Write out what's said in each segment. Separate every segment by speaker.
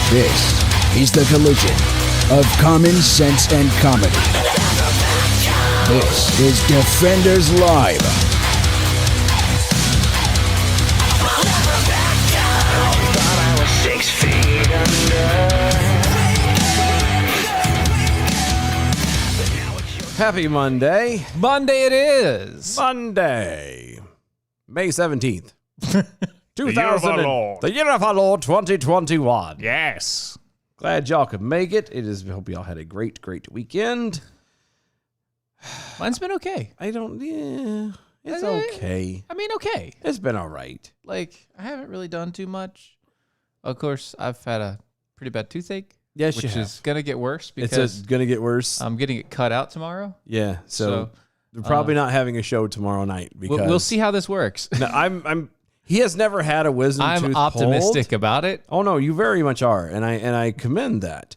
Speaker 1: This is the collision of common sense and comedy. This is Defenders Live.
Speaker 2: Happy Monday.
Speaker 3: Monday it is.
Speaker 2: Monday. May 17th.
Speaker 3: The year of our Lord.
Speaker 2: The year of our Lord 2021.
Speaker 3: Yes.
Speaker 2: Glad y'all could make it. Hope y'all had a great weekend.
Speaker 3: Mine's been okay.
Speaker 2: It's okay.
Speaker 3: I mean, okay.
Speaker 2: It's been all right.
Speaker 3: Like, I haven't really done too much. Of course, I've had a pretty bad toothache.
Speaker 2: Yes,
Speaker 3: which is going to get worse because
Speaker 2: it's going to get worse.
Speaker 3: I'm getting it cut out tomorrow.
Speaker 2: Yeah, so we're probably not having a show tomorrow night because
Speaker 3: we'll see how this works.
Speaker 2: No, he has never had a wisdom tooth
Speaker 3: I'm optimistic about it.
Speaker 2: Oh no, you very much are, and I commend that.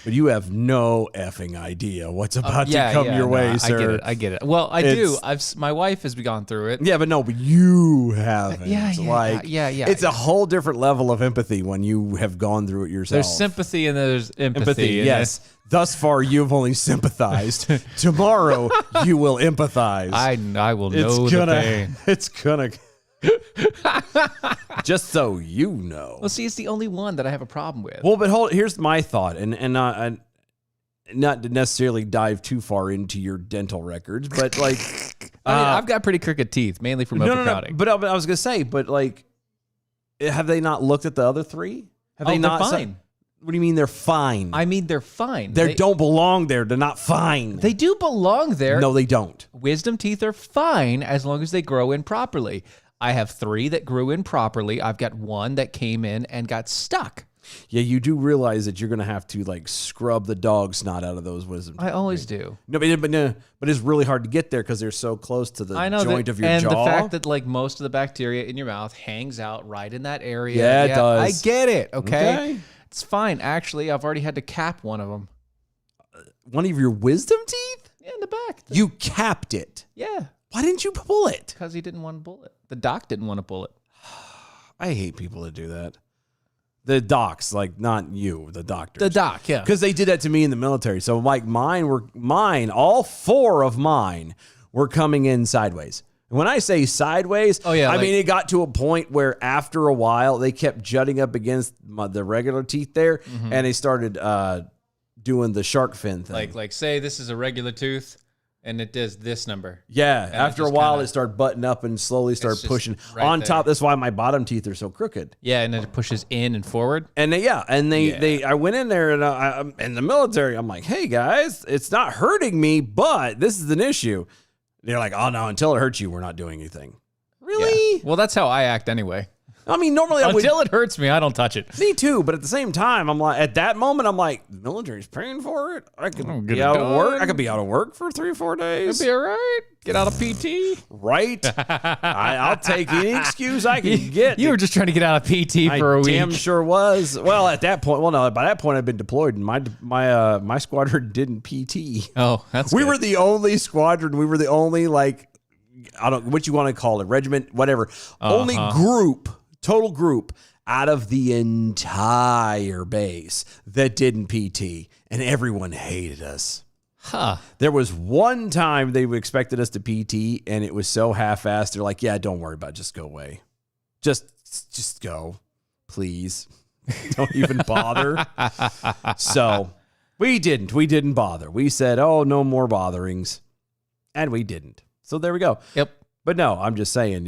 Speaker 2: But you have no effing idea what's about to come your way, sir.
Speaker 3: I get it. Well, I do. My wife has gone through it.
Speaker 2: Yeah, but you haven't.
Speaker 3: Yeah.
Speaker 2: It's a whole different level of empathy when you have gone through it yourself.
Speaker 3: There's sympathy and there's empathy.
Speaker 2: Yes. Thus far, you've only sympathized. Tomorrow, you will empathize.
Speaker 3: I will know the pain.
Speaker 2: It's gonna. Just so you know.
Speaker 3: Well, see, it's the only one that I have a problem with.
Speaker 2: Well, but here's my thought, and not to necessarily dive too far into your dental records, but like,
Speaker 3: I've got pretty crooked teeth, mainly from overcrowding.
Speaker 2: No, but I was gonna say, but like, have they not looked at the other three? Have they not?
Speaker 3: They're fine.
Speaker 2: What do you mean they're fine?
Speaker 3: I mean they're fine.
Speaker 2: They don't belong there. They're not fine.
Speaker 3: They do belong there.
Speaker 2: No, they don't.
Speaker 3: Wisdom teeth are fine as long as they grow in properly. I have 3 that grew in properly. I've got 1 that came in and got stuck.
Speaker 2: Yeah, you do realize that you're going to have to like scrub the dog snot out of those wisdom teeth.
Speaker 3: I always do.
Speaker 2: No, but it's really hard to get there because they're so close to the joint of your jaw.
Speaker 3: And the fact that like most of the bacteria in your mouth hangs out right in that area.
Speaker 2: Yeah, it does.
Speaker 3: I get it, okay? It's fine. Actually, I've already had to cap one of them.
Speaker 2: One of your wisdom teeth?
Speaker 3: Yeah, in the back.
Speaker 2: You capped it?
Speaker 3: Yeah.
Speaker 2: Why didn't you pull it?
Speaker 3: Because he didn't want to pull it. The doc didn't want to pull it.
Speaker 2: I hate people that do that. The docs, like not you, the doctors.
Speaker 3: The doc, yeah.
Speaker 2: Because they did that to me in the military. So like all 4 of mine were coming in sideways. And when I say sideways, I mean it got to a point where after a while they kept jutting up against the regular teeth there, and they started doing the shark fin thing.
Speaker 3: Like say this is a regular tooth. And it does this number.
Speaker 2: Yeah. And after a while, it started butting up and slowly started pushing.
Speaker 3: Right
Speaker 2: on
Speaker 3: there.
Speaker 2: top, that's why my bottom teeth are so crooked.
Speaker 3: Yeah, and then it pushes in and forward.
Speaker 2: And I went in there and I'm in the military. I'm like, hey guys, it's not hurting me, but this is an issue. They're like, oh no, until it hurts you, we're not doing anything. Really?
Speaker 3: Yeah. Well, that's how I act anyway.
Speaker 2: I mean, normally
Speaker 3: until it hurts me, I don't touch it.
Speaker 2: Me too, but at the same time, I'm like, at that moment, I'm like, the military's paying for it. I could be out of work. I could be out of work for 3 or 4 days.
Speaker 3: It'd be all right. Get out of PT.
Speaker 2: Right? I'll take any excuse I can get.
Speaker 3: You were just trying to get out of PT for a week.
Speaker 2: Damn sure was. Well, at that point, by that point, I'd been deployed, and my squadron didn't PT.
Speaker 3: Oh, that's
Speaker 2: we
Speaker 3: good.
Speaker 2: were the only squadron. We were the only what you want to call it, regiment, whatever. Only group. Total group out of the entire base that didn't PT, and everyone hated us.
Speaker 3: Huh.
Speaker 2: There was one time they expected us to PT, and it was so half-assed. They're like, yeah, don't worry about it. Just go away. Just go, please. Don't even bother. So we didn't bother. We said, oh, no more botherings, and we didn't. So there we go.
Speaker 3: Yep.
Speaker 2: But no, I'm just saying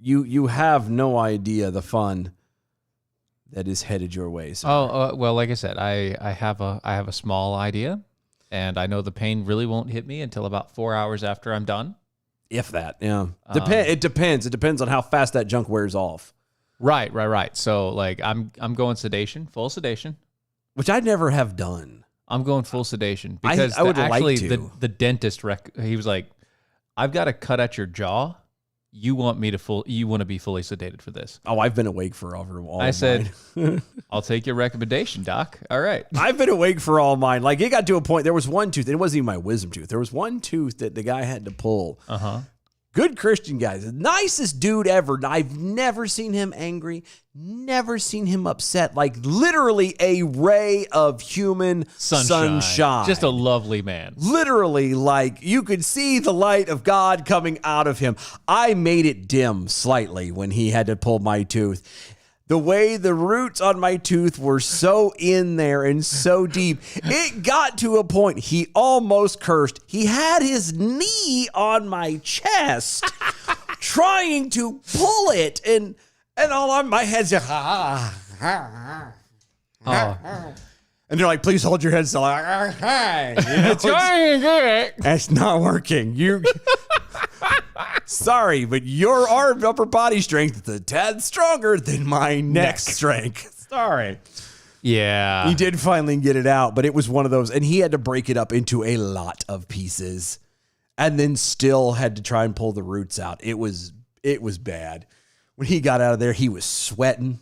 Speaker 2: You have no idea the fun that is headed your way.
Speaker 3: Well, like I said, I have a small idea, and I know the pain really won't hit me until about 4 hours after I'm done.
Speaker 2: If that, yeah. It depends. It depends on how fast that junk wears off.
Speaker 3: Right. So like I'm going sedation, full sedation,
Speaker 2: which I never have done.
Speaker 3: I'm going full sedation because
Speaker 2: I would like to.
Speaker 3: The dentist he was like, I've got to cut at your jaw. you want to be fully sedated for this.
Speaker 2: Oh, I've been awake for all
Speaker 3: I
Speaker 2: of
Speaker 3: said,
Speaker 2: mine.
Speaker 3: I'll take your recommendation, doc. All right.
Speaker 2: I've been awake for all mine. Like, it got to a point, there was one tooth, it wasn't even my wisdom tooth. There was one tooth that the guy had to pull. Good Christian guy, the nicest dude ever. I've never seen him angry, never seen him upset. Like, literally a ray of human sunshine.
Speaker 3: Just a lovely man.
Speaker 2: Literally, like, you could see the light of God coming out of him. I made it dim slightly when he had to pull my tooth. The way the roots on my tooth were so in there and so deep, it got to a point he almost cursed. He had his knee on my chest trying to pull it, and all on my head's just, and they're like, please hold your head still. Like, it's not working. Sorry, but your upper body strength is a tad stronger than my neck strength. Sorry.
Speaker 3: Yeah.
Speaker 2: He did finally get it out, but it was one of those, and he had to break it up into a lot of pieces and then still had to try and pull the roots out. It was bad. When he got out of there, he was sweating.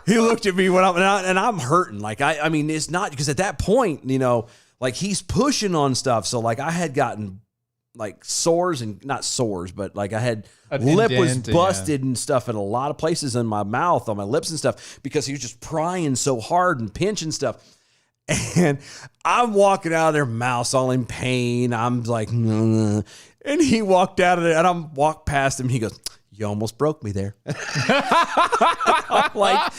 Speaker 2: He looked at me and I'm hurting. Like, I mean, it's not, because at that point, like, he's pushing on stuff. So, like, I had gotten like sores, and not sores, but like I had lip was busted and stuff in a lot of places in my mouth, on my lips and stuff, because he was just prying so hard and pinching stuff. And I'm walking out of there, mouse all in pain. I'm like, and he walked out of there, and I'm walked past him. And he goes, "You almost broke me there." I'm like,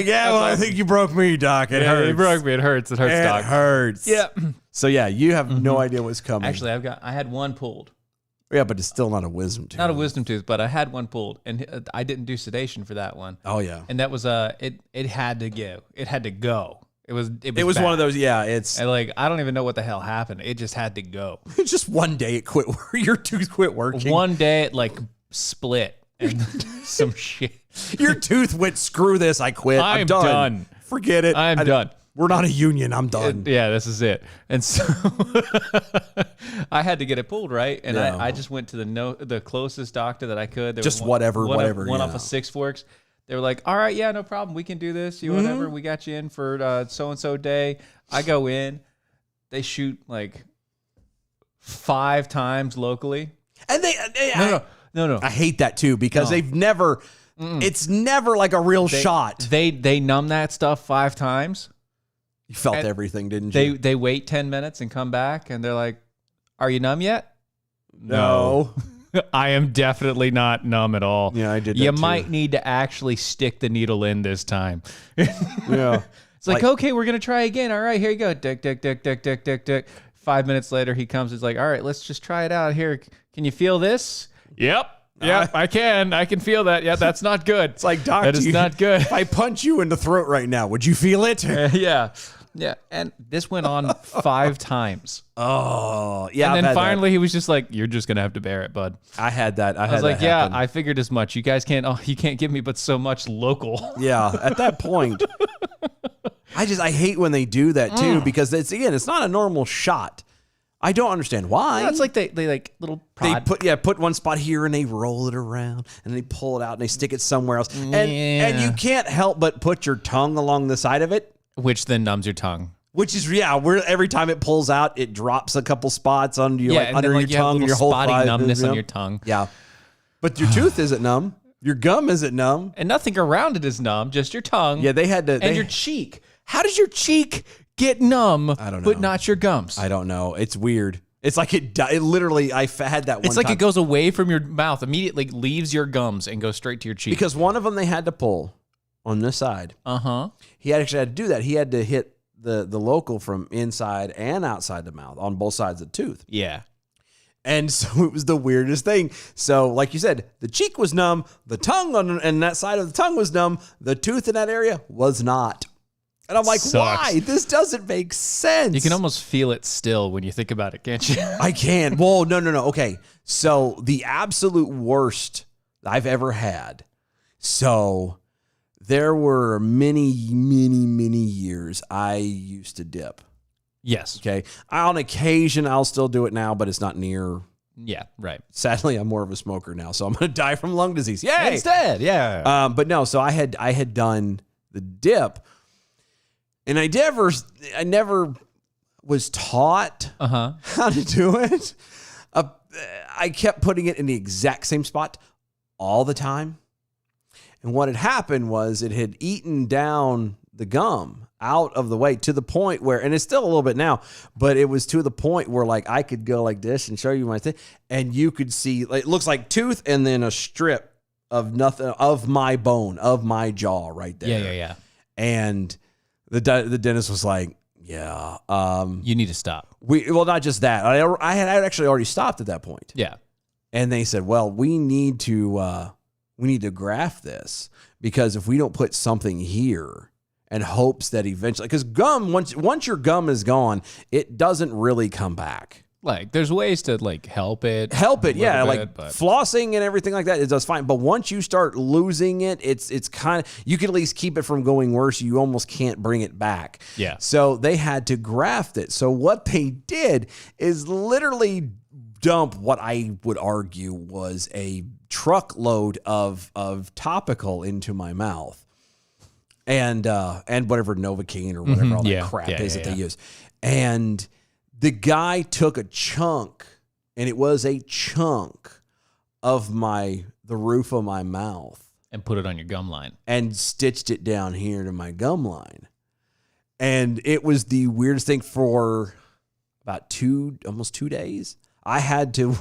Speaker 2: yeah, well, I think you broke me, Doc. It hurts.
Speaker 3: You broke me. It hurts. It hurts, Doc.
Speaker 2: It hurts.
Speaker 3: Yeah.
Speaker 2: So yeah, you have no idea what's coming.
Speaker 3: Actually, I had one pulled.
Speaker 2: Yeah, but it's still not a wisdom tooth.
Speaker 3: Not a wisdom tooth, but I had one pulled, and I didn't do sedation for that one.
Speaker 2: Oh yeah.
Speaker 3: And that was it had to go. It had to go. It was
Speaker 2: one of those. Yeah, it's
Speaker 3: and like, I don't even know what the hell happened. It just had to go.
Speaker 2: Just one day it quit. Your tooth quit working.
Speaker 3: One day it like split and some shit.
Speaker 2: Your tooth went, screw this, I quit. I'm done. Forget it.
Speaker 3: I'm done.
Speaker 2: We're not a union. I'm done.
Speaker 3: Yeah, this is it. And so I had to get it pulled, right? And I just went to the closest doctor that I could. There
Speaker 2: just
Speaker 3: was
Speaker 2: whatever.
Speaker 3: One off of Six Forks. They were like, all right, yeah, no problem. We can do this. Whatever. We got you in for so-and-so day. I go in. They shoot like 5 times locally.
Speaker 2: And
Speaker 3: No.
Speaker 2: I hate that too, because they've never, it's never like a real shot.
Speaker 3: They numb that stuff 5 times.
Speaker 2: You felt everything, didn't you?
Speaker 3: They wait 10 minutes and come back, and they're like, "Are you numb yet?"
Speaker 2: No.
Speaker 3: I am definitely not numb at all.
Speaker 2: Yeah, I did that
Speaker 3: You
Speaker 2: too.
Speaker 3: might need to actually stick the needle in this time.
Speaker 2: Yeah.
Speaker 3: It's like, okay, we're going to try again. All right, here you go. Dick, dick, dick, dick, dick, dick, dick. 5 minutes later, he comes. He's like, all right, let's just try it out here. Can you feel this? Yep. Yeah, I can. I can feel that. Yeah, that's not good.
Speaker 2: It's like, Doc,
Speaker 3: that is not good.
Speaker 2: If I punch you in the throat right now, would you feel it?
Speaker 3: Yeah. Yeah. And this went on 5 times.
Speaker 2: Oh, yeah.
Speaker 3: And then finally he was just like, you're just going to have to bear it, bud.
Speaker 2: I had that.
Speaker 3: I was like, yeah, I figured as much. You guys you can't give me but so much local.
Speaker 2: Yeah. At that point, I hate when they do that too, because it's not a normal shot. I don't understand why.
Speaker 3: Yeah, it's like they like little prod.
Speaker 2: They put one spot here and they roll it around and they pull it out and they stick it somewhere else. And you can't help but put your tongue along the side of it.
Speaker 3: Which then numbs your tongue.
Speaker 2: Which is, where every time it pulls out, it drops a couple spots under your under your tongue,
Speaker 3: your
Speaker 2: whole
Speaker 3: spotty numbness on your tongue.
Speaker 2: Yeah. But your tooth isn't numb. Your gum isn't numb.
Speaker 3: And nothing around it is numb, just your tongue.
Speaker 2: Yeah, they had to.
Speaker 3: And your cheek. How does your cheek get numb,
Speaker 2: I don't know,
Speaker 3: but not your gums?
Speaker 2: I don't know. It's weird. It's like it literally, I had that one
Speaker 3: It's like
Speaker 2: time.
Speaker 3: it goes away from your mouth, immediately leaves your gums and goes straight to your cheek.
Speaker 2: Because one of them they had to pull on this side.
Speaker 3: Uh-huh.
Speaker 2: He actually had to do that. He had to hit the local from inside and outside the mouth on both sides of the tooth.
Speaker 3: Yeah.
Speaker 2: And so it was the weirdest thing. So like you said, the cheek was numb, the tongue and that side of the tongue was numb, the tooth in that area was not. And I'm like, why? This doesn't make sense.
Speaker 3: You can almost feel it still when you think about it, can't you?
Speaker 2: I can. Whoa, no. Okay. So the absolute worst I've ever had. So there were many years I used to dip.
Speaker 3: Yes.
Speaker 2: Okay. On occasion, I'll still do it now, but it's not near
Speaker 3: Yeah, right.
Speaker 2: Sadly, I'm more of a smoker now, so I'm going to die from lung disease. Yay!
Speaker 3: Instead, yeah.
Speaker 2: But no, so I had done the dip, and I never was taught how to do it. I kept putting it in the exact same spot all the time. And what had happened was it had eaten down the gum out of the way to the point where, and it's still a little bit now, but it was to the point where like I could go like this and show you my thing, and you could see like, it looks like tooth and then a strip of nothing, of my bone, of my jaw right there.
Speaker 3: Yeah.
Speaker 2: And the dentist was like, yeah,
Speaker 3: You need to stop.
Speaker 2: well, not just that. I had actually already stopped at that point.
Speaker 3: Yeah.
Speaker 2: And they said, well, we need to graft this, because if we don't put something here and hopes that eventually, because gum, once your gum is gone, it doesn't really come back.
Speaker 3: Like, there's ways to like help it.
Speaker 2: Yeah,
Speaker 3: bit,
Speaker 2: like
Speaker 3: but
Speaker 2: flossing and everything like that, it does fine. But once you start losing it, it's kind of, you can at least keep it from going worse. You almost can't bring it back.
Speaker 3: Yeah.
Speaker 2: So they had to graft it. So what they did is literally dump what I would argue was a truckload of topical into my mouth, and whatever Novocaine or whatever all that crap is that they use. And the guy took a chunk, and it was a chunk of the roof of my mouth,
Speaker 3: and put it on your gum line.
Speaker 2: and stitched it down here to my gum line. And it was the weirdest thing. For about almost 2 days, I had to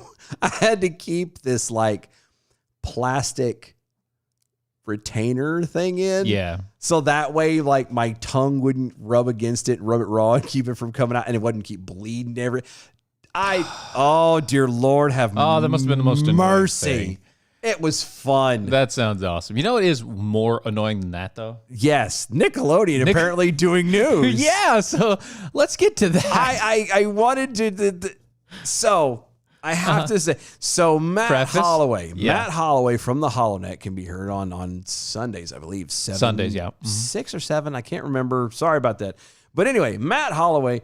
Speaker 2: keep this like plastic retainer thing in.
Speaker 3: Yeah.
Speaker 2: So that way, like, my tongue wouldn't rub against it, rub it raw, and keep it from coming out, and it wouldn't keep bleeding oh, dear Lord, have
Speaker 3: that must have been the most annoying
Speaker 2: mercy.
Speaker 3: thing.
Speaker 2: It was fun.
Speaker 3: That sounds awesome. You know what is more annoying than that, though?
Speaker 2: Yes, Nickelodeon apparently doing news.
Speaker 3: Yeah, so let's get to that.
Speaker 2: I wanted to. So I have to say, so Matt Holloway from the HollowNet can be heard on Sundays, I believe.
Speaker 3: Sundays, yeah.
Speaker 2: 6 or 7, I can't remember. Sorry about that. But anyway, Matt Holloway,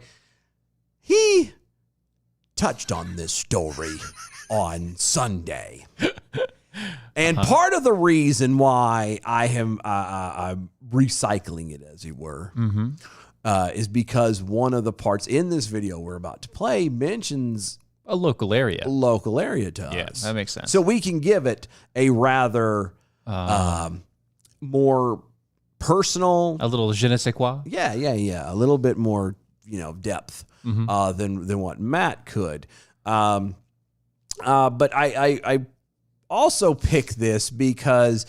Speaker 2: he touched on this story on Sunday. And part of the reason why I'm recycling it, as you were, is because one of the parts in this video we're about to play mentions
Speaker 3: a local area
Speaker 2: to us.
Speaker 3: Yeah, that makes sense.
Speaker 2: So we can give it a rather more personal,
Speaker 3: a little je ne sais quoi.
Speaker 2: yeah, a little bit more, depth than what Matt could. But I also picked this because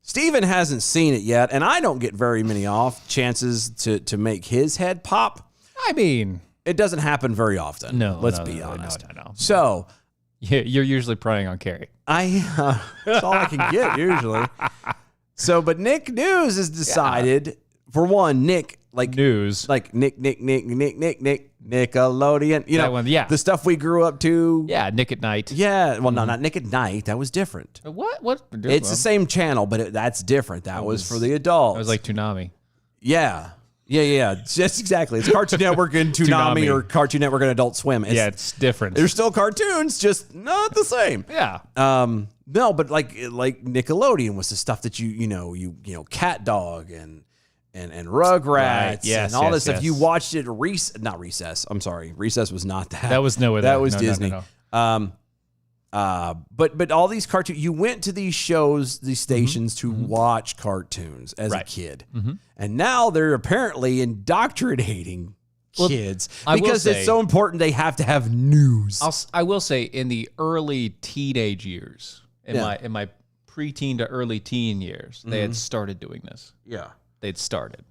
Speaker 2: Steven hasn't seen it yet, and I don't get very many chances to make his head pop.
Speaker 3: I mean,
Speaker 2: it doesn't happen very often. Let's be honest.
Speaker 3: No.
Speaker 2: So
Speaker 3: Yeah, you're usually preying on Carrie.
Speaker 2: That's all I can get usually. So, but Nick News has decided, for one, Nick, like
Speaker 3: News.
Speaker 2: like Nick, Nickelodeon.
Speaker 3: That one, yeah.
Speaker 2: The stuff we grew up to.
Speaker 3: Yeah, Nick at Night.
Speaker 2: Yeah. Well, no, not Nick at Night. That was different.
Speaker 3: What?
Speaker 2: It's the same channel, but that's different. That was for the adults.
Speaker 3: It was like Toonami.
Speaker 2: Yeah. Just exactly. It's Cartoon Network and Toonami or Cartoon Network and Adult Swim.
Speaker 3: It's different.
Speaker 2: They're still cartoons, just not the same.
Speaker 3: Yeah.
Speaker 2: No, but like Nickelodeon was the stuff that you Cat Dog and Rugrats
Speaker 3: Right. Yes,
Speaker 2: and all this
Speaker 3: yes.
Speaker 2: stuff. You watched it not Recess. I'm sorry. Recess was not that.
Speaker 3: That was
Speaker 2: that was
Speaker 3: no,
Speaker 2: Disney.
Speaker 3: No.
Speaker 2: But all these cartoons, you went to these shows, these stations to watch cartoons as a kid. And now they're apparently indoctrinating kids because it's so important they have to have news.
Speaker 3: I will say in the early teenage years, in my preteen to early teen years, they had started doing this.
Speaker 2: Yeah.
Speaker 3: They'd started.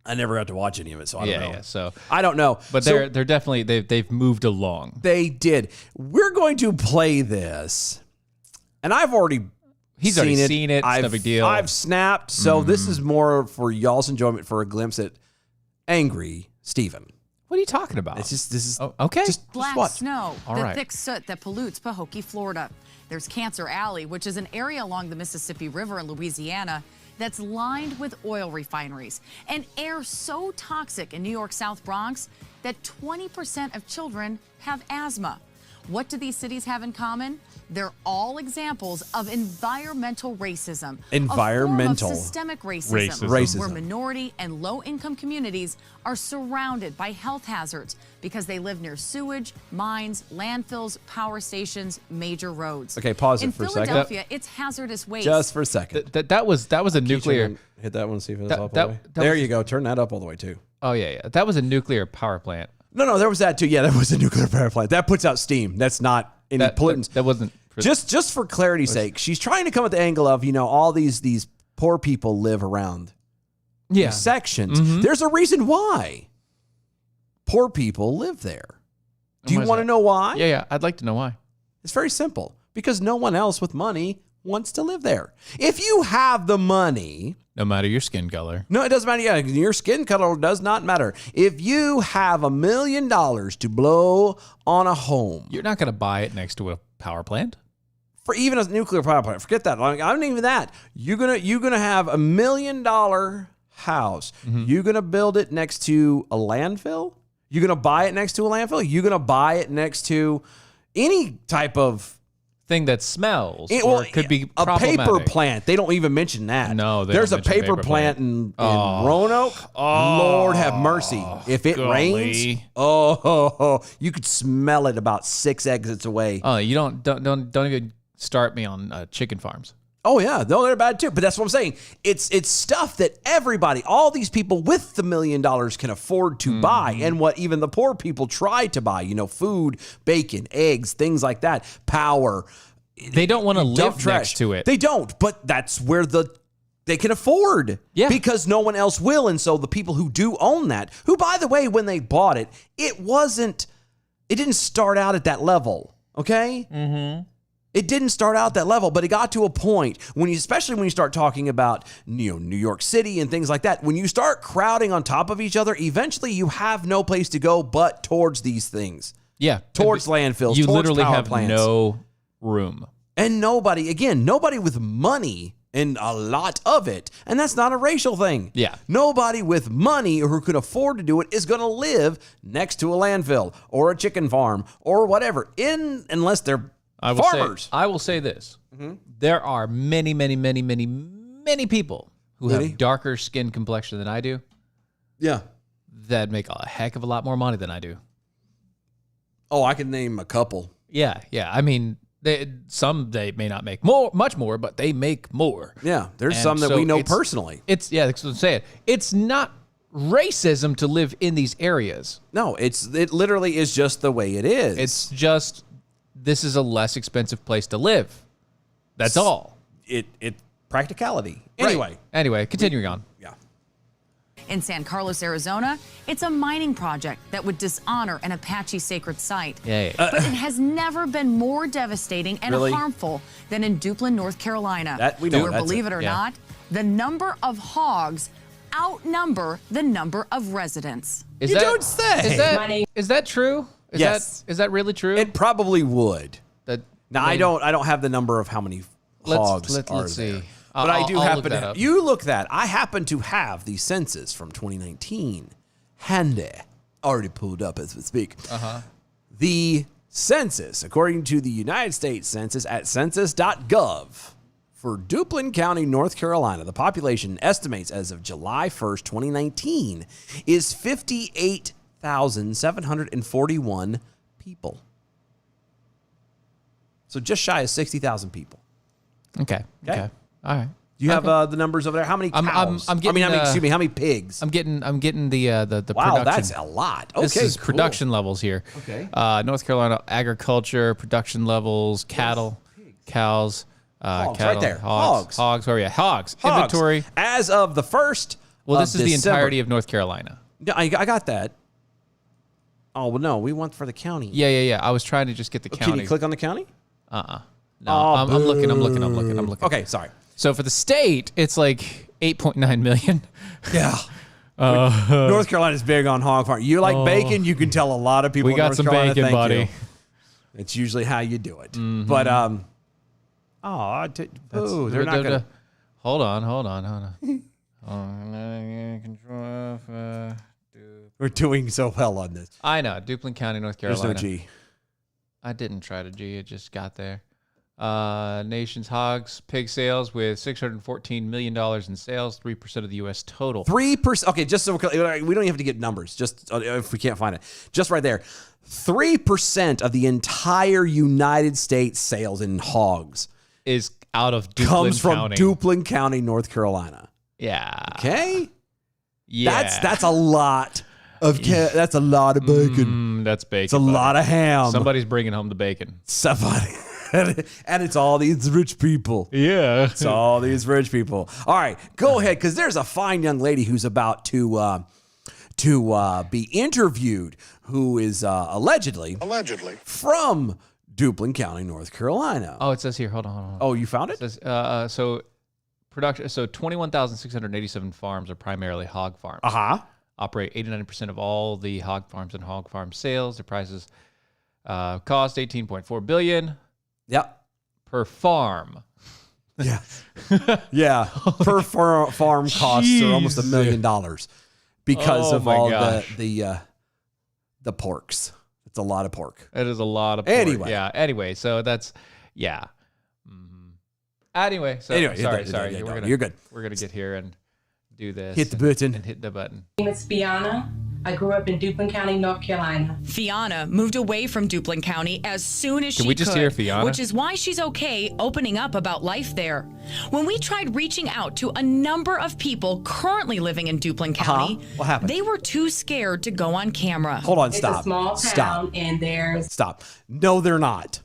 Speaker 2: I never got to watch any of it, so I don't know.
Speaker 3: Yeah. So
Speaker 2: I don't know.
Speaker 3: But they're definitely they've moved along.
Speaker 2: They did. We're going to play this, and I've already seen it.
Speaker 3: It's no big deal.
Speaker 2: I've snapped, so this is more for y'all's enjoyment, for a glimpse at angry Steven.
Speaker 3: What are you talking about?
Speaker 2: This is
Speaker 3: okay.
Speaker 2: Just
Speaker 4: Black
Speaker 2: watch.
Speaker 4: snow,
Speaker 3: All
Speaker 4: the
Speaker 3: right.
Speaker 4: thick soot that pollutes Pahokee, Florida. There's Cancer Alley, which is an area along the Mississippi River in Louisiana that's lined with oil refineries, and air so toxic in New York's South Bronx that 20% of children have asthma. What do these cities have in common? They're all examples of environmental racism.
Speaker 2: Environmental.
Speaker 4: A form of systemic racism.
Speaker 2: Racism.
Speaker 4: Where minority and low-income communities are surrounded by health hazards because they live near sewage, mines, landfills, power stations, major roads.
Speaker 2: Okay, pause it
Speaker 4: in
Speaker 2: for a second.
Speaker 4: In Philadelphia, it's hazardous waste.
Speaker 2: Just for a second.
Speaker 3: That was a nuclear.
Speaker 2: Hit that one, see if it's
Speaker 3: That-
Speaker 2: up
Speaker 3: that-
Speaker 2: all the way.
Speaker 3: that
Speaker 2: There
Speaker 3: was-
Speaker 2: you go. Turn that up all the way, too.
Speaker 3: Oh yeah. That was a nuclear power plant.
Speaker 2: No, there was that, too. Yeah, that was a nuclear power plant. That puts out steam. That's not any pollutants.
Speaker 3: That wasn't.
Speaker 2: Just for clarity's sake, she's trying to come at the angle of, all these poor people live around these sections.
Speaker 3: Mm-hmm.
Speaker 2: There's a reason why poor people live there. Do you
Speaker 3: Why is
Speaker 2: want to
Speaker 3: that?
Speaker 2: know why?
Speaker 3: Yeah. I'd like to know why.
Speaker 2: It's very simple. Because no one else with money wants to live there. If you have the money,
Speaker 3: No matter your skin color.
Speaker 2: no, it doesn't matter. Yeah, your skin color does not matter. If you have $1 million to blow on a home,
Speaker 3: You're not going to buy it next to a power plant.
Speaker 2: for even a nuclear power plant, forget that. Like, I don't even that. You're gonna have $1 million house.
Speaker 3: Mm-hmm.
Speaker 2: You're gonna build it next to a landfill. You're gonna buy it next to a landfill. You're gonna buy it next to any type of
Speaker 3: Thing that smells
Speaker 2: well,
Speaker 3: or could be
Speaker 2: a paper
Speaker 3: problematic.
Speaker 2: plant. They don't even mention that.
Speaker 3: No, they
Speaker 2: there's
Speaker 3: don't
Speaker 2: a
Speaker 3: mention
Speaker 2: paper
Speaker 3: paper
Speaker 2: plant in Roanoke. Lord have mercy. If it rains, you could smell it about 6 exits away.
Speaker 3: Oh, you don't even start me on chicken farms.
Speaker 2: Oh yeah, no, they're bad too. But that's what I'm saying. It's stuff that everybody, all these people with the $1 million can afford to buy, and what even the poor people try to buy. Food, bacon, eggs, things like that. Power.
Speaker 3: They don't want to
Speaker 2: Dump
Speaker 3: live
Speaker 2: trash.
Speaker 3: next to it.
Speaker 2: They don't. But that's where they can afford.
Speaker 3: Yeah.
Speaker 2: Because no one else will, and so the people who do own that, who by the way, when they bought it, it didn't start out at that level. Okay. Mm-hmm. It didn't start out that level, but it got to a point especially when you start talking about New York City and things like that. When you start crowding on top of each other, eventually you have no place to go but towards these things.
Speaker 3: Yeah.
Speaker 2: Towards landfills,
Speaker 3: You
Speaker 2: towards
Speaker 3: literally
Speaker 2: power
Speaker 3: have
Speaker 2: plants.
Speaker 3: no room.
Speaker 2: And nobody with money and a lot of it. And that's not a racial thing.
Speaker 3: Yeah.
Speaker 2: Nobody with money or who could afford to do it is going to live next to a landfill or a chicken farm or whatever, unless they're farmers.
Speaker 3: I will say this. Mm-hmm. There are many, many, many, many, many people who have darker skin complexion than I do
Speaker 2: Yeah.
Speaker 3: that make a heck of a lot more money than I do.
Speaker 2: Oh, I can name a couple.
Speaker 3: Yeah. I mean, they may not make much more, but they make more.
Speaker 2: Yeah, there's
Speaker 3: And
Speaker 2: some that
Speaker 3: so
Speaker 2: we know
Speaker 3: it's-
Speaker 2: personally.
Speaker 3: That's what I'm saying. It's not racism to live in these areas.
Speaker 2: No, it literally is just the way it is.
Speaker 3: It's just this is a less expensive place to live. That's all.
Speaker 2: it practicality.
Speaker 3: Right. Anyway, continuing on.
Speaker 2: Yeah.
Speaker 4: In San Carlos, Arizona, it's a mining project that would dishonor an Apache sacred site.
Speaker 3: Yeah.
Speaker 4: But it has never been more devastating and
Speaker 2: Really?
Speaker 4: harmful than in Duplin, North Carolina.
Speaker 2: That we know,
Speaker 4: Where,
Speaker 2: that's
Speaker 4: believe
Speaker 2: it.
Speaker 4: it or
Speaker 3: Yeah.
Speaker 4: not, the number of hogs outnumber the number of residents.
Speaker 3: Is
Speaker 2: You
Speaker 3: that,
Speaker 2: don't say.
Speaker 3: Is that true?
Speaker 2: Yes.
Speaker 3: Is that really true?
Speaker 2: It probably would.
Speaker 3: that
Speaker 2: Now I don't have the number of how many hogs are
Speaker 3: let's
Speaker 2: there.
Speaker 3: see.
Speaker 2: But I do
Speaker 3: I'll
Speaker 2: happen
Speaker 3: look that
Speaker 2: to.
Speaker 3: up.
Speaker 2: You look that. I happen to have the census from 2019 handy. Already pulled up as we speak. The census, according to the United States Census at census.gov, for Duplin County, North Carolina, the population estimates as of July 1st, 2019, is 58,741 people. So just shy of 60,000 people.
Speaker 3: Okay. All right.
Speaker 2: Do you have the numbers over there? How many cows?
Speaker 3: I'm getting,
Speaker 2: how many pigs?
Speaker 3: I'm getting the
Speaker 2: Wow,
Speaker 3: production.
Speaker 2: that's a lot. Okay,
Speaker 3: This is
Speaker 2: cool.
Speaker 3: production levels here.
Speaker 2: Okay.
Speaker 3: North Carolina agriculture production levels, cattle, cows,
Speaker 2: Hogs,
Speaker 3: cattle,
Speaker 2: right there.
Speaker 3: hogs. Where are we at? Hogs.
Speaker 2: Hogs.
Speaker 3: Inventory.
Speaker 2: As of the 1st
Speaker 3: Well,
Speaker 2: of
Speaker 3: this is the
Speaker 2: December.
Speaker 3: entirety of North Carolina.
Speaker 2: Yeah, I got that. Oh, well, no, we want for the county.
Speaker 3: Yeah. I was trying to just get the
Speaker 2: Can
Speaker 3: county.
Speaker 2: you click on the county?
Speaker 3: No,
Speaker 2: Oh,
Speaker 3: I'm looking.
Speaker 2: Okay, sorry.
Speaker 3: So for the state, it's like 8.9 million.
Speaker 2: Yeah. North Carolina's big on hog farm. You like bacon? You can tell a lot of people
Speaker 3: We
Speaker 2: in
Speaker 3: got
Speaker 2: North
Speaker 3: some
Speaker 2: Carolina,
Speaker 3: bacon,
Speaker 2: thank
Speaker 3: buddy.
Speaker 2: you. It's usually how you do it. But, they're not going to.
Speaker 3: Hold on.
Speaker 2: We're doing so well on this.
Speaker 3: I know, Duplin County, North
Speaker 2: There's
Speaker 3: Carolina.
Speaker 2: no G.
Speaker 3: I didn't try to G. It just got there. Nation's hogs, pig sales with $614 million in sales, 3% of the U.S. total.
Speaker 2: 3%. Okay, just so we don't even have to get numbers. Just if we can't find it, just right there, 3% of the entire United States sales in hogs
Speaker 3: Is out of Duplin
Speaker 2: comes from
Speaker 3: County.
Speaker 2: Duplin County, North Carolina.
Speaker 3: Yeah.
Speaker 2: Okay,
Speaker 3: Yeah.
Speaker 2: that's a lot of that's a lot of bacon.
Speaker 3: That's bacon.
Speaker 2: It's a lot of ham.
Speaker 3: Somebody's bringing home the bacon.
Speaker 2: Somebody. And it's all these rich people.
Speaker 3: Yeah.
Speaker 2: It's all these rich people. All right, go ahead, because there's a fine young lady who's about to be interviewed, who is allegedly from Duplin County, North Carolina.
Speaker 3: Oh, it says here. Hold on.
Speaker 2: Oh, you found it?
Speaker 3: It says, so 21,687 farms are primarily hog farms. Operate 89% of all the hog farms and hog farm sales. Their prices cost $18.4 billion.
Speaker 2: Yep.
Speaker 3: Per farm.
Speaker 2: Yeah. Yeah. Per farm costs are almost $1 million because of all the porks. It's a lot of pork.
Speaker 3: It is a lot of pork.
Speaker 2: Anyway.
Speaker 3: Yeah. Anyway, so that's Anyway, so sorry.
Speaker 2: You're good.
Speaker 3: We're gonna get here and do this.
Speaker 2: Hit the button.
Speaker 3: And hit the button.
Speaker 5: My name is Fiona. I grew up in Duplin County, North Carolina.
Speaker 4: Fiona moved away from Duplin County as soon as she could.
Speaker 3: Can we just hear Fiona?
Speaker 4: Which is why she's okay opening up about life there. When we tried reaching out to a number of people currently living in Duplin County,
Speaker 2: What happened?
Speaker 4: they were too scared to go on camera.
Speaker 2: Hold on,
Speaker 5: It's
Speaker 2: stop.
Speaker 5: a small town, and there's...
Speaker 2: Stop. No, they're not.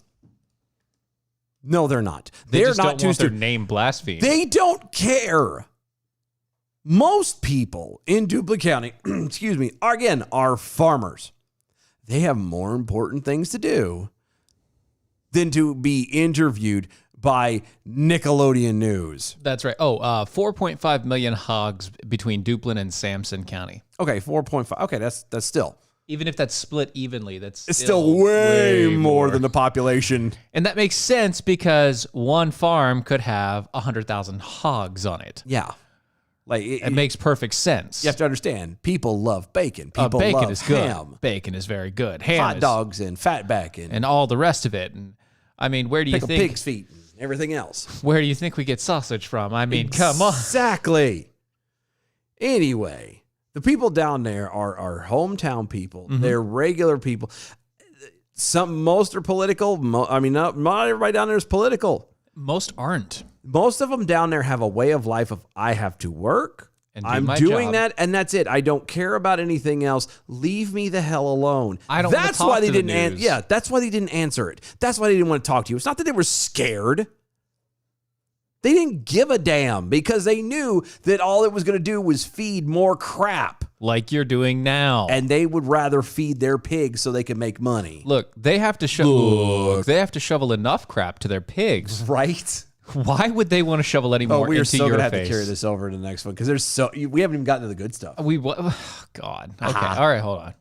Speaker 2: No, they're not.
Speaker 3: They
Speaker 2: They're
Speaker 3: just
Speaker 2: not
Speaker 3: don't
Speaker 2: too
Speaker 3: want their
Speaker 2: stupid.
Speaker 3: name blasphemed.
Speaker 2: They don't care. Most people in Duplin County, excuse me, are farmers. They have more important things to do than to be interviewed by Nickelodeon News.
Speaker 3: That's right. Oh, 4.5 million hogs between Duplin and Sampson County.
Speaker 2: Okay, 4.5. Okay, that's still.
Speaker 3: Even if that's split evenly, that's
Speaker 2: It's still way more than the population.
Speaker 3: And that makes sense because one farm could have 100,000 hogs on it.
Speaker 2: Yeah. Like
Speaker 3: It makes perfect sense.
Speaker 2: You have to understand, people love bacon. People
Speaker 3: bacon
Speaker 2: love
Speaker 3: is good.
Speaker 2: ham,
Speaker 3: Bacon is very good. Ham
Speaker 2: hot
Speaker 3: is-
Speaker 2: dogs, and fatback, and
Speaker 3: and all the rest of it. And I mean, where do you
Speaker 2: pickled
Speaker 3: think
Speaker 2: pig's feet, and everything else.
Speaker 3: where do you think we get sausage from? I mean, come on.
Speaker 2: Exactly. Anyway, the people down there are hometown people.
Speaker 3: Mm-hmm.
Speaker 2: They're regular people. Most are political. Not everybody down there is political.
Speaker 3: Most aren't.
Speaker 2: Most of them down there have a way of life of I have to work.
Speaker 3: And do
Speaker 2: I'm
Speaker 3: my
Speaker 2: doing
Speaker 3: job.
Speaker 2: that, and that's it. I don't care about anything else. Leave me the hell alone.
Speaker 3: I don't wanna
Speaker 2: That's
Speaker 3: talk
Speaker 2: why they
Speaker 3: to the
Speaker 2: didn't.
Speaker 3: news.
Speaker 2: Yeah, that's why they didn't answer it. That's why they didn't want to talk to you. It's not that they were scared. They didn't give a damn because they knew that all it was going to do was feed more crap,
Speaker 3: Like you're doing now.
Speaker 2: and they would rather feed their pigs so they can make money.
Speaker 3: Look, they have to shovel enough crap to their pigs.
Speaker 2: Right?
Speaker 3: Why would they want to shovel any more
Speaker 2: we are
Speaker 3: into
Speaker 2: so
Speaker 3: your
Speaker 2: gonna have
Speaker 3: face?
Speaker 2: to carry this over to the next one because we haven't even gotten to the good stuff.
Speaker 3: God. Okay. All right. Hold on.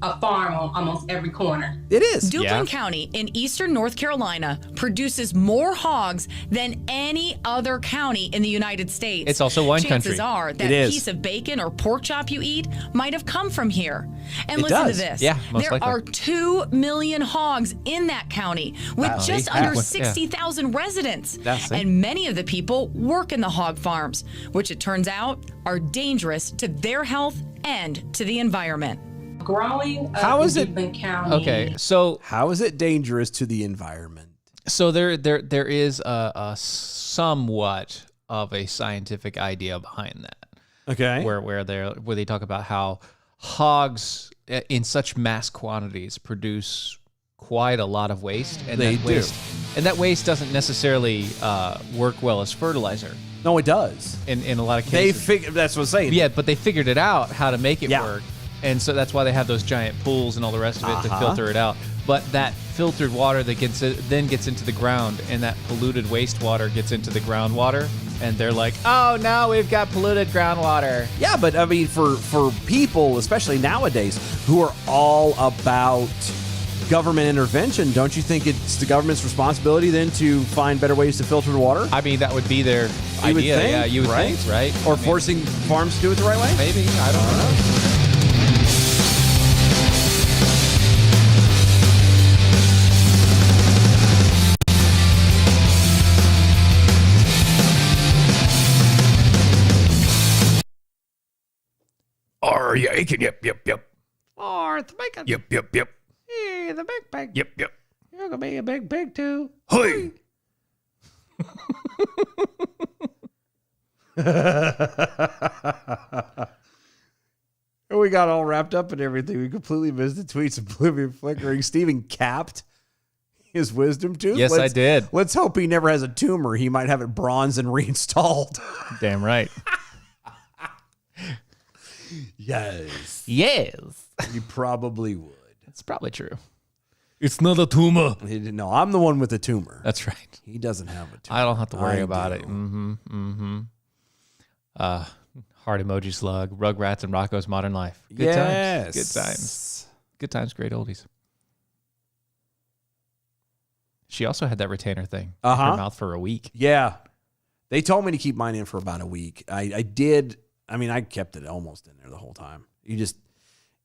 Speaker 5: a farm on almost every corner.
Speaker 2: It is.
Speaker 4: Duplin County in eastern North Carolina produces more hogs than any other county in the United States.
Speaker 3: It's also wine
Speaker 4: Chances
Speaker 3: country.
Speaker 4: are that
Speaker 2: It is.
Speaker 4: piece of bacon or pork chop you eat might have come from here. And
Speaker 2: It
Speaker 4: listen
Speaker 2: does.
Speaker 4: to this.
Speaker 3: Yeah, most
Speaker 4: there
Speaker 3: likely.
Speaker 4: are 2 million hogs in that county with
Speaker 3: Wow.
Speaker 4: just
Speaker 3: Yeah.
Speaker 4: under
Speaker 3: Yeah.
Speaker 4: 60,000 residents.
Speaker 3: That's it.
Speaker 4: And many of the people work in the hog farms, which it turns out are dangerous to their health and to the environment.
Speaker 5: Growing up
Speaker 2: How is
Speaker 5: in
Speaker 2: it-
Speaker 5: Duplin County.
Speaker 3: Okay, so
Speaker 2: How is it dangerous to the environment?
Speaker 3: there is a somewhat of a scientific idea behind that,
Speaker 2: Okay.
Speaker 3: where they talk about how hogs in such mass quantities produce quite a lot lot of waste, and
Speaker 2: They do.
Speaker 3: that waste doesn't necessarily work well as fertilizer
Speaker 2: No, it does.
Speaker 3: in a lot of
Speaker 2: They
Speaker 3: cases.
Speaker 2: figure that's what I'm saying.
Speaker 3: Yeah, but they figured it out how to make it
Speaker 2: Yeah.
Speaker 3: work. And so that's why they have those giant pools and all the rest of it to
Speaker 2: Uh-huh.
Speaker 3: filter it out. But that filtered water that then gets into the ground, and that polluted wastewater gets into the groundwater, and they're like, "Oh, now we've got polluted groundwater."
Speaker 2: Yeah, but I mean, for people, especially nowadays, who are all about government intervention, don't you think it's the government's responsibility then to find better ways to filter the water?
Speaker 3: I mean, that would be their
Speaker 2: You would
Speaker 3: idea.
Speaker 2: think,
Speaker 3: Yeah, you would
Speaker 2: right?
Speaker 3: think, right?
Speaker 2: Or
Speaker 3: I mean,
Speaker 2: forcing farms to do it the right way?
Speaker 3: maybe. I don't know.
Speaker 6: Are you aching? Yep, yep, yep.
Speaker 3: Oh, it's bacon.
Speaker 6: Yep, yep, yep.
Speaker 3: Hey, the big pig.
Speaker 6: Yep, yep.
Speaker 3: You're gonna be a big pig too.
Speaker 6: Hey.
Speaker 2: We got all wrapped up in everything. We completely missed the tweets of Oblivion Flickering. Steven capped his wisdom tooth.
Speaker 3: Yes, I did.
Speaker 2: Let's hope he never has a tumor. He might have it bronzed and reinstalled.
Speaker 3: Damn right.
Speaker 2: Yes.
Speaker 3: Yes.
Speaker 2: He probably would.
Speaker 3: It's probably true.
Speaker 6: It's not a tumor.
Speaker 2: He didn't know. I'm the one with the tumor.
Speaker 3: That's right.
Speaker 2: He doesn't have a tumor.
Speaker 3: I don't have to worry
Speaker 2: I
Speaker 3: about
Speaker 2: do.
Speaker 3: it. Heart emoji slug, Rugrats, and Rocco's Modern Life. Good times. Good times. Good times, great oldies. She also had that retainer thing in her mouth for a week.
Speaker 2: Yeah. They told me to keep mine in for about a week. I did. I mean, I kept it almost in there the whole time.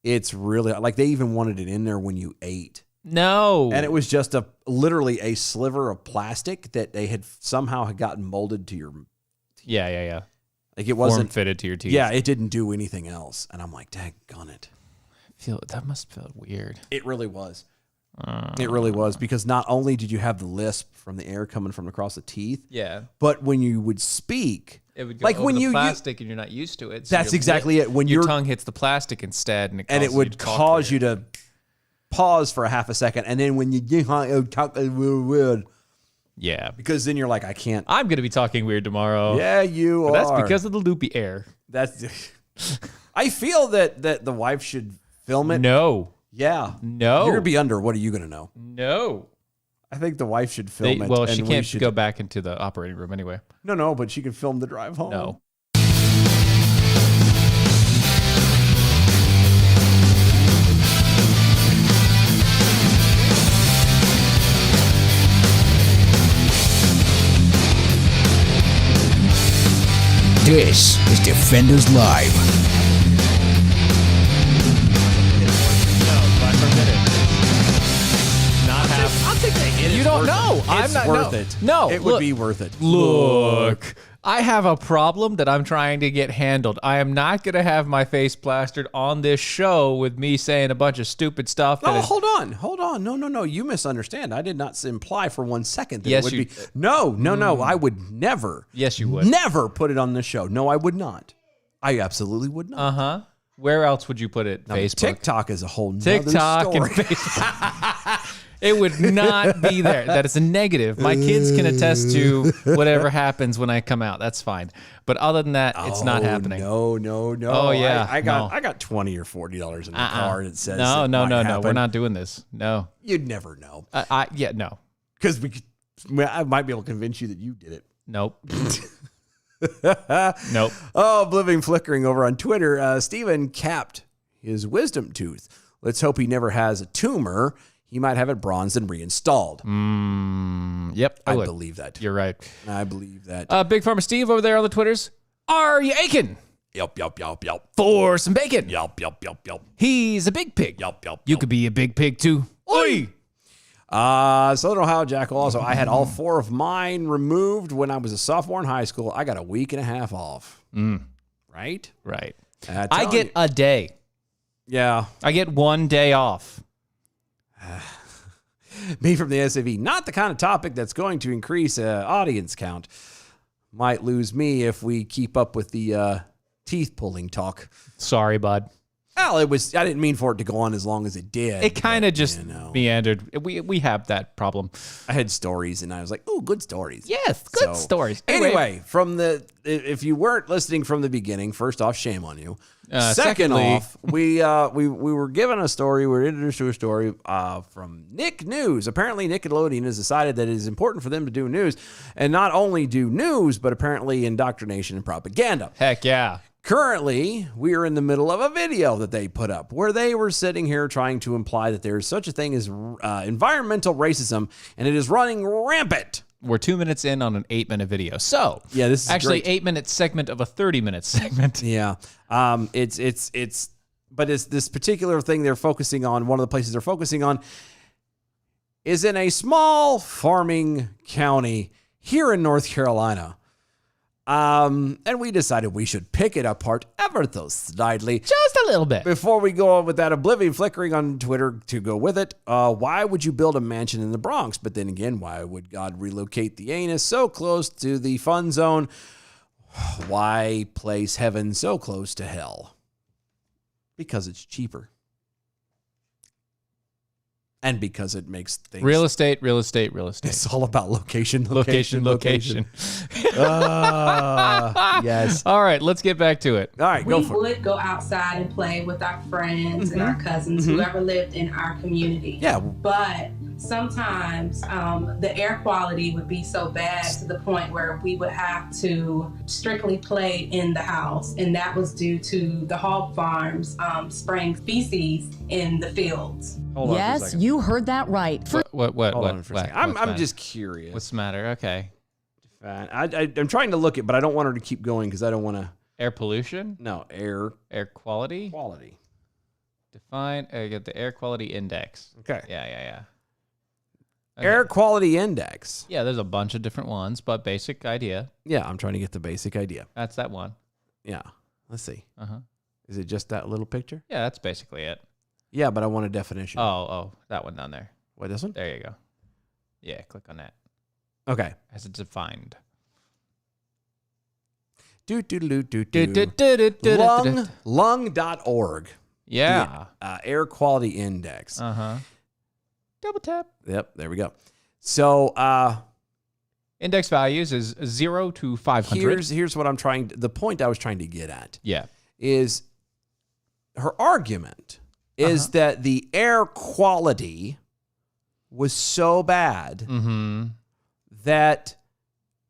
Speaker 2: It's really, like, they even wanted it in there when you ate.
Speaker 3: No.
Speaker 2: And it was just literally a sliver of plastic that they had somehow gotten molded to your.
Speaker 3: Yeah.
Speaker 2: Like, it wasn't
Speaker 3: fitted to your teeth.
Speaker 2: Yeah, it didn't do anything else. And I'm like, daggone it.
Speaker 3: That must feel weird.
Speaker 2: It really was. It really was, because not only did you have the lisp from the air coming from across the teeth,
Speaker 3: Yeah.
Speaker 2: but when you would speak,
Speaker 3: It would go
Speaker 2: like
Speaker 3: over
Speaker 2: when
Speaker 3: the
Speaker 2: you
Speaker 3: plastic and you're not used to it. So
Speaker 2: that's
Speaker 3: your
Speaker 2: exactly it. When
Speaker 3: your
Speaker 2: your
Speaker 3: tongue hits the plastic instead, and
Speaker 2: it would cause you to pause for a half a second, and then when you talk a little weird,
Speaker 3: Yeah.
Speaker 2: because then you're like, I can't.
Speaker 3: I'm going to be talking weird tomorrow.
Speaker 2: Yeah, you
Speaker 3: But
Speaker 2: are.
Speaker 3: that's because of the loopy air.
Speaker 2: That's. I feel that the wife should film it.
Speaker 3: No.
Speaker 2: Yeah.
Speaker 3: No.
Speaker 2: You're gonna be under. What are you gonna know?
Speaker 3: No.
Speaker 2: I think the wife should film it.
Speaker 3: Well,
Speaker 2: and
Speaker 3: she
Speaker 2: we
Speaker 3: can't
Speaker 2: should-
Speaker 3: go back into the operating room anyway.
Speaker 2: No, but she can film the drive home.
Speaker 3: No.
Speaker 1: This is Defenders Live.
Speaker 3: Not have.
Speaker 2: I'll take that.
Speaker 3: You don't know.
Speaker 2: It's worth
Speaker 3: no.
Speaker 2: it.
Speaker 3: No,
Speaker 2: it
Speaker 3: look.
Speaker 2: would be worth it.
Speaker 3: Look, I have a problem that I'm trying to get handled. I am not going to have my face plastered on this show with me saying a bunch of stupid stuff.
Speaker 2: Oh, hold on. No. You misunderstand. I did not imply for 1 second that
Speaker 3: Yes,
Speaker 2: it would
Speaker 3: you-
Speaker 2: be. No. I would never.
Speaker 3: Yes, you would.
Speaker 2: Never put it on the show. No, I would not. I absolutely would not.
Speaker 3: Where else would you put it?
Speaker 2: Now,
Speaker 3: Facebook.
Speaker 2: TikTok is a whole nother
Speaker 3: TikTok
Speaker 2: story.
Speaker 3: and Facebook. It would not be there. That is a negative. My kids can attest to whatever happens when I come out. That's fine. But other than that, it's not happening.
Speaker 2: No.
Speaker 3: Oh, yeah,
Speaker 2: I got $20 or $40 in the car that says
Speaker 3: No.
Speaker 2: it might
Speaker 3: We're
Speaker 2: happen.
Speaker 3: not doing this. No.
Speaker 2: You'd never know,
Speaker 3: No.
Speaker 2: because I might be able to convince you that you did it.
Speaker 3: Nope. Nope.
Speaker 2: Oh, Oblivion Flickering over on Twitter. Steven capped his wisdom tooth. Let's hope he never has a tumor. He might have it bronzed and reinstalled.
Speaker 3: Yep.
Speaker 2: I
Speaker 3: would.
Speaker 2: believe that.
Speaker 3: You're right.
Speaker 2: I believe that.
Speaker 3: Big Farmer Steve over there on the Twitters. Are you aching
Speaker 2: Yelp.
Speaker 3: for some bacon?
Speaker 2: Yelp.
Speaker 3: He's a big pig.
Speaker 2: Yelp.
Speaker 3: You could be a big pig too. Oi!
Speaker 2: Southern Ohio Jackal. Also, I had all 4 of mine removed when I was a sophomore in high school. I got a week and a half off. Right?
Speaker 3: Right.
Speaker 2: And
Speaker 3: I get a day.
Speaker 2: Yeah.
Speaker 3: I get 1 day off.
Speaker 2: Me from the SAV. Not the kind of topic that's going to increase audience count. Might lose me if we keep up with the teeth pulling talk.
Speaker 3: Sorry, bud.
Speaker 2: Well, I didn't mean for it to go on as long as it did.
Speaker 3: It kind of just
Speaker 2: you know.
Speaker 3: meandered. We have that problem.
Speaker 2: I had stories and I was like, "Ooh, good stories."
Speaker 3: Yes, good stories.
Speaker 2: Anyway, if you weren't listening from the beginning, first off, shame on you. Second
Speaker 3: Secondly-
Speaker 2: off, we were given a story. We were introduced to a story from Nick News. Apparently, Nickelodeon has decided that it is important for them to do news, and not only do news, but apparently indoctrination and propaganda.
Speaker 3: Heck yeah.
Speaker 2: Currently, we are in the middle of a video that they put up where they were sitting here trying to imply that there is such a thing as environmental racism, and it is running rampant.
Speaker 3: We're 2 minutes in on an 8-minute video. So
Speaker 2: Yeah, this is
Speaker 3: actually
Speaker 2: great.
Speaker 3: 8-minute segment of a 30-minute segment.
Speaker 2: Yeah, it's this particular thing they're focusing on. One of the places they're focusing on is in a small farming county here in North Carolina. And we decided we should pick it apart ever so slightly.
Speaker 3: Just a little bit.
Speaker 2: Before we go on with that oblivion flickering on Twitter to go with it, why would you build a mansion in the Bronx? But then again, why would God relocate the anus so close to the fun zone? Why place heaven so close to hell? Because it's cheaper. And because it makes things...
Speaker 3: Real estate.
Speaker 2: It's all about location.
Speaker 3: Yes. All right, let's get back to it.
Speaker 2: All right,
Speaker 5: We
Speaker 2: go for it.
Speaker 5: would go outside and play with our friends and our cousins, whoever lived in our community.
Speaker 2: Yeah.
Speaker 5: But sometimes the air quality would be so bad to the point where we would have to strictly play in the house. And that was due to the hog farms spraying feces in the fields.
Speaker 2: Hold on for a
Speaker 4: Yes,
Speaker 2: second.
Speaker 4: you heard that right.
Speaker 2: Hold on for a
Speaker 3: what?
Speaker 2: second. I'm
Speaker 3: What's
Speaker 2: just curious.
Speaker 3: What's the matter? Okay.
Speaker 2: I'm trying to look it, but I don't want her to keep going because I don't want to...
Speaker 3: Air pollution?
Speaker 2: No, air
Speaker 3: Air quality?
Speaker 2: quality.
Speaker 3: Define, get the air quality index.
Speaker 2: Okay.
Speaker 3: Yeah.
Speaker 2: Air quality index.
Speaker 3: Yeah, there's a bunch of different ones, but basic idea.
Speaker 2: Yeah, I'm trying to get the basic idea.
Speaker 3: That's that one.
Speaker 2: Yeah. Let's see.
Speaker 3: Uh-huh.
Speaker 2: Is it just that little picture?
Speaker 3: Yeah, that's basically it.
Speaker 2: Yeah, but I want a definition.
Speaker 3: Oh, that one down there.
Speaker 2: What, this one?
Speaker 3: There you go. Yeah, click on that.
Speaker 2: Okay.
Speaker 3: As it's defined.
Speaker 2: Lung.org.
Speaker 3: Yeah.
Speaker 2: Air quality index.
Speaker 3: Uh-huh. Double tap.
Speaker 2: Yep, there we go. So
Speaker 3: Index values is 0 to 500.
Speaker 2: here's what the point I was trying to get at
Speaker 3: Yeah.
Speaker 2: is her argument is that the air quality was so bad that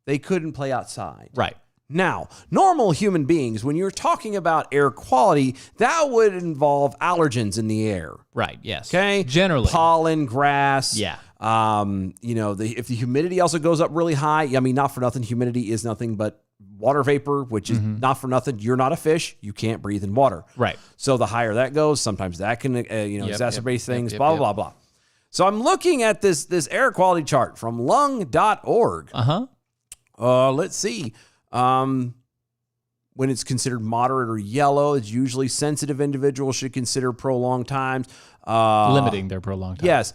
Speaker 2: they couldn't play outside.
Speaker 3: Right.
Speaker 2: Now, normal human beings, when you're talking about air quality, that would involve allergens in the air.
Speaker 3: Right, yes.
Speaker 2: Okay?
Speaker 3: Generally.
Speaker 2: Pollen, grass.
Speaker 3: Yeah.
Speaker 2: If the humidity also goes up really high, I mean, not for nothing, humidity is nothing but water vapor, which is not for nothing. You're not a fish. You can't breathe in water.
Speaker 3: Right.
Speaker 2: So the higher that goes, sometimes that can, exacerbate things,
Speaker 3: yep,
Speaker 2: blah,
Speaker 3: yep.
Speaker 2: blah, blah. So I'm looking at this air quality chart from lung.org.
Speaker 3: Uh-huh.
Speaker 2: Let's see. When it's considered moderate or yellow, it's usually sensitive individuals should consider prolonged times.
Speaker 3: Limiting their prolonged time.
Speaker 2: Yes.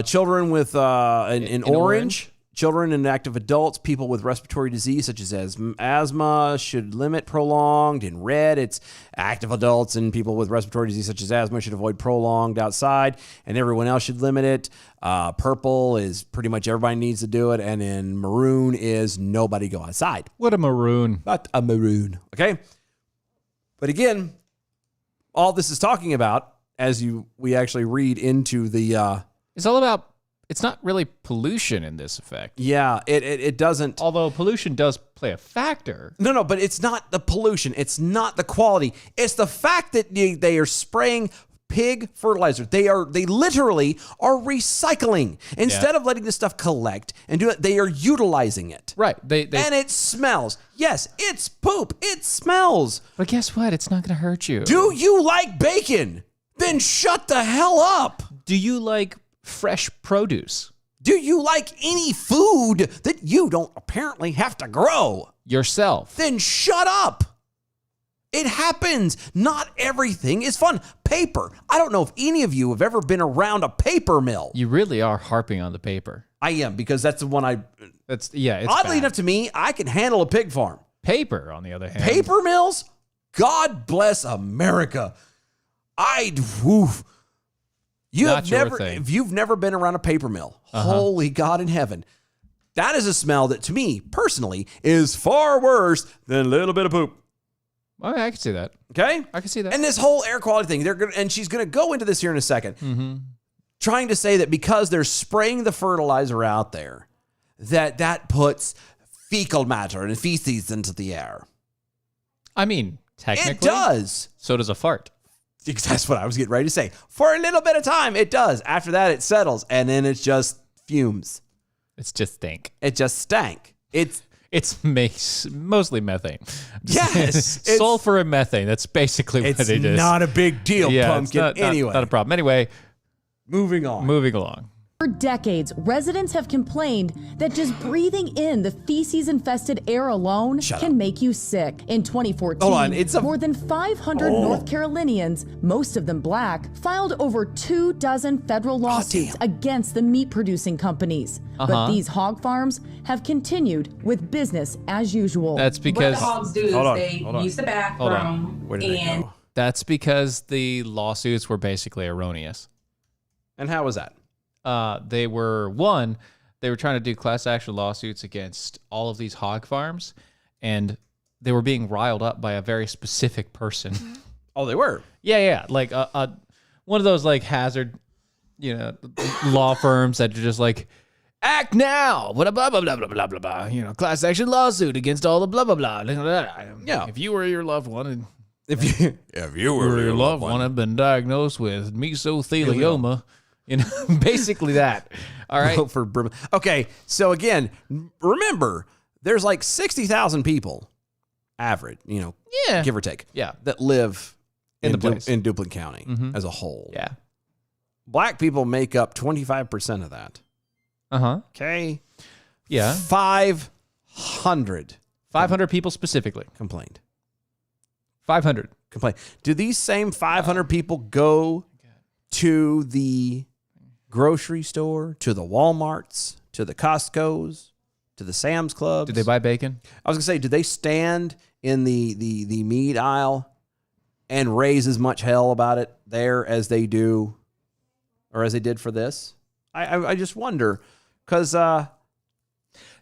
Speaker 2: Children with in orange, children and active adults, people with respiratory disease such as asthma should limit prolonged. In red, it's active adults and people with respiratory disease such as asthma should avoid prolonged outside, and everyone else should limit it. Purple is pretty much everybody needs to do it, and then maroon is nobody go outside.
Speaker 3: What a maroon.
Speaker 2: Not a maroon, okay? But again, all this is talking about, as we actually read into the...
Speaker 3: It's all about, it's not really pollution in this effect.
Speaker 2: Yeah, it doesn't...
Speaker 3: Although pollution does play a factor.
Speaker 2: No, but it's not the pollution. It's not the quality. It's the fact that they are spraying pig fertilizer. They literally are recycling. Instead of letting this stuff collect and do it, they are utilizing it.
Speaker 3: Right.
Speaker 2: And it smells. Yes, it's poop. It smells.
Speaker 3: But guess what? It's not going to hurt you.
Speaker 2: Do you like bacon? Then shut the hell up.
Speaker 3: Do you like fresh produce?
Speaker 2: Do you like any food that you don't apparently have to grow?
Speaker 3: Yourself.
Speaker 2: Then shut up. It happens. Not everything is fun. Paper. I don't know if any of you have ever been around a paper mill.
Speaker 3: You really are harping on the paper.
Speaker 2: I am, because that's the one
Speaker 3: It's
Speaker 2: oddly
Speaker 3: bad.
Speaker 2: enough to me, I can handle a pig farm.
Speaker 3: Paper, on the other hand.
Speaker 2: Paper mills? God bless America. Woof.
Speaker 3: Not your thing.
Speaker 2: If you've never been around a paper mill, holy God in heaven, that is a smell that to me personally is far worse than a little bit of poop.
Speaker 3: Well, I can see that.
Speaker 2: Okay?
Speaker 3: I can see that.
Speaker 2: And this whole air quality thing, and she's going to go into this here in a second, trying to say that because they're spraying the fertilizer out there, that puts fecal matter and feces into the air.
Speaker 3: I mean, technically.
Speaker 2: It does.
Speaker 3: So does a fart.
Speaker 2: That's what I was getting ready to say. For a little bit of time, it does. After that, it settles, and then it's just fumes.
Speaker 3: It's just stink.
Speaker 2: It just stank.
Speaker 3: It's mostly methane.
Speaker 2: Yes.
Speaker 3: Sulfur and methane. That's basically what
Speaker 2: It's not a big deal, pumpkin.
Speaker 3: It's not a problem. Anyway,
Speaker 2: moving on.
Speaker 3: moving along.
Speaker 7: For decades, residents have complained that just breathing in the feces-infested air alone can make you sick. In 2014,
Speaker 2: Hold on,
Speaker 7: more than 500 North Carolinians, most of them black, filed over 24 federal lawsuits against the meat-producing companies. But these hog farms have continued with business as usual.
Speaker 3: That's because
Speaker 5: what the hogs do is they use the bathroom.
Speaker 2: Where did they go?
Speaker 3: that's because the lawsuits were basically erroneous.
Speaker 2: And how was that?
Speaker 3: They were trying to do class action lawsuits against all of these hog farms, and they were being riled up by a very specific person.
Speaker 2: Oh, they were.
Speaker 3: Yeah, like one of those like hazard, law firms that are just like, act now, blah blah blah blah blah blah blah. Class action lawsuit against all the blah blah blah.
Speaker 2: Yeah.
Speaker 3: If you or your loved one,
Speaker 2: If you were
Speaker 3: your loved one had been diagnosed with mesothelioma. Basically that. All right.
Speaker 2: Okay, so again, remember, there's like 60,000 people, average, give or take, that live
Speaker 3: in the place.
Speaker 2: in Duplin County as a whole.
Speaker 3: Yeah.
Speaker 2: Black people make up 25% of that. Okay.
Speaker 3: Yeah.
Speaker 2: 500
Speaker 3: people specifically
Speaker 2: complained.
Speaker 3: 500
Speaker 2: complained. Do these same 500 people go to the grocery store, to the Walmarts, to the Costco's, to the Sam's Clubs?
Speaker 3: Did they buy bacon?
Speaker 2: I was gonna say, do they stand in the meat aisle and raise as much hell about it there as they do, or as they did for this? I just wonder, because I'm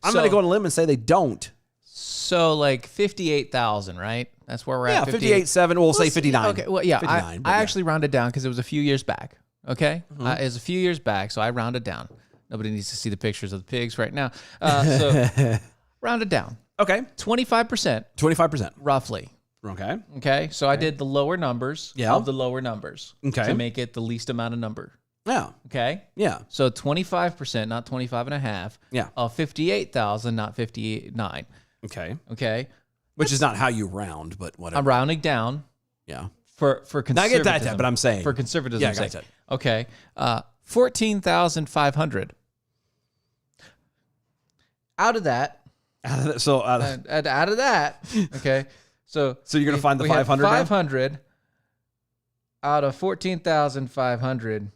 Speaker 2: gonna go on a limb and say they don't.
Speaker 3: So like 58,000, right? That's where we're at.
Speaker 2: 58.7. We'll say 59.
Speaker 3: Okay. Well, yeah.
Speaker 2: 59,
Speaker 3: I actually rounded down because it was a few years back. Okay, it was a few years back, so I rounded down. Nobody needs to see the pictures of the pigs right now. So rounded down.
Speaker 2: Okay,
Speaker 3: 25%.
Speaker 2: 25%,
Speaker 3: roughly.
Speaker 2: Okay.
Speaker 3: Okay. So I did the lower numbers of the lower numbers.
Speaker 2: Okay.
Speaker 3: To make it the least amount of number.
Speaker 2: Yeah.
Speaker 3: Okay.
Speaker 2: Yeah.
Speaker 3: So 25%, not 25 and a half.
Speaker 2: Yeah.
Speaker 3: Of 58,000, not 59.
Speaker 2: Okay.
Speaker 3: Okay.
Speaker 2: Which is not how you round, but whatever.
Speaker 3: I'm rounding down.
Speaker 2: Yeah.
Speaker 3: For conservatism.
Speaker 2: I get that, but I'm saying
Speaker 3: for conservatism.
Speaker 2: Yeah, I got that.
Speaker 3: Okay. 14,500. Out of that.
Speaker 2: So
Speaker 3: out of that. Okay. So
Speaker 2: you're gonna find the 500.
Speaker 3: 500 out of 14,500.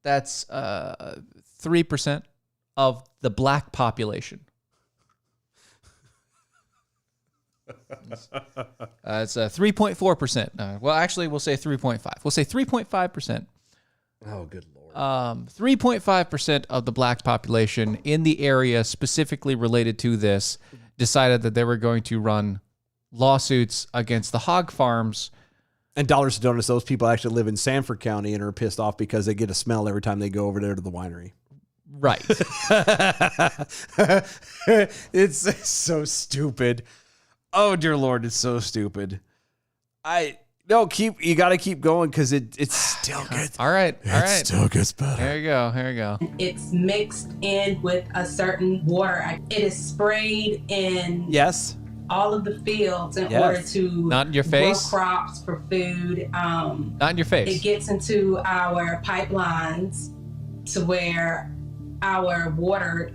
Speaker 3: That's 3% of the black population. It's 3.4%. Well, actually, we'll say 3.5. We'll say 3.5%.
Speaker 2: Oh, good Lord.
Speaker 3: 3.5% of the black population in the area specifically related to this decided that they were going to run lawsuits against the hog farms.
Speaker 2: And dollars to donuts, those people actually live in Sanford County and are pissed off because they get a smell every time they go over there to the winery.
Speaker 3: Right.
Speaker 2: It's so stupid. Oh, dear Lord, it's so stupid. You got to keep going because it still gets.
Speaker 3: All right.
Speaker 2: It still gets better.
Speaker 3: Here you go.
Speaker 5: It's mixed in with a certain water. It is sprayed in all of the fields in order to
Speaker 3: not in your face
Speaker 5: grow crops for food.
Speaker 3: Not in your face.
Speaker 5: It gets into our pipelines to where our water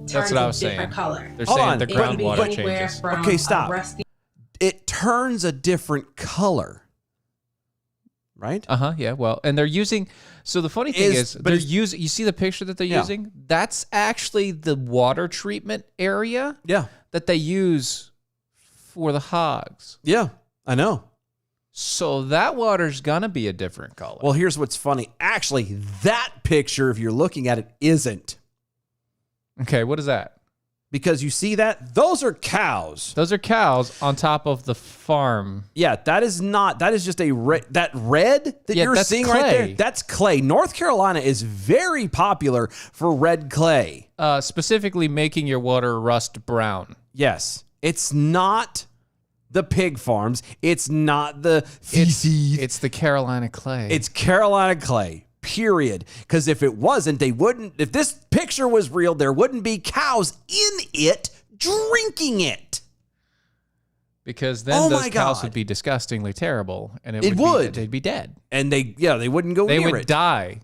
Speaker 5: turns a different color.
Speaker 3: They're saying the groundwater changes.
Speaker 2: Okay, stop. It turns a different color. Right?
Speaker 3: Yeah. Well, and they're using. So the funny thing is, they're using. You see the picture that they're using? That's actually the water treatment area.
Speaker 2: Yeah.
Speaker 3: That they use for the hogs.
Speaker 2: Yeah, I know.
Speaker 3: So that water's gonna be a different color.
Speaker 2: Well, here's what's funny. Actually, that picture, if you're looking at it, isn't.
Speaker 3: Okay, what is that?
Speaker 2: Because you see that? Those are cows.
Speaker 3: Those are cows on top of the farm.
Speaker 2: Yeah, that is not. That is just a red. That red that you're seeing
Speaker 3: clay.
Speaker 2: right there, that's clay. North Carolina is very popular for red clay.
Speaker 3: Specifically making your water rust brown.
Speaker 2: Yes. It's not the pig farms. It's not the feces.
Speaker 3: It's the Carolina clay.
Speaker 2: It's Carolina clay, period. Because if it wasn't, they wouldn't. If this picture was real, there wouldn't be cows in it drinking it.
Speaker 3: Because then those cows would be disgustingly terrible, and they'd be dead.
Speaker 2: And they wouldn't go near it.
Speaker 3: They would die.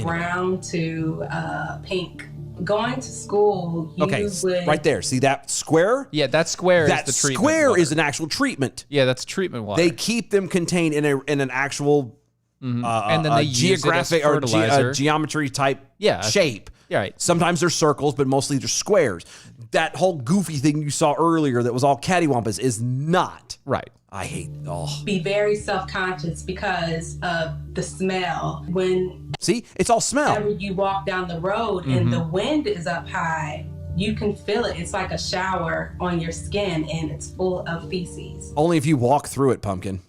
Speaker 5: brown to pink. Going to school, you would...
Speaker 2: right there. See that square?
Speaker 3: Yeah, that square
Speaker 2: That
Speaker 3: is the treatment
Speaker 2: square
Speaker 3: water.
Speaker 2: is an actual treatment.
Speaker 3: Yeah, that's treatment water.
Speaker 2: They keep them contained in an actual
Speaker 3: and then they
Speaker 2: geographic
Speaker 3: use it as fertilizer.
Speaker 2: geometry type
Speaker 3: Yeah.
Speaker 2: shape.
Speaker 3: Yeah, right.
Speaker 2: Sometimes they're circles, but mostly they're squares. That whole goofy thing you saw earlier that was all cattywampus is not.
Speaker 3: Right.
Speaker 2: I hate
Speaker 5: be very self-conscious because of the smell.
Speaker 2: See, it's all smell.
Speaker 5: Whenever you walk down the road and the wind is up high, you can feel it. It's like a shower on your skin and it's full of feces.
Speaker 2: Only if you walk through it, Pumpkin.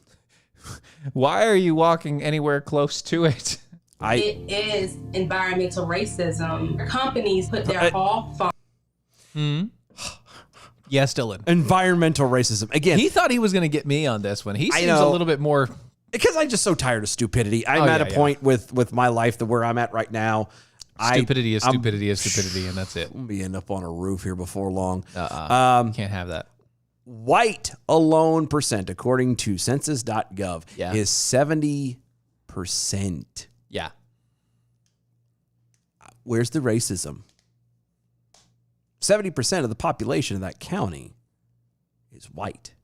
Speaker 3: Why are you walking anywhere close to it?
Speaker 5: It is environmental racism. Companies put their hog farm.
Speaker 3: Yes, Dylan.
Speaker 2: Environmental racism. Again,
Speaker 3: He thought he was going to get me on this one. He seems a
Speaker 2: know.
Speaker 3: little bit more...
Speaker 2: because I'm just so tired of stupidity. I'm at a point with my life where I'm at right now.
Speaker 3: Stupidity is stupidity, and that's it.
Speaker 2: I'm going to end up on a roof here before long.
Speaker 3: Can't have that.
Speaker 2: White alone percent, according to census.gov, is 70%.
Speaker 3: Yeah.
Speaker 2: Where's the racism? 70% of the population of that county is white.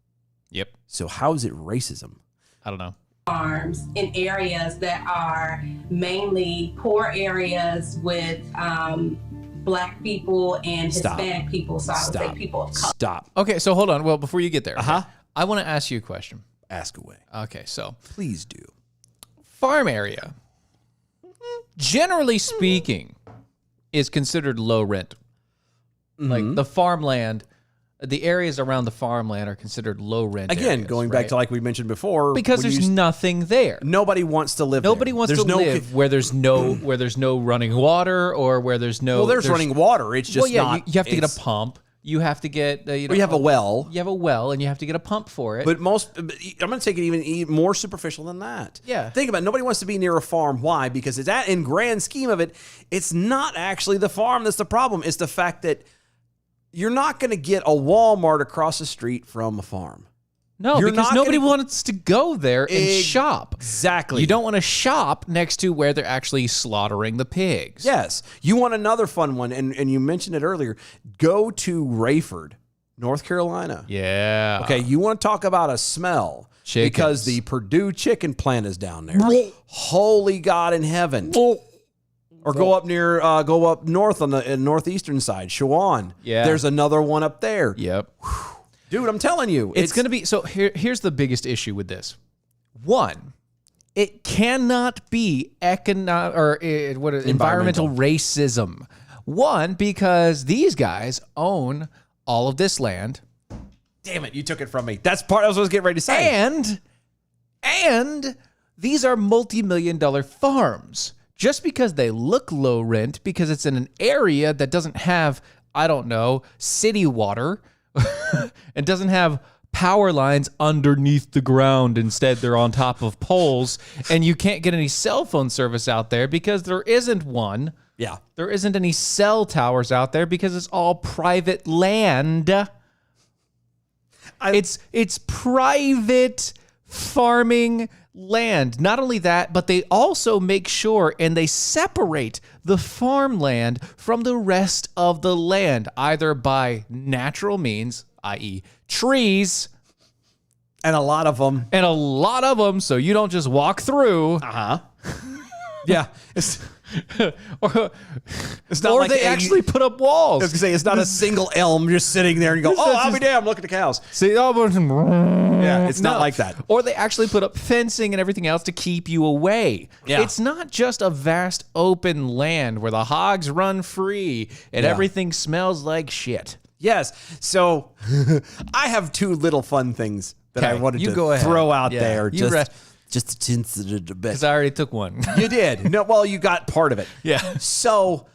Speaker 3: Yep.
Speaker 2: So how is it racism?
Speaker 3: I don't know.
Speaker 5: Farms in areas that are mainly poor areas with Black people and Hispanic people. So I would say people of color.
Speaker 2: Stop.
Speaker 3: Okay, so hold on. Well, before you get there,
Speaker 2: Uh-huh.
Speaker 3: I want to ask you a question.
Speaker 2: Ask away.
Speaker 3: Okay, so
Speaker 2: Please do.
Speaker 3: farm area, generally speaking, is considered low rent. Like the farmland, the areas around the farmland are considered low rent.
Speaker 2: Again,
Speaker 3: areas,
Speaker 2: going
Speaker 3: right?
Speaker 2: back to like we mentioned before.
Speaker 3: because
Speaker 2: when
Speaker 3: there's nothing there.
Speaker 2: nobody wants to live
Speaker 3: Nobody
Speaker 2: there.
Speaker 3: wants
Speaker 2: There's
Speaker 3: to
Speaker 2: no
Speaker 3: live where there's no running water or where there's no.
Speaker 2: Well, there's running water. It's just not.
Speaker 3: You have to get a pump. You have to get.
Speaker 2: Or you have a well.
Speaker 3: You have a well, and you have to get a pump for it.
Speaker 2: But I'm going to take it even more superficial than that.
Speaker 3: Yeah.
Speaker 2: Think about it. Nobody wants to be near a farm. Why? Because it's that in grand scheme of it, it's not actually the farm that's the problem. It's the fact that you're not going to get a Walmart across the street from a farm.
Speaker 3: No,
Speaker 2: You're
Speaker 3: because
Speaker 2: not
Speaker 3: nobody
Speaker 2: gonna-
Speaker 3: wants to go there and shop.
Speaker 2: Exactly.
Speaker 3: You don't want to shop next to where they're actually slaughtering the pigs.
Speaker 2: Yes. You want another fun one, and you mentioned it earlier. Go to Rayford, North Carolina.
Speaker 3: Yeah.
Speaker 2: Okay, you want to talk about a smell.
Speaker 3: Chickens.
Speaker 2: Because the Purdue chicken plant is down there. Holy God in heaven. Or go up north on the northeastern side, Shawan.
Speaker 3: Yeah.
Speaker 2: There's another one up there.
Speaker 3: Yep.
Speaker 2: Dude, I'm telling you.
Speaker 3: It's going to be, so here's the biggest issue with this. One, it cannot be environmental racism. One, because these guys own all of this land.
Speaker 2: Damn it, you took it from me. That's part I was getting ready to say.
Speaker 3: And these are multi-million-dollar farms. Just because they look low rent, because it's in an area that doesn't have, I don't know, city water, and doesn't have power lines underneath the ground. Instead, they're on top of poles, and you can't get any cell phone service out there because there isn't one.
Speaker 2: Yeah.
Speaker 3: There isn't any cell towers out there because it's all private land. It's private farming land. Not only that, but they also make sure and they separate the farmland from the rest of the land, either by natural means, i.e. trees.
Speaker 2: And a lot of them.
Speaker 3: So you don't just walk through.
Speaker 2: Uh-huh. Yeah.
Speaker 3: or
Speaker 2: not like
Speaker 3: they actually put up walls.
Speaker 2: I was going to say, it's not a single elm just sitting there and you go, oh, I'll be damned, look at the cows.
Speaker 3: See,
Speaker 2: Yeah, it's not like that.
Speaker 3: Or they actually put up fencing and everything else to keep you away.
Speaker 2: Yeah.
Speaker 3: It's not just a vast open land where the hogs run free and everything smells like shit.
Speaker 2: Yes. So I have two little fun things that I
Speaker 3: Okay,
Speaker 2: wanted
Speaker 3: you
Speaker 2: to
Speaker 3: go ahead.
Speaker 2: throw out
Speaker 3: Yeah,
Speaker 2: there.
Speaker 3: you rest.
Speaker 2: Just to tinse it a bit.
Speaker 3: Because I already took one.
Speaker 2: You did. No, well, you got part of it.
Speaker 3: Yeah.
Speaker 2: So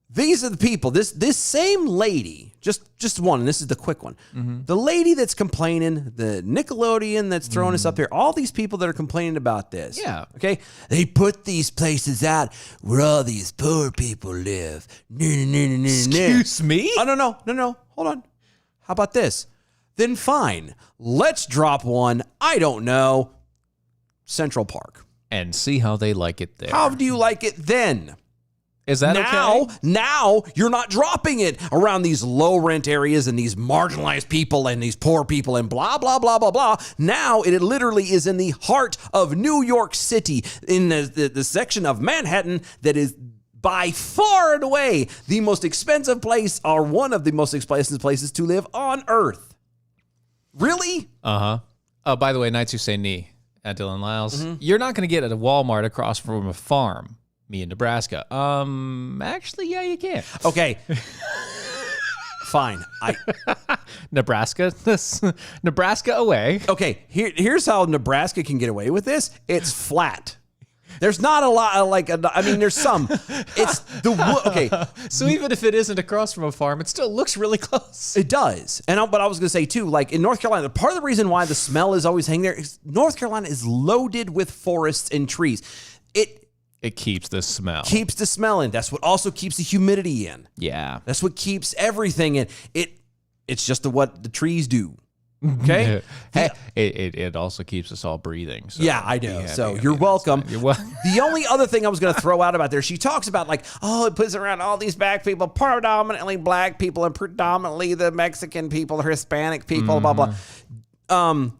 Speaker 2: these are the people. This same lady, just one, and this is the quick one.
Speaker 3: Mm-hmm.
Speaker 2: The lady that's complaining, the Nickelodeon that's throwing us up there, all these people that are complaining about this.
Speaker 3: Yeah.
Speaker 2: Okay. They put these places out where all these poor people live.
Speaker 3: Excuse me?
Speaker 2: Oh, no. Hold on. How about this? Then fine. Let's drop one. I don't know. Central Park.
Speaker 3: and see how they like it there.
Speaker 2: How do you like it then?
Speaker 3: Is that okay?
Speaker 2: Now you're not dropping it around these low rent areas and these marginalized people and these poor people and blah, blah, blah, blah, blah. Now it literally is in the heart of New York City, in the section of Manhattan that is by far and away the most expensive place, or one of the most expensive places to live on earth. Really?
Speaker 3: Uh-huh. Oh, by the way, Knights Who Say Knee at Dylan Lyles. You're not going to get at a Walmart across from a farm. Me in Nebraska. Actually, yeah, you can.
Speaker 2: Okay. Fine.
Speaker 3: Nebraska away.
Speaker 2: Okay, here's how Nebraska can get away with this. It's flat. There's not a lot of there's some. It's the wood. Okay.
Speaker 3: So even if it isn't across from a farm, it still looks really close.
Speaker 2: It does. But I was going to say too, like in North Carolina, part of the reason why the smell is always hanging there is North Carolina is loaded with forests and trees.
Speaker 3: It keeps the smell.
Speaker 2: Keeps the smell in. That's what also keeps the humidity in.
Speaker 3: Yeah.
Speaker 2: That's what keeps everything in. It's just what the trees do. Okay?
Speaker 3: Hey, it also keeps us all breathing. So
Speaker 2: yeah, I know. So you're welcome.
Speaker 3: You're welcome.
Speaker 2: The only other thing I was going to throw out about there, she talks about like, it puts around all these black people, predominantly black people and predominantly the Mexican people, the Hispanic people, blah, blah.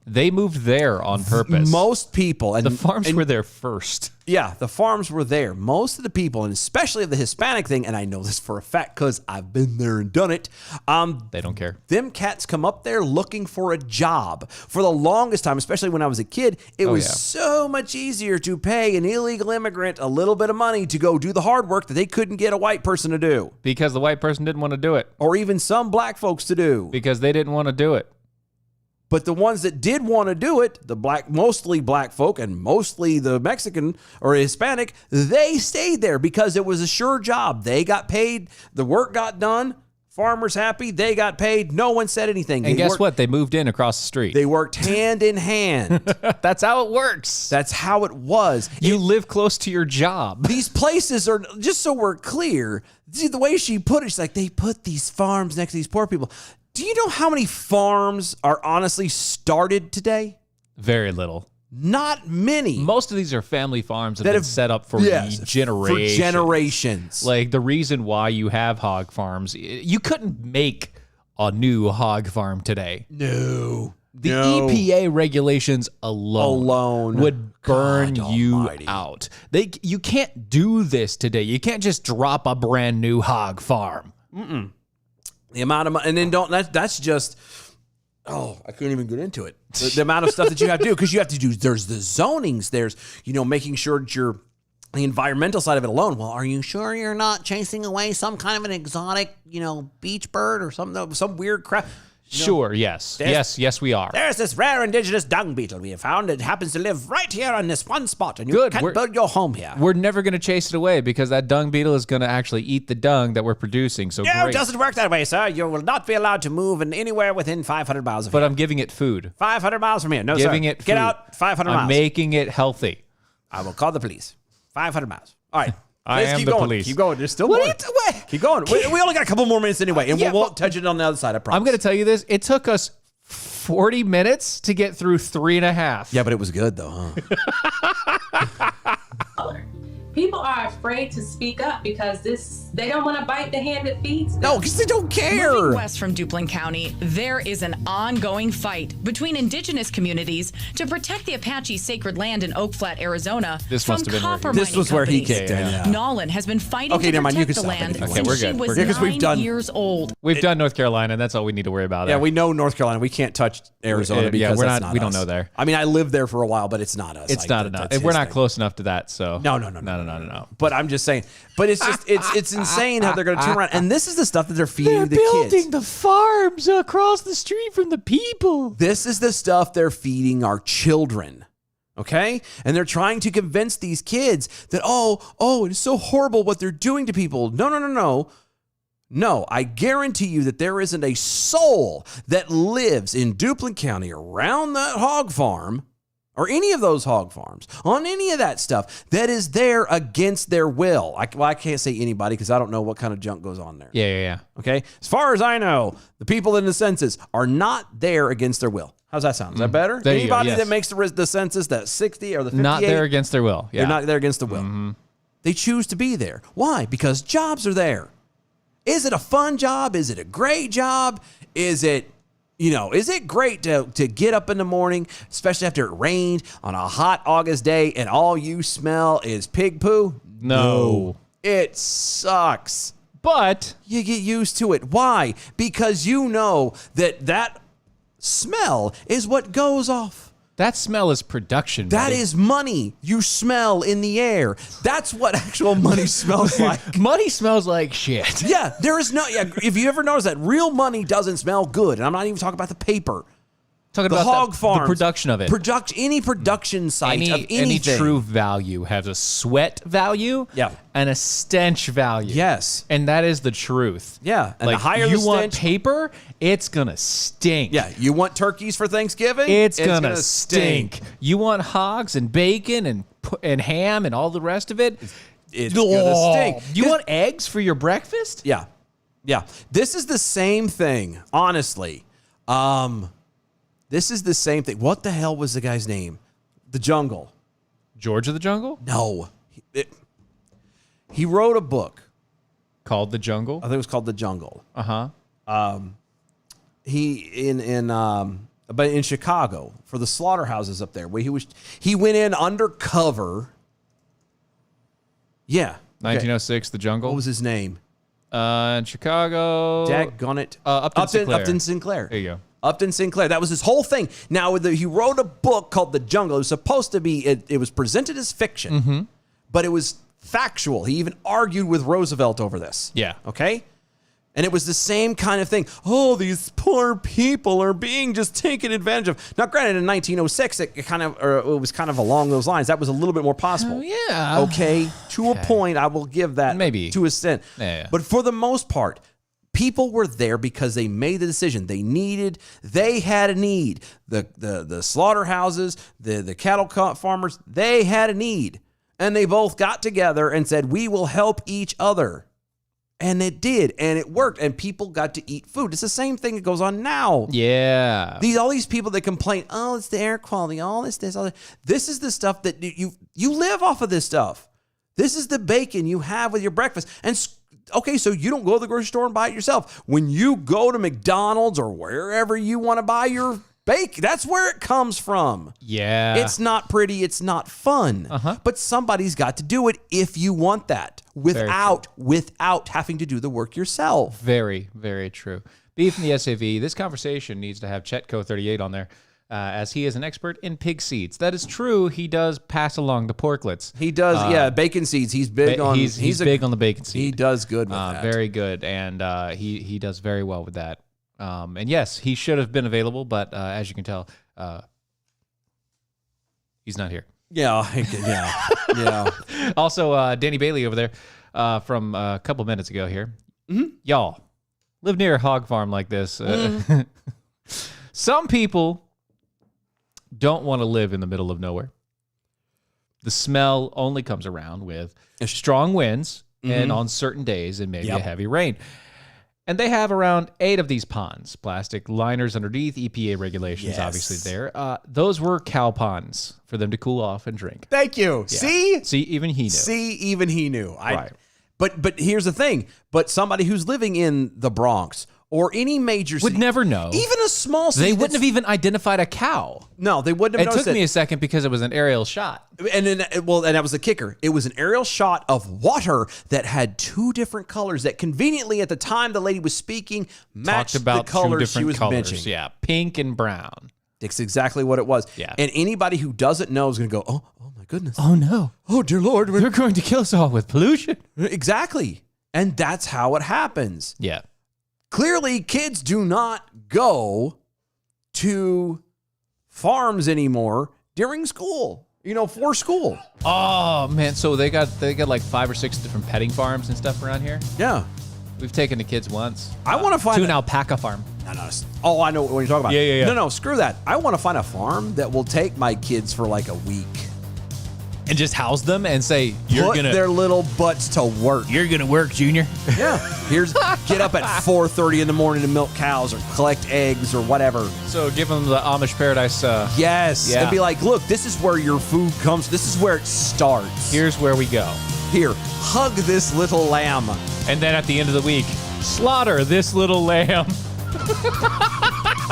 Speaker 3: They moved there on purpose.
Speaker 2: Most people. And
Speaker 3: the farms were there first.
Speaker 2: Yeah, the farms were there. Most of the people, and especially the Hispanic thing, and I know this for a fact because I've been there and done it.
Speaker 3: They don't care.
Speaker 2: Them cats come up there looking for a job. For the longest time, especially when I was a kid, it was so much easier to pay an illegal immigrant a little bit of money to go do the hard work that they couldn't get a white person to do.
Speaker 3: Because the white person didn't want to do it.
Speaker 2: Or even some black folks to do.
Speaker 3: Because they didn't want to do it.
Speaker 2: But the ones that did want to do it, mostly black folk and mostly the Mexican or Hispanic, they stayed there because it was a sure job. They got paid. The work got done. Farmers happy. They got paid. No one said anything.
Speaker 3: And guess what? They moved in across the street.
Speaker 2: They worked hand in hand.
Speaker 3: That's how it works.
Speaker 2: That's how it was.
Speaker 3: You live close to your job.
Speaker 2: These places are, just so we're clear, see the way she put it, she's like, they put these farms next to these poor people. Do you know how many farms are honestly started today?
Speaker 3: Very little.
Speaker 2: Not many.
Speaker 3: Most of these are family farms that have been set up for generations.
Speaker 2: For generations.
Speaker 3: Like the reason why you have hog farms, you couldn't make a new hog farm today.
Speaker 2: No.
Speaker 3: The EPA regulations alone would burn you out. You can't do this today. You can't just drop a brand new hog farm.
Speaker 2: Mm-mm. The amount of money, and then that's just, I couldn't even get into it. The amount of stuff that you have to do, because you have to do, there's the zonings, there's, making sure that you're, the environmental side of it alone. Well, are you sure you're not chasing away some kind of an exotic, beach bird or something, some weird crap?
Speaker 3: Sure, yes. Yes, we are.
Speaker 2: There's this rare indigenous dung beetle we have found. It happens to live right here on this one spot, and you can't build your home here.
Speaker 3: We're never going to chase it away because that dung beetle is going to actually eat the dung that we're producing. So
Speaker 2: it doesn't work that way, sir. You will not be allowed to move anywhere within 500 miles of here.
Speaker 3: But I'm giving it food.
Speaker 2: 500 miles from here. No,
Speaker 3: giving
Speaker 2: sir.
Speaker 3: It food.
Speaker 2: Get out 500 miles.
Speaker 3: I'm making it healthy.
Speaker 2: I will call the police. 500 miles. All right.
Speaker 3: I am
Speaker 2: keep
Speaker 3: the
Speaker 2: going.
Speaker 3: police.
Speaker 2: Keep going. There's still more. Keep going. We only got a couple more minutes anyway, and we won't touch it on the other side, I promise.
Speaker 3: I'm going to tell you this. It took us 40 minutes to get through 3.5.
Speaker 2: Yeah, but it was good, though, huh?
Speaker 5: People are afraid to speak up because they don't want to bite the hand that feeds them.
Speaker 2: No, because they don't care.
Speaker 7: Moving west from Duplin County, there is an ongoing fight between indigenous communities to protect the Apache sacred land in Oak Flat, Arizona from copper mining
Speaker 2: This was where he
Speaker 7: companies.
Speaker 2: kicked in, yeah.
Speaker 7: Nolan has been fighting
Speaker 2: Okay,
Speaker 7: to
Speaker 2: never mind. You
Speaker 7: protect
Speaker 2: can
Speaker 7: the
Speaker 2: stop
Speaker 7: land
Speaker 2: anything.
Speaker 7: since
Speaker 3: we're
Speaker 7: she
Speaker 3: good.
Speaker 7: was
Speaker 2: Because we've
Speaker 7: 9
Speaker 2: done-
Speaker 7: years old.
Speaker 3: We've done North Carolina, and that's all we need to worry about.
Speaker 2: Yeah, we know North Carolina. We can't touch Arizona because
Speaker 3: we're
Speaker 2: that's
Speaker 3: not.
Speaker 2: not
Speaker 3: We
Speaker 2: us.
Speaker 3: don't know there.
Speaker 2: I mean, I lived there for a while, but it's not us.
Speaker 3: It's not enough. We're not close enough to that. So
Speaker 2: No. But I'm just saying. But it's just it's insane how they're going to turn around. And this is the stuff that they're feeding the kids.
Speaker 3: the farms across the street from the people.
Speaker 2: This is the stuff they're feeding our children. Okay? And they're trying to convince these kids that, it is so horrible what they're doing to people. No. No, I guarantee you that there isn't a soul that lives in Duplin County around that hog farm or any of those hog farms, on any of that stuff, that is there against their will. I can't say anybody because I don't know what kind of junk goes on there.
Speaker 3: Yeah.
Speaker 2: Okay? As far as I know, the people in the census are not there against their will. How's that sound? Is that better?
Speaker 3: There you go,
Speaker 2: Anybody
Speaker 3: yes.
Speaker 2: that makes the census, that 60 or the 58,
Speaker 3: Not there against their will. Yeah.
Speaker 2: they're not there against the will. They choose to be there. Why? Because jobs are there. Is it a fun job? Is it a great job? Is it great to get up in the morning, especially after it rained on a hot August day and all you smell is pig poo?
Speaker 3: No.
Speaker 2: It sucks.
Speaker 3: But
Speaker 2: You get used to it. Why? Because you know that smell is what goes off.
Speaker 3: that smell is production.
Speaker 2: That
Speaker 3: buddy.
Speaker 2: is money you smell in the air. That's what actual money smells like.
Speaker 3: Money smells like shit.
Speaker 2: Yeah, there is no. Yeah, if you ever notice that real money doesn't smell good, and I'm not even talking about the paper.
Speaker 3: Talking
Speaker 2: The
Speaker 3: about
Speaker 2: hog farms,
Speaker 3: the production of it.
Speaker 2: Any production site of anything.
Speaker 3: Any true value has a sweat value
Speaker 2: Yeah.
Speaker 3: and a stench value.
Speaker 2: Yes.
Speaker 3: And that is the truth.
Speaker 2: Yeah, and
Speaker 3: Like,
Speaker 2: the higher
Speaker 3: you
Speaker 2: the
Speaker 3: want
Speaker 2: stench,
Speaker 3: paper, it's going to stink.
Speaker 2: yeah, you want turkeys for Thanksgiving,
Speaker 3: It's gonna stink. You want hogs and bacon and ham and all the rest of it.
Speaker 2: It's gonna stink.
Speaker 3: You want eggs for your breakfast?
Speaker 2: Yeah. Yeah. This is the same thing, honestly. This is the same thing. What the hell was the guy's name? The Jungle.
Speaker 3: George of the Jungle?
Speaker 2: No. He wrote a book.
Speaker 3: Called The Jungle?
Speaker 2: I think it was called The Jungle.
Speaker 3: Uh-huh.
Speaker 2: But in Chicago for the slaughterhouses up there, where he went in undercover. Yeah.
Speaker 3: 1906, The Jungle.
Speaker 2: What was his name?
Speaker 3: In Chicago.
Speaker 2: Daggone it.
Speaker 3: Upton Sinclair.
Speaker 2: Upton Sinclair.
Speaker 3: There you go.
Speaker 2: Upton Sinclair. That was his whole thing. Now, he wrote a book called The Jungle. It was supposed to be, it was presented as fiction, but it was factual. He even argued with Roosevelt over this.
Speaker 3: Yeah.
Speaker 2: Okay? And it was the same kind of thing. Oh, these poor people are being just taken advantage of. Now, granted, in 1906, it was kind of along those lines. That was a little bit more possible.
Speaker 3: yeah.
Speaker 2: Okay. To a point, I will give that
Speaker 3: Maybe.
Speaker 2: to a extent.
Speaker 3: Yeah.
Speaker 2: But for the most part, people were there because they made the decision. They had a need. The slaughterhouses, the cattle farmers, they had a need. And they both got together and said, we will help each other. And it did, and it worked, and people got to eat food. It's the same thing that goes on now.
Speaker 3: Yeah.
Speaker 2: All these people that complain, oh, it's the air quality, all this, all that. This is the stuff that you live off of this stuff. This is the bacon you have with your breakfast. And okay, so you don't go to the grocery store and buy it yourself. When you go to McDonald's or wherever you want to buy your bacon, that's where it comes from.
Speaker 3: Yeah.
Speaker 2: It's not pretty. It's not fun. But somebody's got to do it if you want that without having to do the work yourself.
Speaker 3: Very, very true. Beef in the SAV. This conversation needs to have Chetco38 on there, as he is an expert in pig seeds. That is true. He does pass along the porklets.
Speaker 2: He does, bacon seeds. He's big on.
Speaker 3: He's big on the bacon seed.
Speaker 2: He does good with that.
Speaker 3: Very good, and he does very well with that. And yes, he should have been available, but as you can tell, he's not here.
Speaker 2: Yeah.
Speaker 3: Also, Danny Bailey over there from a couple minutes ago here. Y'all live near a hog farm like this. Some people don't want to live in the middle of nowhere. The smell only comes around with strong winds and on certain days and maybe a heavy rain. And they have around 8 of these ponds, plastic liners underneath, EPA regulations obviously there. Those were cow ponds for them to cool off and drink.
Speaker 2: Thank you.
Speaker 3: Yeah. See, even he knew.
Speaker 2: Right. But here's the thing. But somebody who's living in the Bronx or any major city
Speaker 3: would never know.
Speaker 2: Even a small city.
Speaker 3: They wouldn't have even identified a cow.
Speaker 2: No, they wouldn't have
Speaker 3: It
Speaker 2: noticed
Speaker 3: took me a second because it was an aerial shot.
Speaker 2: And that was the kicker. It was an aerial shot of water that had 2 different colors that conveniently at the time the lady was speaking matched
Speaker 3: Talked about
Speaker 2: the colors
Speaker 3: 2 different
Speaker 2: she was
Speaker 3: colors.
Speaker 2: mentioning.
Speaker 3: Yeah, pink and brown.
Speaker 2: That's exactly what it was.
Speaker 3: Yeah.
Speaker 2: And anybody who doesn't know is going to go, oh my goodness.
Speaker 3: Oh no.
Speaker 2: Oh dear Lord.
Speaker 3: They're going to kill us all with pollution.
Speaker 2: Exactly. And that's how it happens.
Speaker 3: Yeah.
Speaker 2: Clearly, kids do not go to farms anymore during school, for school.
Speaker 3: Oh man, so they got like 5 or 6 different petting farms and stuff around here.
Speaker 2: Yeah.
Speaker 3: We've taken the kids once.
Speaker 2: I want to find
Speaker 3: to an alpaca farm.
Speaker 2: No. Oh, I know what you're talking about.
Speaker 3: Yeah.
Speaker 2: No, screw that. I want to find a farm that will take my kids for like a week.
Speaker 3: And just house them and say,
Speaker 2: Put their little butts to work.
Speaker 3: you're going to work, Junior.
Speaker 2: Yeah. Get up at 4:30 in the morning to milk cows or collect eggs or whatever.
Speaker 3: So give them the Amish Paradise.
Speaker 2: Yes.
Speaker 3: Yeah.
Speaker 2: And be like, look, this is where your food comes. This is where it starts.
Speaker 3: Here's where we go.
Speaker 2: Here, hug this little lamb.
Speaker 3: And then at the end of the week, slaughter this little lamb.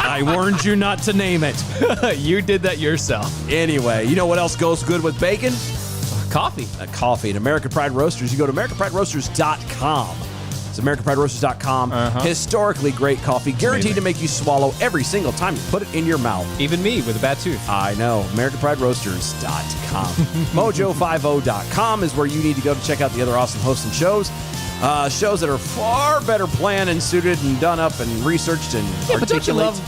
Speaker 2: I warned you not to name it.
Speaker 3: You did that yourself.
Speaker 2: Anyway, you know what else goes good with bacon?
Speaker 3: Coffee.
Speaker 2: Coffee. And American Pride Roasters, you go to AmericanPrideRoasters.com. It's AmericanPrideRoasters.com. Historically great coffee, guaranteed to make you swallow every single time you put it in your mouth.
Speaker 3: Even me with a bad tooth.
Speaker 2: I know. AmericanPrideRoasters.com. Mojo50.com is where you need to go to check out the other awesome hosts and shows. Shows that are far better planned and suited and done up and researched and
Speaker 3: But don't you love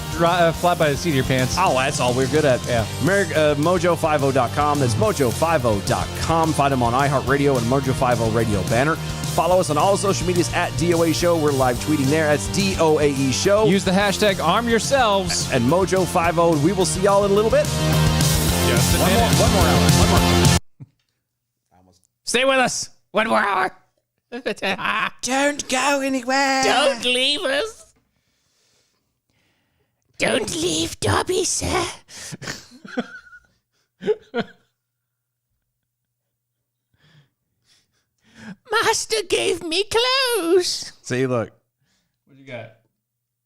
Speaker 3: fly by the seat of your pants?
Speaker 2: Oh, that's all we're good at.
Speaker 3: Yeah.
Speaker 2: Mojo50.com. That's mojo50.com. Find them on iHeartRadio and Mojo50 Radio banner. Follow us on all social medias at DOA Show. We're live tweeting there. That's DOAE Show.
Speaker 3: Use the hashtag arm yourselves.
Speaker 2: And Mojo50. We will see y'all in a little bit.
Speaker 3: Just a minute.
Speaker 2: One more hour.
Speaker 3: Stay with us. 1 more hour.
Speaker 2: Don't go anywhere.
Speaker 3: Don't leave us.
Speaker 8: Don't leave Dobby, sir. Master gave me clothes.
Speaker 2: See, look.
Speaker 3: What you got?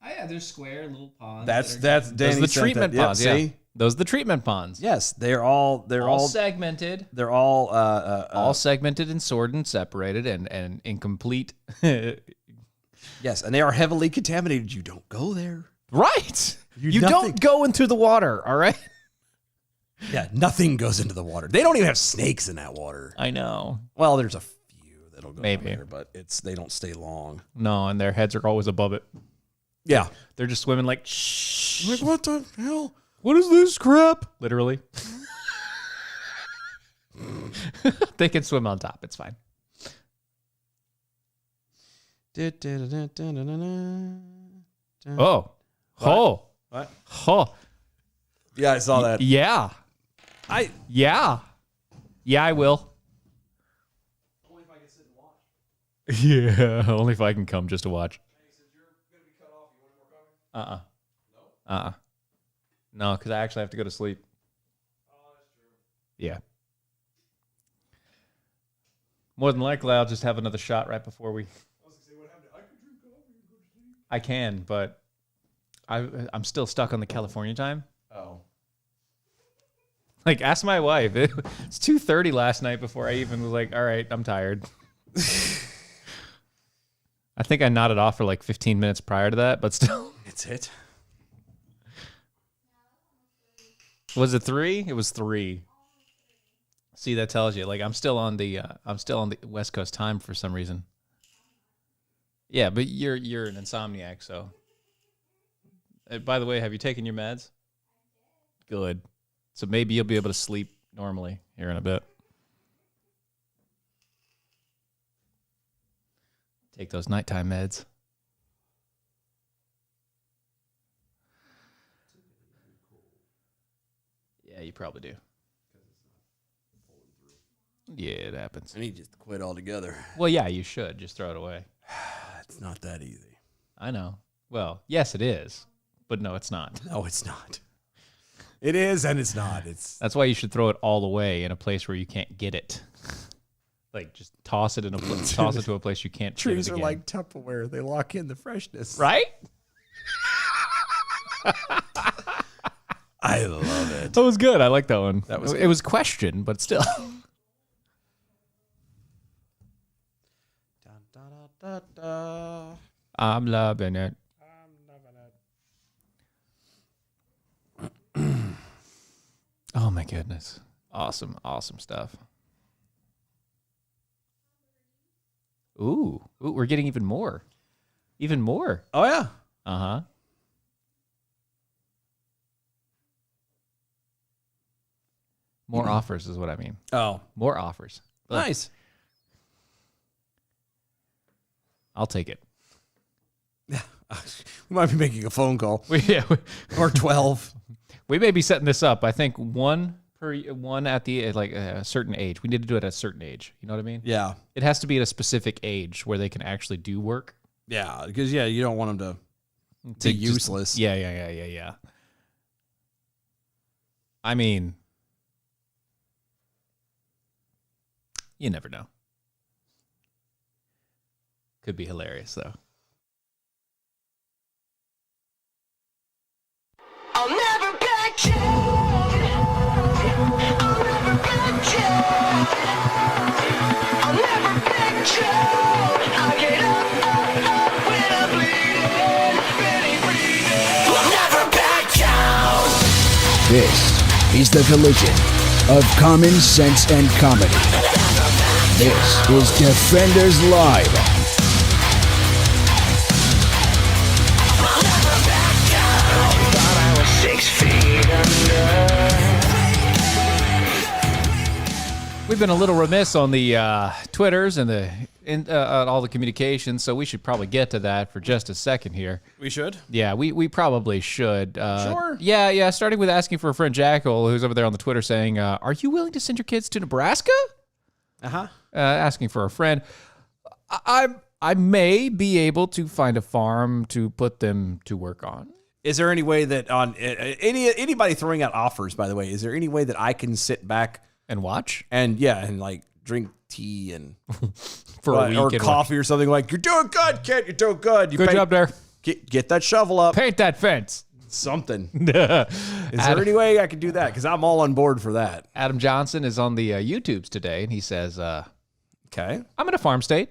Speaker 3: Oh yeah, there's square little ponds.
Speaker 2: That's
Speaker 3: those
Speaker 2: Danny
Speaker 3: are the
Speaker 2: sent
Speaker 3: treatment
Speaker 2: that. Yep,
Speaker 3: ponds.
Speaker 2: see?
Speaker 3: Yeah, those are the treatment ponds.
Speaker 2: Yes, they're all
Speaker 3: segmented.
Speaker 2: They're all
Speaker 3: All segmented and sorted and separated and incomplete.
Speaker 2: yes, and they are heavily contaminated. You don't go there.
Speaker 3: Right. You
Speaker 2: nothing-
Speaker 3: don't go into the water. All right.
Speaker 2: Yeah, nothing goes into the water. They don't even have snakes in that water.
Speaker 3: I know.
Speaker 2: Well, there's a few that'll go
Speaker 3: Maybe.
Speaker 2: there, but they don't stay long.
Speaker 3: No, and their heads are always above it.
Speaker 2: Yeah.
Speaker 3: They're just swimming like shh.
Speaker 2: Like, what the hell? What is this crap?
Speaker 3: Literally. They can swim on top. It's fine. Oh. Oh.
Speaker 2: What?
Speaker 3: Oh.
Speaker 2: Yeah, I saw that.
Speaker 3: Yeah. Yeah, I will.
Speaker 2: Only if I can sit and watch.
Speaker 3: Yeah, only if I can come just to watch.
Speaker 2: Hey, since you're going to be cut off, you want more coffee?
Speaker 3: No, No, because I actually have to go to sleep.
Speaker 2: Oh, that's true.
Speaker 3: Yeah. More than likely, I'll just have another shot right before we.
Speaker 2: I was going to say, what happened? I could drink coffee and go to sleep.
Speaker 3: I can, but I'm still stuck on the California time.
Speaker 2: Oh.
Speaker 3: Like, ask my wife. It's 2:30 last night before I even was like, all right, I'm tired. I think I nodded off for like 15 minutes prior to that, but still.
Speaker 2: It's it.
Speaker 3: Was it 3? It was 3. See, that tells you. Like, I'm still on the West Coast time for some reason. Yeah, but you're an insomniac, so. By the way, have you taken your meds? Good. So maybe you'll be able to sleep normally here in a bit. Take those nighttime meds. Yeah, you probably do. Yeah, it happens.
Speaker 2: I need just to quit altogether.
Speaker 3: Well, yeah, you should. Just throw it away.
Speaker 2: It's not that easy.
Speaker 3: I know. Well, yes, it is. But no, it's not.
Speaker 2: No, it's not. It is and it's not.
Speaker 3: That's why you should throw it all away in a place where you can't get it. Like, just toss it in toss it to a place you can't.
Speaker 2: Trees
Speaker 3: get it
Speaker 2: are
Speaker 3: again.
Speaker 2: like Tupperware. They lock in the freshness.
Speaker 3: Right?
Speaker 2: I love it.
Speaker 3: That was good. I like that one.
Speaker 2: That was
Speaker 3: It was question, but still. I'm loving it. Oh my goodness. Awesome, awesome stuff. Ooh, we're getting even more. Even more.
Speaker 2: Oh, yeah.
Speaker 3: Uh-huh. More offers is what I mean.
Speaker 2: Oh.
Speaker 3: More offers. Look,
Speaker 2: Nice.
Speaker 3: I'll take it.
Speaker 2: We might be making a phone call.
Speaker 3: Yeah,
Speaker 2: Or 12.
Speaker 3: we may be setting this up. I think 1 per one at the like a certain age. We need to do it at a certain age. You know what I mean?
Speaker 2: Yeah.
Speaker 3: It has to be at a specific age where they can actually do work.
Speaker 2: Yeah, because you don't want them to be useless.
Speaker 3: Yeah. I mean, you never know. Could be hilarious though.
Speaker 9: I'll never back down. I'll never back down. I'll never back down. I'll get up when I'm bleeding, really. I'll never back down.
Speaker 1: This is the collision of common sense and comedy. This is Defenders Live.
Speaker 3: We've been a little remiss on the Twitters and all the communications, so we should probably get to that for just a second here.
Speaker 2: We should?
Speaker 3: Yeah, we probably should.
Speaker 2: Sure.
Speaker 3: Yeah, starting with asking for a friend Jackal, who's over there on the Twitter saying, are you willing to send your kids to Nebraska? Asking for a friend. I may be able to find a farm to put them to work on.
Speaker 2: Is there any way that on anybody throwing out offers, by the way, is there any way that I can sit back
Speaker 3: and watch
Speaker 2: and like drink tea and
Speaker 3: for a week
Speaker 2: or coffee or something like, you're doing good, kid, you're doing good.
Speaker 3: Good job there.
Speaker 2: Get that shovel up.
Speaker 3: Paint that fence.
Speaker 2: Something. Is there any way I could do that? Because I'm all on board for that.
Speaker 3: Adam Johnson is on the YouTubes today, and he says,
Speaker 2: okay,
Speaker 3: I'm in a farm state.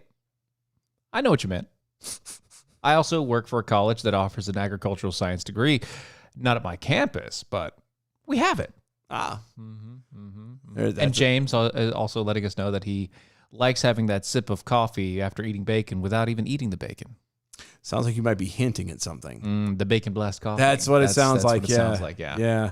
Speaker 3: I know what you meant. I also work for a college that offers an agricultural science degree. Not at my campus, but we have it. And James also letting us know that he likes having that sip of coffee after eating bacon without even eating the bacon.
Speaker 2: Sounds like you might be hinting at something.
Speaker 3: The bacon blast coffee.
Speaker 2: That's what it sounds like.
Speaker 3: What it sounds like. Yeah.
Speaker 2: Yeah.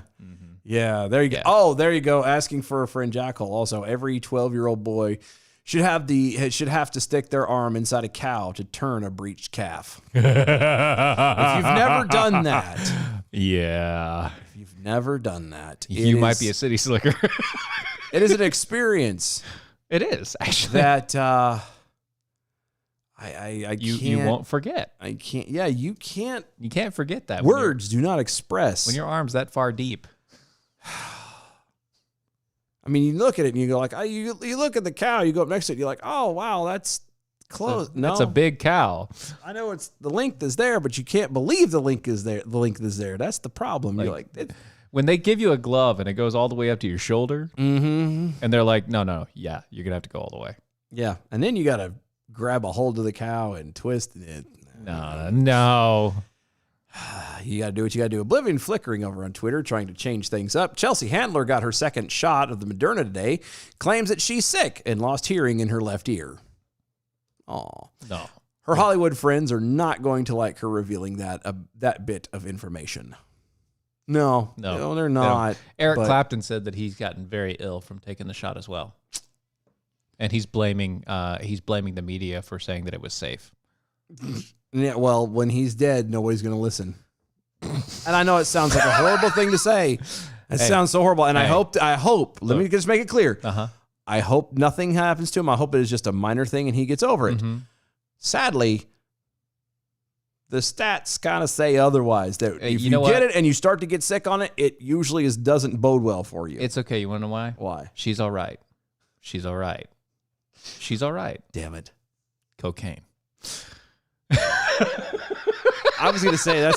Speaker 2: Yeah. There you go. Oh, there you go. Asking for a friend Jackal. Also, every 12-year-old boy should have to stick their arm inside a cow to turn a breached calf. If you've never done that.
Speaker 3: Yeah.
Speaker 2: If you've never done that.
Speaker 3: You might be a city slicker.
Speaker 2: It is an experience.
Speaker 3: It is, actually.
Speaker 2: That
Speaker 3: you won't forget.
Speaker 2: I can't. Yeah, you can't.
Speaker 3: You can't forget that.
Speaker 2: Words do not express.
Speaker 3: When your arm's that far deep.
Speaker 2: I mean, you look at it and you go like, you look at the cow, you go up next to it, you're like, oh, wow, that's close. No,
Speaker 3: that's a big cow.
Speaker 2: I know the length is there, but you can't believe the length is there. That's the problem. You're like,
Speaker 3: when they give you a glove and it goes all the way up to your shoulder, and they're like, no, yeah, you're going to have to go all the way.
Speaker 2: Yeah. And then you got to grab a hold of the cow and twist it.
Speaker 3: No.
Speaker 2: You got to do what you got to do. Oblivion flickering over on Twitter, trying to change things up. Chelsea Handler got her second shot of the Moderna today, claims that she's sick and lost hearing in her left ear. Aw.
Speaker 3: No.
Speaker 2: Her Hollywood friends are not going to like her revealing that bit of information. No, they're not.
Speaker 3: Eric Clapton said that he's gotten very ill from taking the shot as well. And he's blaming the media for saying that it was safe.
Speaker 2: Yeah, well, when he's dead, nobody's going to listen. And I know it sounds like a horrible thing to say. It sounds so horrible. And I hope, let me just make it clear. I hope nothing happens to him. I hope it is just a minor thing and he gets over it. Sadly, the stats kind of say otherwise. That if you get it and you start to get sick on it, it usually doesn't bode well for you.
Speaker 3: It's okay. You want to know why?
Speaker 2: Why?
Speaker 3: She's all right. She's all right. She's all right.
Speaker 2: Damn it.
Speaker 3: Cocaine.
Speaker 2: I was gonna say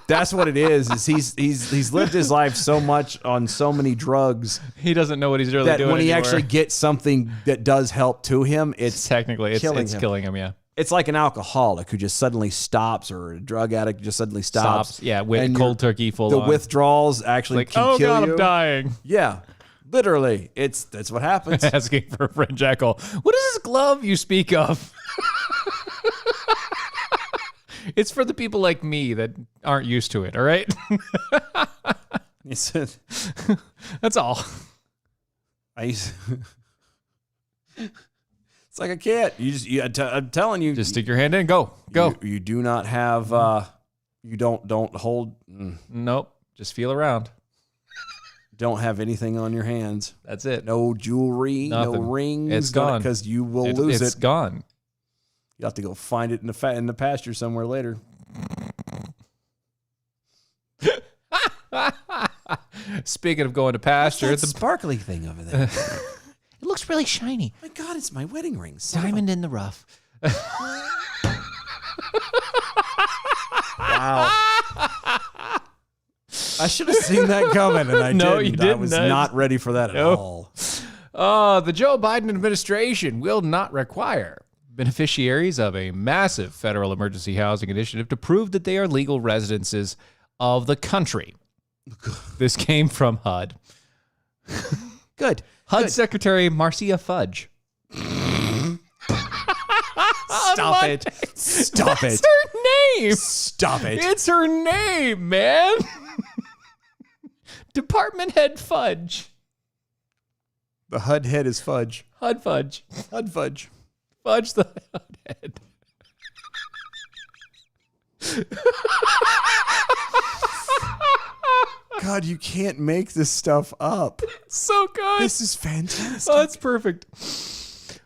Speaker 2: that's what it is. He's lived his life so much on so many drugs.
Speaker 3: He doesn't know what he's really
Speaker 2: that
Speaker 3: doing.
Speaker 2: When he
Speaker 3: anymore.
Speaker 2: actually gets something that does help to him, it's
Speaker 3: killing him. Yeah,
Speaker 2: it's like an alcoholic who just suddenly stops, or a drug addict who just suddenly stops.
Speaker 3: Yeah, with cold turkey full.
Speaker 2: The
Speaker 3: on.
Speaker 2: withdrawals actually
Speaker 3: like,
Speaker 2: can
Speaker 3: oh
Speaker 2: kill
Speaker 3: God,
Speaker 2: you.
Speaker 3: I'm dying.
Speaker 2: Yeah. Literally, that's what happens.
Speaker 3: Asking for a friend Jackal. What is this glove you speak of? It's for the people like me that aren't used to it. All right. That's all.
Speaker 2: It's like a cat. I'm telling you,
Speaker 3: just stick your hand in. Go.
Speaker 2: You do not have. You don't hold.
Speaker 3: Nope. Just feel around.
Speaker 2: Don't have anything on your hands.
Speaker 3: That's it.
Speaker 2: No jewelry, no
Speaker 3: Nothing.
Speaker 2: rings.
Speaker 3: It's gone.
Speaker 2: Because you will lose
Speaker 3: It's
Speaker 2: it.
Speaker 3: gone.
Speaker 2: You have to go find it in the pasture somewhere later.
Speaker 3: Speaking of going to pasture,
Speaker 2: What's that sparkly thing over there?
Speaker 8: It looks really shiny.
Speaker 2: My God, it's my wedding ring.
Speaker 8: Diamond in the rough.
Speaker 2: Wow. I should have seen that coming, and I
Speaker 3: No,
Speaker 2: didn't.
Speaker 3: you didn't.
Speaker 2: I was not ready for that at all.
Speaker 3: the Joe Biden administration will not require beneficiaries of a massive federal emergency housing initiative to prove that they are legal residences of the country. This came from HUD.
Speaker 2: Good.
Speaker 3: HUD Secretary Marcia Fudge.
Speaker 2: Stop it. Stop
Speaker 3: That's
Speaker 2: it.
Speaker 3: her name.
Speaker 2: Stop it.
Speaker 3: It's her name, man. Department head Fudge.
Speaker 2: The HUD head is fudge.
Speaker 3: HUD Fudge.
Speaker 2: HUD fudge.
Speaker 3: Fudge the HUD head.
Speaker 2: God, you can't make this stuff up.
Speaker 3: So good.
Speaker 2: This is fantastic.
Speaker 3: Oh, it's perfect.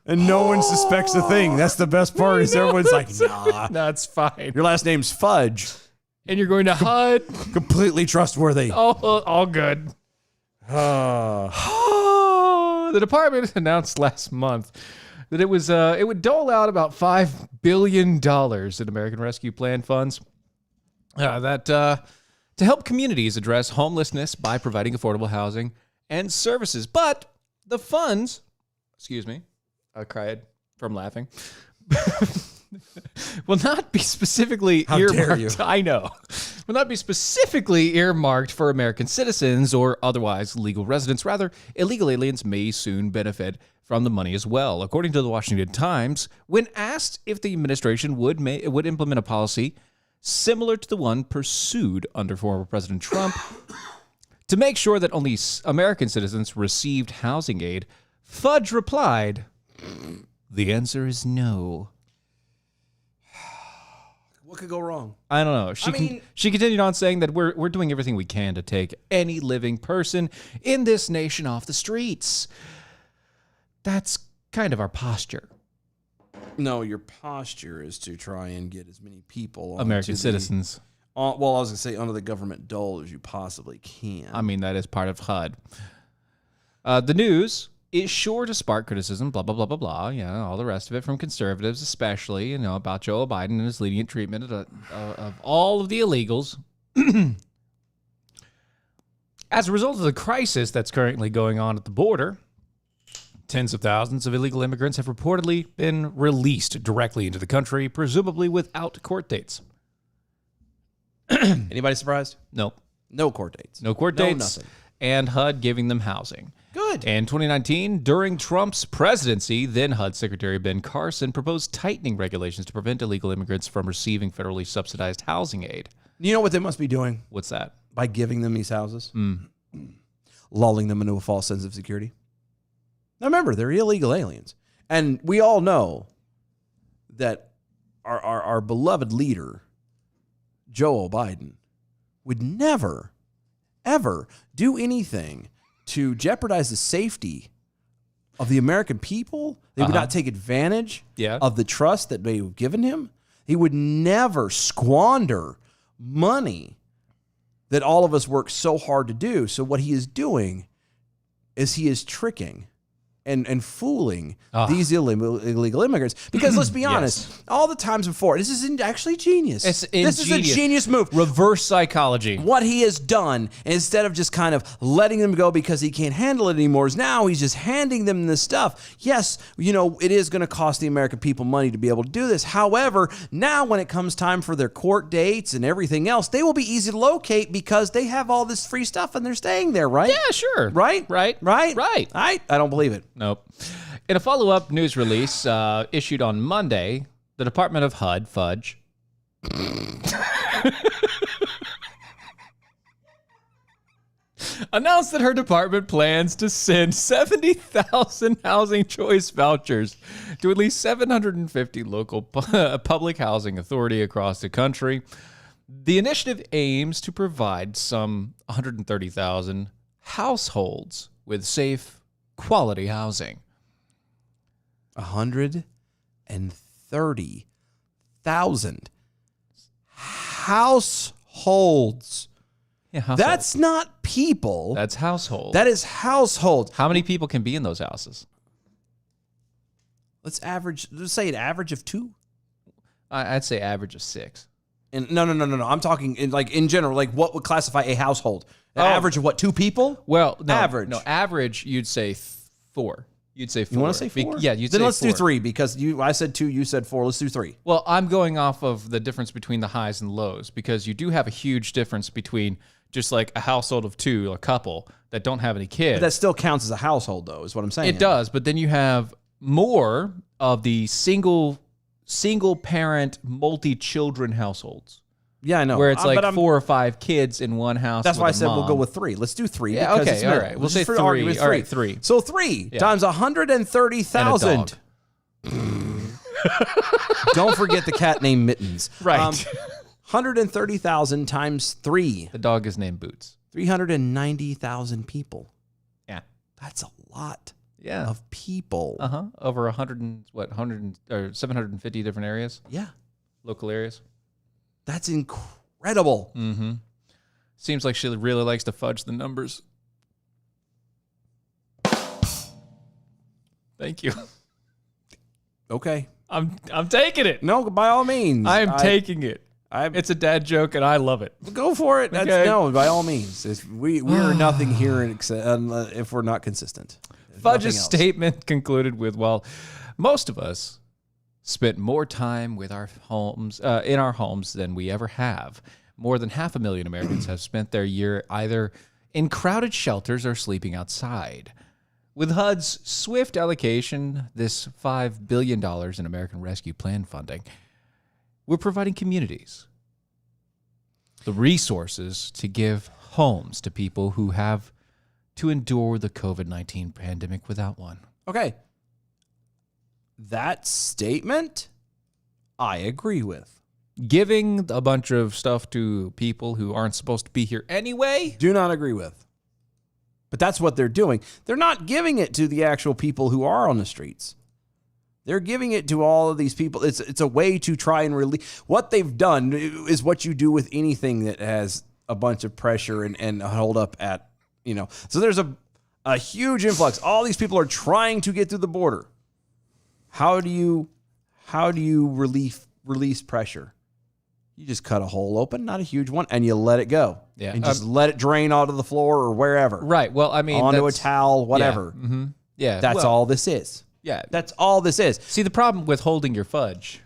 Speaker 2: And no one suspects a thing. That's the best part is everyone's like, nah.
Speaker 3: That's fine.
Speaker 2: Your last name's Fudge.
Speaker 3: And you're going to HUD.
Speaker 2: Completely trustworthy.
Speaker 3: All good. The department announced last month that it would dole out about $5 billion in American Rescue Plan funds to help communities address homelessness by providing affordable housing and services. But the funds, I cried from laughing, will not be specifically earmarked.
Speaker 2: dare you.
Speaker 3: I know. Will not be specifically earmarked for American citizens or otherwise legal residents. Rather, illegal aliens may soon benefit from the money as well. According to the Washington Times, when asked if the administration would implement a policy similar to the one pursued under former President Trump to make sure that only American citizens received housing aid, Fudge replied, "The answer is no."
Speaker 2: What could go wrong?
Speaker 3: I don't know. She continued on saying that we're doing everything we can to take any living person in this nation off the streets. That's kind of our posture.
Speaker 2: No, your posture is to try and get as many people
Speaker 3: American citizens.
Speaker 2: Well, I was going to say under the government dole as you possibly can.
Speaker 3: I mean, that is part of HUD. The news is sure to spark criticism, blah, blah, blah, blah, blah. Yeah, all the rest of it from conservatives, especially, about Joe Biden and his lenient treatment of all of the illegals. As a result of the crisis that's currently going on at the border, tens of thousands of illegal immigrants have reportedly been released directly into the country, presumably without court dates.
Speaker 2: Anybody surprised?
Speaker 3: Nope.
Speaker 2: No court dates.
Speaker 3: No court
Speaker 2: No
Speaker 3: dates.
Speaker 2: nothing.
Speaker 3: And HUD giving them housing.
Speaker 2: Good.
Speaker 3: In 2019, during Trump's presidency, then HUD Secretary Ben Carson proposed tightening regulations to prevent illegal immigrants from receiving federally subsidized housing aid.
Speaker 2: You know what they must be doing?
Speaker 3: What's that?
Speaker 2: By giving them these houses? Lulling them into a false sense of security. Now remember, they're illegal aliens. And we all know that our beloved leader, Joe Biden, would never, ever do anything to jeopardize the safety of the American people. They would not take advantage of the trust that they've given him. He would never squander money that all of us work so hard to do. So what he is doing is he is tricking and fooling these illegal immigrants. Because let's be honest, all the times before, this is actually genius. This is a genius move.
Speaker 3: Reverse psychology.
Speaker 2: What he has done, instead of just kind of letting them go because he can't handle it anymore, is now he's just handing them this stuff. Yes, it is going to cost the American people money to be able to do this. However, now when it comes time for their court dates and everything else, they will be easy to locate because they have all this free stuff and they're staying there, right?
Speaker 3: Yeah, sure.
Speaker 2: Right?
Speaker 3: Right.
Speaker 2: I don't believe it.
Speaker 3: Nope. In a follow-up news release issued on Monday, the Department of HUD, Fudge, announced that her department plans to send 70,000 housing choice vouchers to at least 750 local public housing authority across the country. The initiative aims to provide some 130,000 households with safe, quality housing.
Speaker 2: 130,000 households.
Speaker 3: Yeah, households.
Speaker 2: That's not people.
Speaker 3: That's household.
Speaker 2: That is households.
Speaker 3: How many people can be in those houses?
Speaker 2: Let's say an average of 2.
Speaker 3: I'd say average of 6.
Speaker 2: And no. I'm talking in general. Like, what would classify a household? An average of what? 2 people?
Speaker 3: Well, no,
Speaker 2: average.
Speaker 3: No, average. You'd say 4. You'd say 4.
Speaker 2: You want to say 4?
Speaker 3: Yeah, you'd
Speaker 2: then
Speaker 3: say
Speaker 2: let's
Speaker 3: 4.
Speaker 2: do 3 because I said 2, you said 4. Let's do 3.
Speaker 3: Well, I'm going off of the difference between the highs and lows because you do have a huge difference between just like a household of 2, a couple that don't have any kids.
Speaker 2: But that still counts as a household, though, is what I'm saying.
Speaker 3: It does, but then you have more of the single parent multi-children households.
Speaker 2: Yeah, I know.
Speaker 3: Where it's like 4 or 5 kids in one house.
Speaker 2: That's why I
Speaker 3: with a
Speaker 2: said we'll
Speaker 3: mom.
Speaker 2: go with 3. Let's do 3.
Speaker 3: Yeah,
Speaker 2: because
Speaker 3: okay,
Speaker 2: it's
Speaker 3: all
Speaker 2: middle.
Speaker 3: right. We'll say
Speaker 2: for
Speaker 3: 3.
Speaker 2: argument,
Speaker 3: All right, 3.
Speaker 2: So 3 times 130,000. Don't forget the cat named Mittens.
Speaker 3: Right.
Speaker 2: 130,000 times 3.
Speaker 3: The dog is named Boots.
Speaker 2: 390,000 people.
Speaker 3: Yeah.
Speaker 2: That's a lot.
Speaker 3: Yeah.
Speaker 2: Of people.
Speaker 3: Over 750 different areas.
Speaker 2: Yeah.
Speaker 3: Local areas.
Speaker 2: That's incredible.
Speaker 3: Mm-hmm. Seems like she really likes to fudge the numbers. Thank you.
Speaker 2: Okay.
Speaker 3: I'm taking it.
Speaker 2: No, by all means.
Speaker 3: I'm taking it. It's a dad joke, and I love it.
Speaker 2: Go for it. That's,
Speaker 3: Okay.
Speaker 2: No, by all means. We are nothing here if we're not consistent. There's
Speaker 3: Fudge's
Speaker 2: nothing else.
Speaker 3: statement concluded with, "Well, most of us spent more time with our homes in our homes than we ever have. More than 500,000 Americans have spent their year either in crowded shelters or sleeping outside. With HUD's swift allocation, this $5 billion in American Rescue Plan funding, we're providing communities the resources to give homes to people who have to endure the COVID-19 pandemic without one."
Speaker 2: Okay. That statement, I agree with.
Speaker 3: Giving a bunch of stuff to people who aren't supposed to be here anyway?
Speaker 2: Do not agree with. But that's what they're doing. They're not giving it to the actual people who are on the streets. They're giving it to all of these people. It's a way to try and relieve. What they've done is what you do with anything that has a bunch of pressure and hold up at, So there's a huge influx. All these people are trying to get through the border. How do you release pressure? You just cut a hole open, not a huge one, and you let it go.
Speaker 3: Yeah.
Speaker 2: And just let it drain onto the floor or wherever.
Speaker 3: Right. Well, I mean,
Speaker 2: onto a towel, whatever.
Speaker 3: Yeah. Mm-hmm. Yeah.
Speaker 2: That's all this is.
Speaker 3: Yeah.
Speaker 2: That's all this is.
Speaker 3: See, the problem with holding your fudge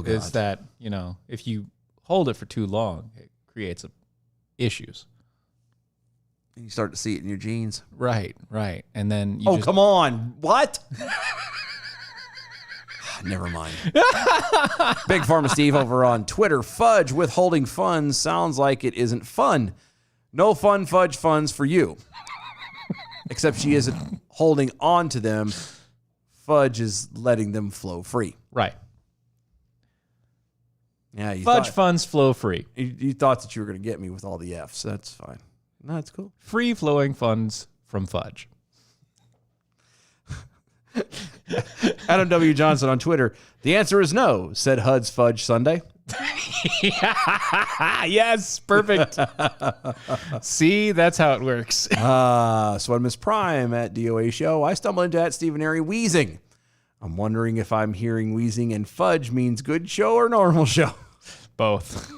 Speaker 2: is
Speaker 3: that, if you hold it for too long, it creates issues.
Speaker 2: You start to see it in your jeans.
Speaker 3: Right. And then you
Speaker 2: come on. What? Never mind. Big Pharma Steve over on Twitter. Fudge withholding funds sounds like it isn't fun. No fun fudge funds for you. Except she isn't holding on to them. Fudge is letting them flow free.
Speaker 3: Right.
Speaker 2: Yeah,
Speaker 3: fudge funds flow free.
Speaker 2: You thought that you were going to get me with all the F's. That's fine. No, that's cool.
Speaker 3: Free flowing funds from fudge.
Speaker 2: Adam W. Johnson on Twitter. The answer is no, said HUD's Fudge Sunday.
Speaker 3: Yes, perfect. See, that's how it works.
Speaker 2: So Miss Prime at DOA Show. I stumbled into at Stephen Airy wheezing. I'm wondering if I'm hearing wheezing and fudge means good show or normal show.
Speaker 3: Both.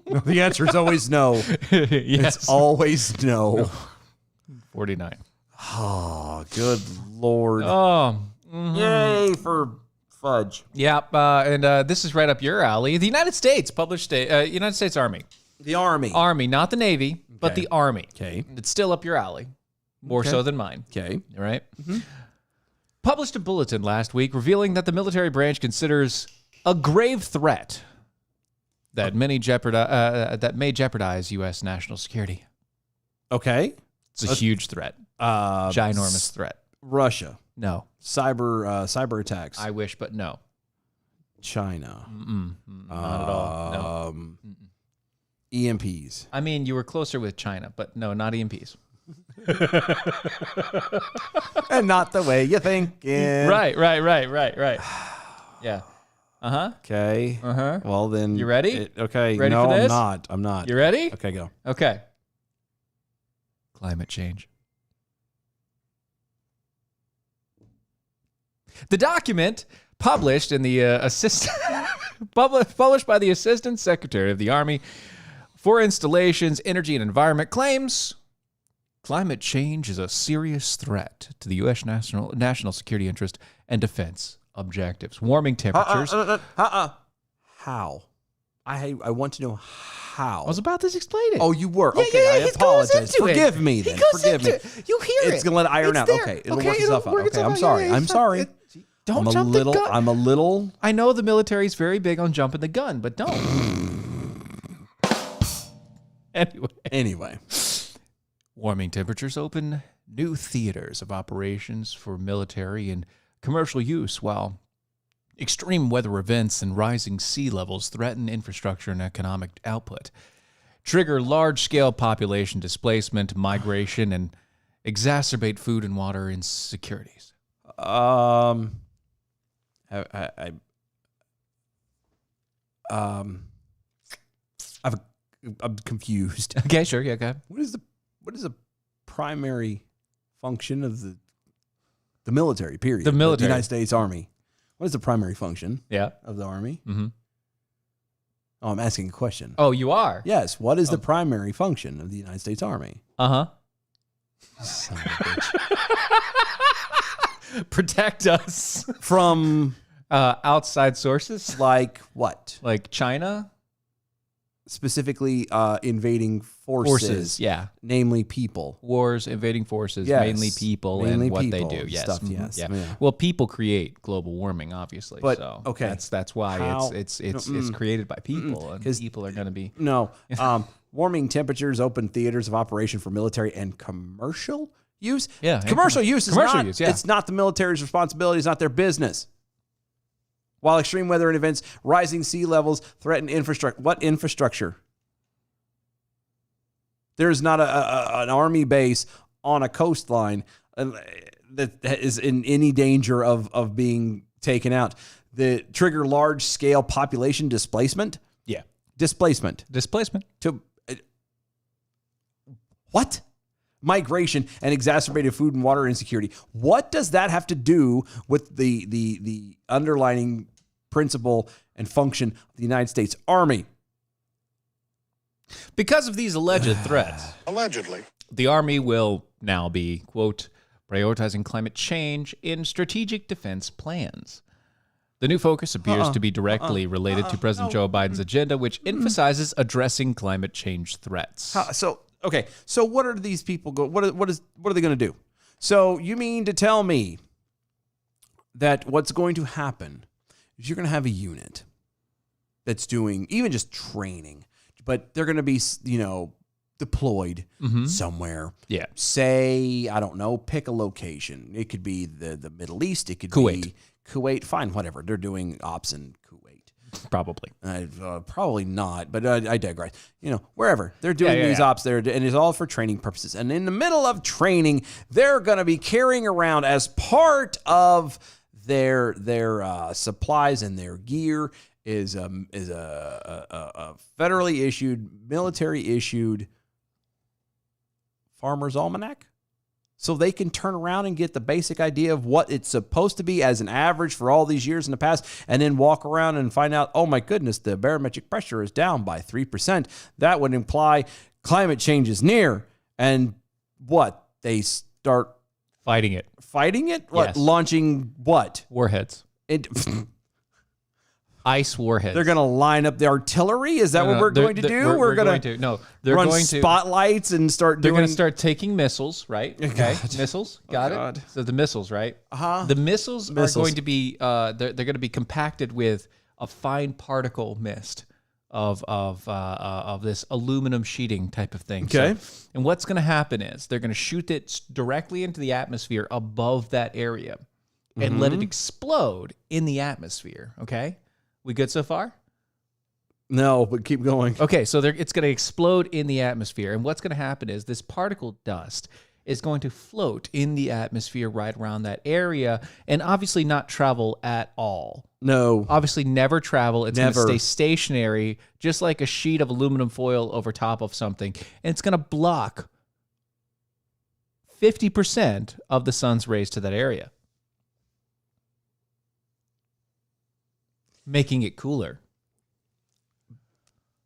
Speaker 2: No, the answer is always no.
Speaker 3: Yes.
Speaker 2: It's always no.
Speaker 3: 49.
Speaker 2: Oh, good Lord.
Speaker 3: Oh. Mm-hmm.
Speaker 2: Yay for fudge.
Speaker 3: Yep. And this is right up your alley. The United States published United States Army.
Speaker 2: The Army.
Speaker 3: Army, not the Navy, but the Army.
Speaker 2: Okay.
Speaker 3: It's still up your alley. More so than mine.
Speaker 2: Okay.
Speaker 3: All right. Mm-hmm. Published a bulletin last week revealing that the military branch considers a grave threat that may jeopardize U.S. national security.
Speaker 2: Okay.
Speaker 3: It's a huge threat. Ginormous threat.
Speaker 2: Russia.
Speaker 3: No.
Speaker 2: Cyber attacks.
Speaker 3: I wish, but no.
Speaker 2: China.
Speaker 3: Not at all. No.
Speaker 2: EMPs.
Speaker 3: I mean, you were closer with China, but no, not EMPs.
Speaker 2: And not the way you think.
Speaker 3: Right. Yeah.
Speaker 2: Okay. Well, then.
Speaker 3: You ready?
Speaker 2: Okay.
Speaker 3: Ready
Speaker 2: no,
Speaker 3: for this?
Speaker 2: I'm not.
Speaker 3: You ready?
Speaker 2: Okay, go.
Speaker 3: Okay. Climate change. The document published in the published by the Assistant Secretary of the Army for Installations, Energy, and Environment claims climate change is a serious threat to the U.S. national security interest and defense objectives. Warming temperatures.
Speaker 2: How? I want to know how.
Speaker 3: I was about to explain it.
Speaker 2: Oh, you were?
Speaker 3: Yeah,
Speaker 2: Okay, I
Speaker 3: he goes
Speaker 2: apologize.
Speaker 3: into it.
Speaker 2: Forgive me then.
Speaker 3: He goes
Speaker 2: Forgive
Speaker 3: into
Speaker 2: me.
Speaker 3: it. You hear
Speaker 2: It's going to let it iron
Speaker 3: It's
Speaker 2: out.
Speaker 3: there.
Speaker 2: Okay, it'll work
Speaker 3: it'll
Speaker 2: itself out.
Speaker 3: work
Speaker 2: Okay,
Speaker 3: itself
Speaker 2: I'm
Speaker 3: out.
Speaker 2: sorry.
Speaker 3: Yeah,
Speaker 2: I'm sorry.
Speaker 3: Don't
Speaker 2: I'm
Speaker 3: jump the gun.
Speaker 2: I'm a little.
Speaker 3: I know the military is very big on jumping the gun, but don't.
Speaker 2: Anyway.
Speaker 3: Warming temperatures open new theaters of operations for military and commercial use, while extreme weather events and rising sea levels threaten infrastructure and economic output, trigger large-scale population displacement, migration, and exacerbate food and water insecurities.
Speaker 2: I'm confused.
Speaker 3: Okay, sure, yeah, go ahead.
Speaker 2: What is the primary function of the military? Period.
Speaker 3: The military.
Speaker 2: The United States Army. What is the primary function?
Speaker 3: Yeah.
Speaker 2: Of the Army?
Speaker 3: Mm-hmm.
Speaker 2: Oh, I'm asking a question.
Speaker 3: Oh, you are?
Speaker 2: Yes. What is the primary function of the United States Army?
Speaker 3: Uh-huh.
Speaker 2: Son of a bitch.
Speaker 3: Protect us
Speaker 2: from
Speaker 3: outside sources,
Speaker 2: like what?
Speaker 3: Like China,
Speaker 2: specifically invading forces.
Speaker 3: Yeah,
Speaker 2: namely people.
Speaker 3: Wars, invading forces,
Speaker 2: yes.
Speaker 3: mainly people,
Speaker 2: mainly
Speaker 3: and what
Speaker 2: people
Speaker 3: they do. Yes,
Speaker 2: stuff, yes.
Speaker 3: Yeah.
Speaker 2: Yeah.
Speaker 3: Well, people create global warming, obviously.
Speaker 2: But
Speaker 3: so
Speaker 2: okay,
Speaker 3: that's why
Speaker 2: how?
Speaker 3: it's created by people, and people are going to be
Speaker 2: warming temperatures open theaters of operation for military and commercial use.
Speaker 3: Yeah,
Speaker 2: commercial use is
Speaker 3: commercial
Speaker 2: not.
Speaker 3: Use, yeah.
Speaker 2: It's not the military's responsibility. It's not their business. While extreme weather and events, rising sea levels threaten infrastructure. What infrastructure? There's not an army base on a coastline that is in any danger of being taken out. The trigger large scale population displacement.
Speaker 3: Yeah,
Speaker 2: displacement
Speaker 3: to
Speaker 2: what? Migration and exacerbated food and water insecurity. What does that have to do with the underlining principle and function of the United States Army?
Speaker 3: Because of these alleged threats,
Speaker 10: allegedly,
Speaker 3: the Army will now be, quote, prioritizing climate change in strategic defense plans. The new focus appears to be directly related to President Joe Biden's agenda, which emphasizes addressing climate change threats.
Speaker 2: Okay, so what are these people what are they going to do? So you mean to tell me that what's going to happen is you're going to have a unit that's doing even just training, but they're going to be, deployed somewhere.
Speaker 3: Yeah.
Speaker 2: Say, I don't know, pick a location. It could be the Middle East. It could be Kuwait. Fine, whatever. They're doing ops in Kuwait.
Speaker 3: Probably.
Speaker 2: Probably not, but I digress. Wherever. They're doing these ops there, and it's all for training purposes. And in the middle of training, they're going to be carrying around as part of their supplies and their gear is a federally issued, military issued Farmer's Almanac. So they can turn around and get the basic idea of what it's supposed to be as an average for all these years in the past, and then walk around and find out, oh my goodness, the barometric pressure is down by 3%. That would imply climate change is near. And what? They start
Speaker 3: fighting it.
Speaker 2: Fighting it? What?
Speaker 3: Yes.
Speaker 2: Launching what?
Speaker 3: Warheads. Ice warheads.
Speaker 2: They're going to line up the artillery? Is that what we're going to do?
Speaker 3: We're going to. No, they're
Speaker 2: run
Speaker 3: going to
Speaker 2: spotlights and start
Speaker 3: They're
Speaker 2: doing.
Speaker 3: going to start taking missiles, right? Okay, missiles. Got it. So the missiles, right? The missiles are going to be. They're going to be compacted with a fine particle mist of this aluminum sheeting type of thing.
Speaker 2: Okay.
Speaker 3: So, and what's going to happen is they're going to shoot it directly into the atmosphere above that area, and let it explode in the atmosphere. Okay. We good so far?
Speaker 2: No, but keep going.
Speaker 3: Okay, so it's going to explode in the atmosphere. And what's going to happen is this particle dust is going to float in the atmosphere right around that area and obviously not travel at all.
Speaker 2: No.
Speaker 3: Obviously never travel. It's going to
Speaker 2: Never.
Speaker 3: stay stationary, just like a sheet of aluminum foil over top of something. And it's going to block 50% of the sun's rays to that area, making it cooler.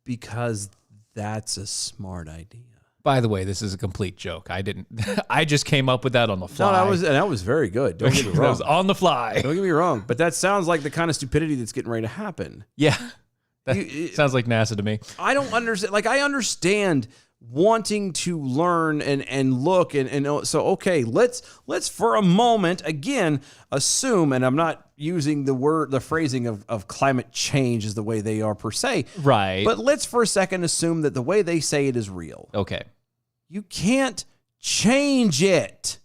Speaker 2: Because that's a smart idea.
Speaker 3: By the way, this is a complete joke. I just came up with that on the fly.
Speaker 2: No, that was very good. Don't get me
Speaker 3: That
Speaker 2: wrong.
Speaker 3: was on the fly.
Speaker 2: Don't get me wrong. But that sounds like the kind of stupidity that's getting ready to happen.
Speaker 3: Yeah. That sounds like NASA to me.
Speaker 2: I don't understand. Like, I understand wanting to learn and look and so, okay, let's for a moment, again, assume, and I'm not using the phrasing of climate change is the way they are per se.
Speaker 3: Right.
Speaker 2: But let's for a second assume that the way they say it is real.
Speaker 3: Okay.
Speaker 2: You can't change it.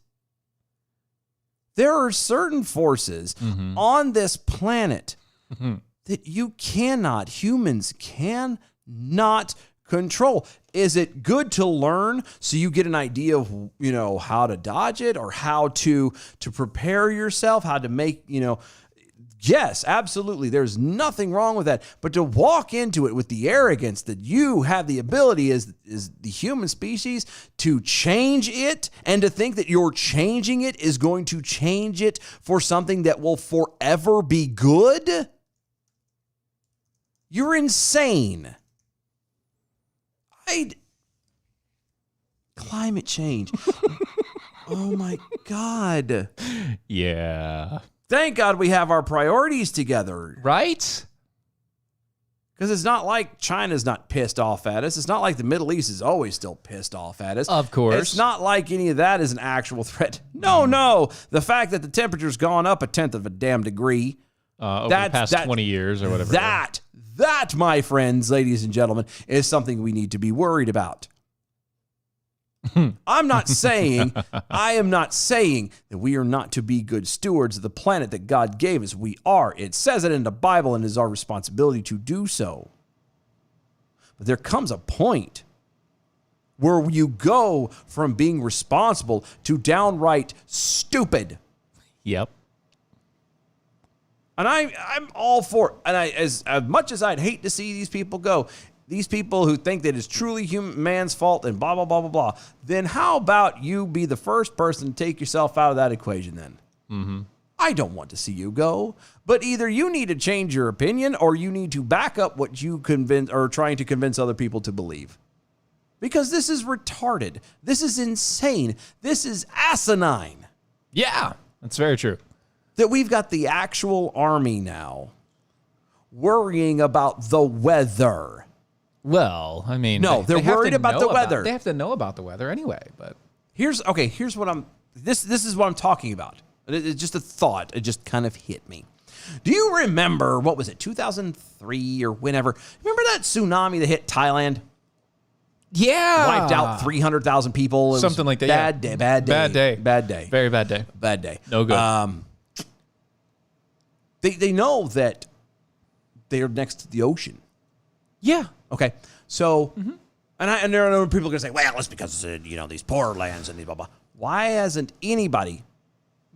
Speaker 2: There are certain forces on this planet that humans cannot control. Is it good to learn so you get an idea of, how to dodge it or how to prepare yourself, how to make, yes, absolutely. There's nothing wrong with that. But to walk into it with the arrogance that you have the ability as the human species to change it and to think that you're changing it is going to change it for something that will forever be good, you're insane. Climate change. Oh my God.
Speaker 3: Yeah.
Speaker 2: Thank God we have our priorities together.
Speaker 3: Right?
Speaker 2: Because it's not like China's not pissed off at us. It's not like the Middle East is always still pissed off at us.
Speaker 3: Of course.
Speaker 2: It's not like any of that is an actual threat. No. The fact that the temperature's gone up 1/10 of a damn degree.
Speaker 3: Over the past 20 years or whatever.
Speaker 2: That, my friends, ladies and gentlemen, is something we need to be worried about. I am not saying that we are not to be good stewards of the planet that God gave us. We are. It says it in the Bible and it is our responsibility to do so. But there comes a point where you go from being responsible to downright stupid.
Speaker 3: Yep.
Speaker 2: And I'm all for it. And as much as I'd hate to see these people go, these people who think that it's truly man's fault and blah, blah, blah, blah, blah, then how about you be the first person to take yourself out of that equation then? Mm-hmm. I don't want to see you go. But either you need to change your opinion or you need to back up what you are trying to convince other people to believe. Because this is retarded. This is insane. This is asinine.
Speaker 3: Yeah, that's very true.
Speaker 2: That we've got the actual army now worrying about the weather.
Speaker 3: Well, I mean,
Speaker 2: no, they're worried about the weather.
Speaker 3: They have to know about the weather anyway. But
Speaker 2: here's what this is what I'm talking about. It's just a thought. It just kind of hit me. Do you remember, what was it, 2003 or whenever? Remember that tsunami that hit Thailand?
Speaker 3: Yeah.
Speaker 2: Wiped out 300,000 people.
Speaker 3: Something like that.
Speaker 2: Bad day.
Speaker 3: Bad day. Very bad day.
Speaker 2: Bad day.
Speaker 3: No good.
Speaker 2: They know that they are next to the ocean.
Speaker 3: Yeah.
Speaker 2: Okay. So, and there are people going to say, well, it's because, these poor lands and blah, blah. Why hasn't anybody...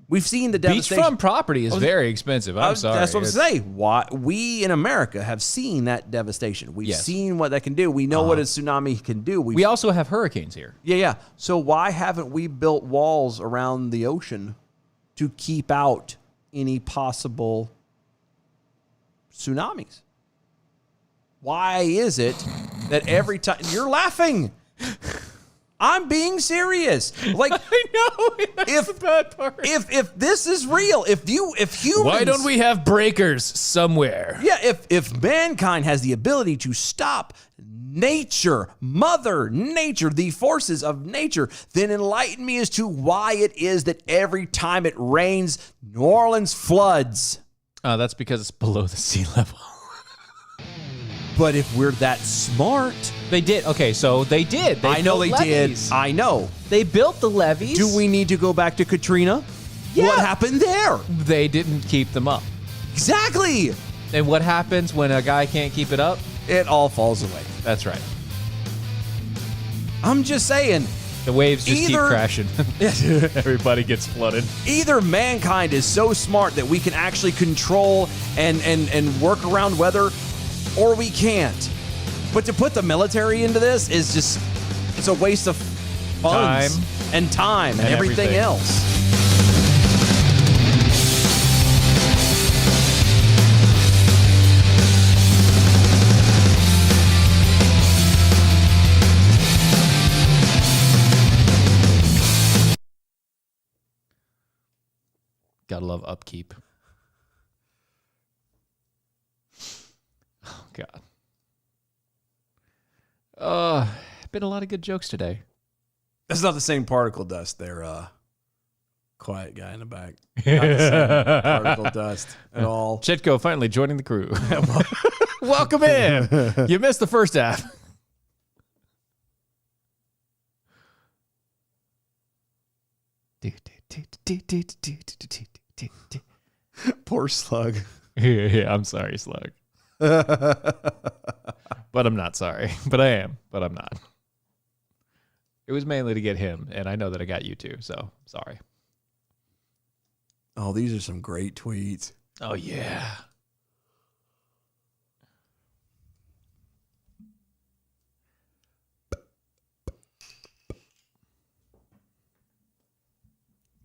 Speaker 2: We've seen the devastation.
Speaker 3: Beachfront property is very expensive. I'm sorry.
Speaker 2: That's what I'm saying. Why we in America have seen that devastation. We've seen what that can do. We know what a tsunami can do.
Speaker 3: We also have hurricanes here.
Speaker 2: Yeah. So why haven't we built walls around the ocean to keep out any possible tsunamis? Why is it that every time you're laughing? I'm being serious. Like,
Speaker 3: I know. That's the bad part.
Speaker 2: If this is real, if humans,
Speaker 3: why don't we have breakers somewhere?
Speaker 2: Yeah, if mankind has the ability to stop nature, Mother Nature, the forces of nature, then enlighten me as to why it is that every time it rains, New Orleans floods.
Speaker 3: That's because it's below the sea level.
Speaker 2: But if we're that smart...
Speaker 3: They did. Okay, so they did.
Speaker 2: I know they did. I know.
Speaker 3: They built the levees.
Speaker 2: Do we need to go back to Katrina?
Speaker 3: Yeah.
Speaker 2: What happened there?
Speaker 3: They didn't keep them up.
Speaker 2: Exactly.
Speaker 3: And what happens when a guy can't keep it up?
Speaker 2: it all falls away.
Speaker 3: That's right.
Speaker 2: I'm just saying.
Speaker 3: The waves just keep
Speaker 2: Either-
Speaker 3: crashing. Everybody gets flooded.
Speaker 2: Either mankind is so smart that we can actually control and work around weather, or we can't. But to put the military into this is just, it's a waste of funds and time and everything else.
Speaker 3: Gotta love upkeep. Oh, God. Been a lot of good jokes today.
Speaker 2: That's not the same particle dust there, quiet guy in the back. Not the same particle dust at all.
Speaker 3: Chitko finally joining the crew. Welcome in. You missed the first half.
Speaker 2: Poor Slug.
Speaker 3: Yeah, I'm sorry, Slug. But I'm not sorry. But I am. But I'm not. It was mainly to get him, and I know that I got you too, so sorry.
Speaker 2: Oh, these are some great tweets.
Speaker 3: Oh, yeah.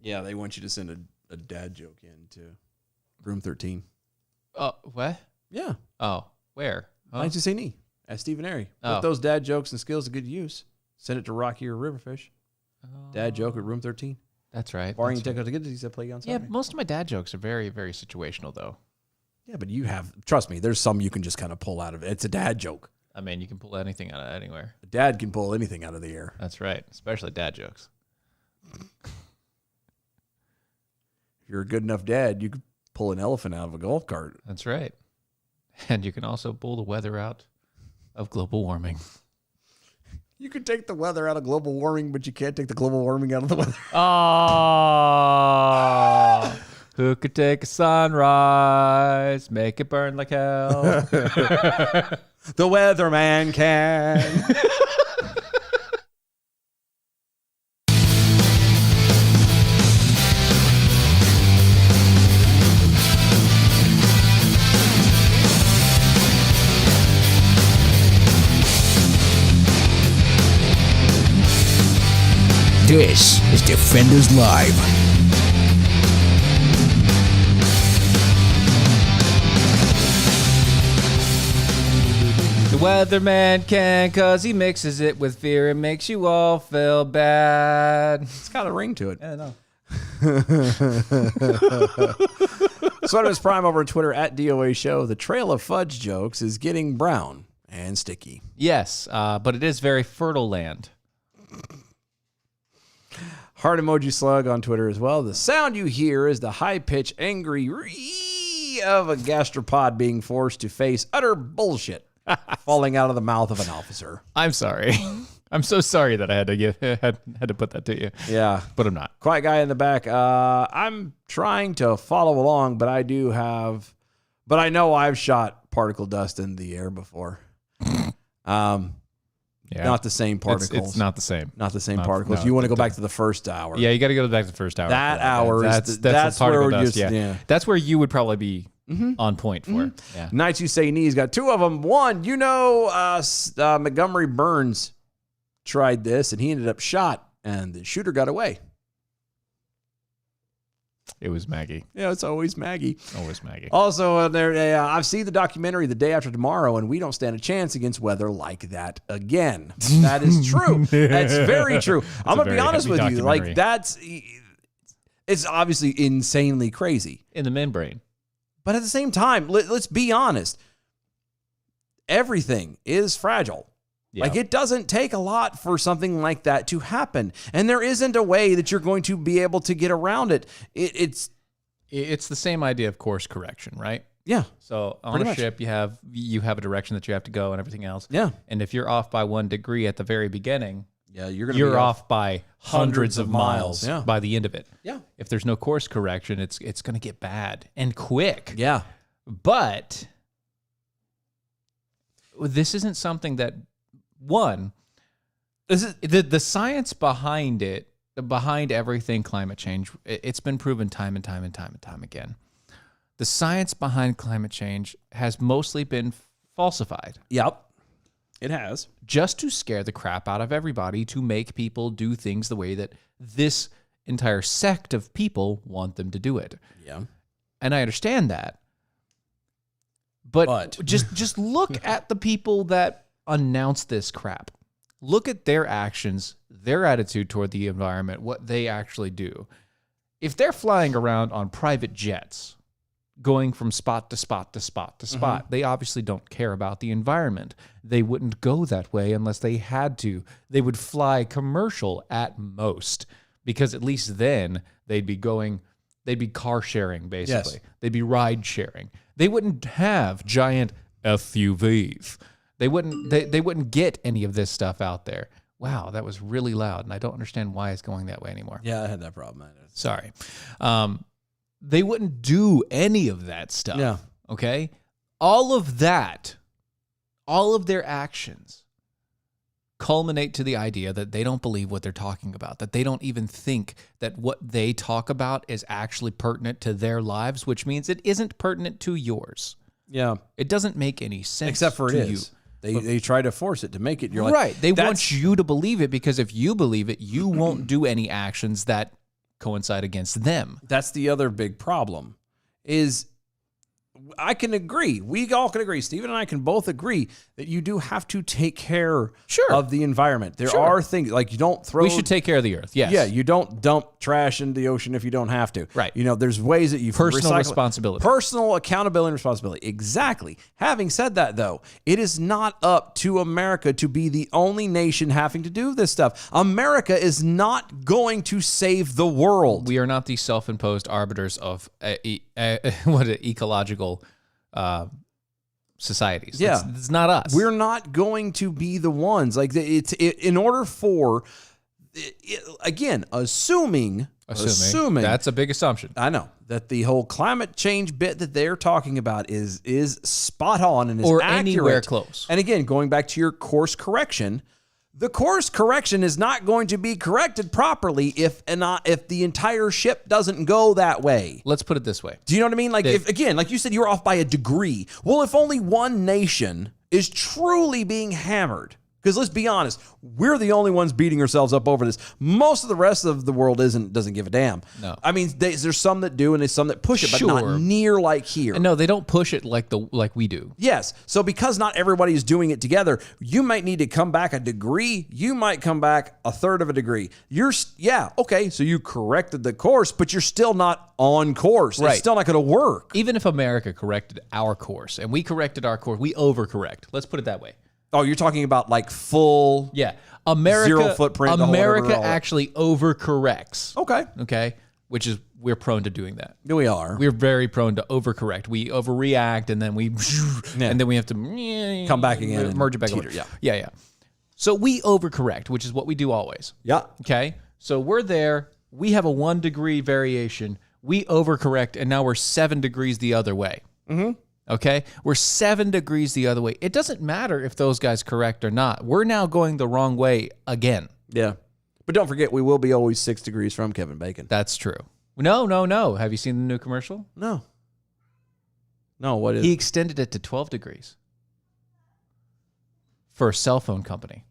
Speaker 2: Yeah, they want you to send a dad joke in to room 13.
Speaker 3: Oh, what?
Speaker 2: Yeah.
Speaker 3: Oh, where? Huh?
Speaker 2: 19 at Stephen Airy.
Speaker 3: Oh.
Speaker 2: Put those dad jokes and skills to good use. Send it to Rocky or Riverfish. Dad joke at room 13.
Speaker 3: That's right.
Speaker 2: Barring
Speaker 3: That's
Speaker 2: technical difficulties that play on
Speaker 3: Yeah,
Speaker 2: Saturday.
Speaker 3: most of my dad jokes are very, very situational, though.
Speaker 2: Yeah, but you have, trust me, there's some you can just kind of pull out of it. It's a dad joke.
Speaker 3: I mean, you can pull anything out of anywhere.
Speaker 2: A dad can pull anything out of the air.
Speaker 3: That's right, especially dad jokes.
Speaker 2: If you're a good enough dad, you could pull an elephant out of a golf cart.
Speaker 3: That's right. And you can also pull the weather out of global warming.
Speaker 2: You could take the weather out of global warming, but you can't take the global warming out of the weather.
Speaker 3: Oh, who could take a sunrise, make it burn like hell?
Speaker 2: The weatherman can.
Speaker 1: This is Defenders Live.
Speaker 3: The weatherman can, cause he mixes it with fear and makes you all feel bad.
Speaker 2: It's got a ring to it.
Speaker 3: Yeah, no.
Speaker 2: Sweater's Prime over on Twitter at DOA Show. The trail of fudge jokes is getting brown and sticky.
Speaker 3: Yes, but it is very fertile land.
Speaker 2: Heart emoji slug on Twitter as well. The sound you hear is the high-pitched, angry ree of a gastropod being forced to face utter bullshit falling out of the mouth of an officer.
Speaker 3: I'm sorry. I'm so sorry that I had to had to put that to you.
Speaker 2: Yeah.
Speaker 3: But I'm not.
Speaker 2: Quiet guy in the back. I'm trying to follow along, but I know I've shot particle dust in the air before.
Speaker 3: Yeah.
Speaker 2: Not the same particles.
Speaker 3: It's not the same.
Speaker 2: Not the same particles. You want to go back to the first hour.
Speaker 3: Yeah, you got to go back to the first hour.
Speaker 2: That hour is
Speaker 3: that's
Speaker 2: where
Speaker 3: particle
Speaker 2: we're
Speaker 3: dust.
Speaker 2: just, yeah.
Speaker 3: That's where you would probably be on point for. Yeah.
Speaker 2: Nights You Say Knees got two of them. One, Montgomery Burns tried this and he ended up shot and the shooter got away.
Speaker 3: It was Maggie.
Speaker 2: Yeah, it's always Maggie.
Speaker 3: Always Maggie.
Speaker 2: Also, I've seen the documentary The Day After Tomorrow, and we don't stand a chance against weather like that again. That is true. That's very true. I'm going to be honest with you. Like, it's obviously insanely crazy.
Speaker 3: In the membrane.
Speaker 2: But at the same time, let's be honest. Everything is fragile.
Speaker 3: Yeah.
Speaker 2: Like, it doesn't take a lot for something like that to happen. And there isn't a way that you're going to be able to get around it. It's
Speaker 3: the same idea of course correction, right?
Speaker 2: Yeah.
Speaker 3: So on a ship, you have a direction that you have to go and everything else.
Speaker 2: Yeah.
Speaker 3: And if you're off by 1 degree at the very beginning,
Speaker 2: yeah, you're
Speaker 3: be off by hundreds of miles
Speaker 2: yeah.
Speaker 3: by the end of it.
Speaker 2: Yeah.
Speaker 3: If there's no course correction, it's going to get bad and quick.
Speaker 2: Yeah.
Speaker 3: But this isn't something that, one, this is the science behind it, behind everything climate change, it's been proven time and time and time and time again. The science behind climate change has mostly been falsified.
Speaker 2: Yep. It has.
Speaker 3: Just to scare the crap out of everybody, to make people do things the way that this entire sect of people want them to do it.
Speaker 2: Yeah.
Speaker 3: And I understand that. But just look at the people that announce this crap. Look at their actions, their attitude toward the environment, what they actually do. If they're flying around on private jets, going from spot to spot to spot to spot, they obviously don't care about the environment. They wouldn't go that way unless they had to. They would fly commercial at most, because at least then they'd be car sharing, basically.
Speaker 2: Yes.
Speaker 3: They'd be ride sharing. They wouldn't have giant SUVs. They wouldn't get any of this stuff out there. Wow, that was really loud, and I don't understand why it's going that way anymore.
Speaker 2: Yeah, I had that problem.
Speaker 3: Sorry. They wouldn't do any of that stuff.
Speaker 2: Yeah.
Speaker 3: Okay? All of that, all of their actions culminate to the idea that they don't believe what they're talking about, that they don't even think that what they talk about is actually pertinent to their lives, which means it isn't pertinent to yours.
Speaker 2: Yeah.
Speaker 3: It doesn't make any sense.
Speaker 2: Except for
Speaker 3: to
Speaker 2: it is. They try to force it to make it. You're like,
Speaker 3: right. They want you to believe it, because if you believe it, you won't do any actions that coincide against them.
Speaker 2: That's the other big problem. Is I can agree. We all can agree. Stephen and I can both agree that you do have to take care of the environment. There are things like you don't throw.
Speaker 3: We should take care of the earth. Yes.
Speaker 2: Yeah. You don't dump trash into the ocean if you don't have to.
Speaker 3: Right.
Speaker 2: You know, there's ways that you
Speaker 3: Personal
Speaker 2: recycle.
Speaker 3: responsibility.
Speaker 2: Personal accountability and responsibility. Exactly. Having said that, though, it is not up to America to be the only nation having to do this stuff. America is not going to save the world.
Speaker 3: We are not the self-imposed arbiters of ecological societies.
Speaker 2: Yeah.
Speaker 3: It's not us.
Speaker 2: We're not going to be the ones. Like in order for, again, assuming
Speaker 3: that's a big assumption.
Speaker 2: I know that the whole climate change bit that they're talking about is spot on and is
Speaker 3: or
Speaker 2: accurate.
Speaker 3: Anywhere close.
Speaker 2: And again, going back to your course correction, the course correction is not going to be corrected properly if the entire ship doesn't go that way.
Speaker 3: Let's put it this way.
Speaker 2: Do you know what I mean? Like, if again, like you said, you're off by a degree. Well, if only one nation is truly being hammered, because let's be honest, we're the only ones beating ourselves up over this. Most of the rest of the world doesn't give a damn.
Speaker 3: No.
Speaker 2: I mean, there's some that do and there's some that push it, but not near like here.
Speaker 3: And no, they don't push it like we do.
Speaker 2: Yes. So because not everybody is doing it together, you might need to come back a degree. You might come back a third of a degree. Okay. So you corrected the course, but you're still not on course.
Speaker 3: Right.
Speaker 2: It's still not going to work.
Speaker 3: Even if America corrected our course and we corrected our course, we overcorrect. Let's put it that way.
Speaker 2: Oh, you're talking about like full
Speaker 3: America,
Speaker 2: zero footprint.
Speaker 3: America actually overcorrects.
Speaker 2: Okay.
Speaker 3: Which is, we're prone to doing that.
Speaker 2: We are.
Speaker 3: We're very prone to overcorrect. We overreact, and then we have to
Speaker 2: come back again and
Speaker 3: merge it back
Speaker 2: teeter,
Speaker 3: over. Yeah. So we overcorrect, which is what we do always.
Speaker 2: Yeah.
Speaker 3: Okay. So we're there. We have a 1 degree variation. We overcorrect, and now we're 7 degrees the other way.
Speaker 2: Mm-hmm.
Speaker 3: Okay? We're 7 degrees the other way. It doesn't matter if those guys correct or not. We're now going the wrong way again.
Speaker 2: Yeah. But don't forget, we will be always 6 degrees from Kevin Bacon.
Speaker 3: That's true. No. Have you seen the new commercial?
Speaker 2: No. What is
Speaker 3: He extended it to 12 degrees for a cell phone company.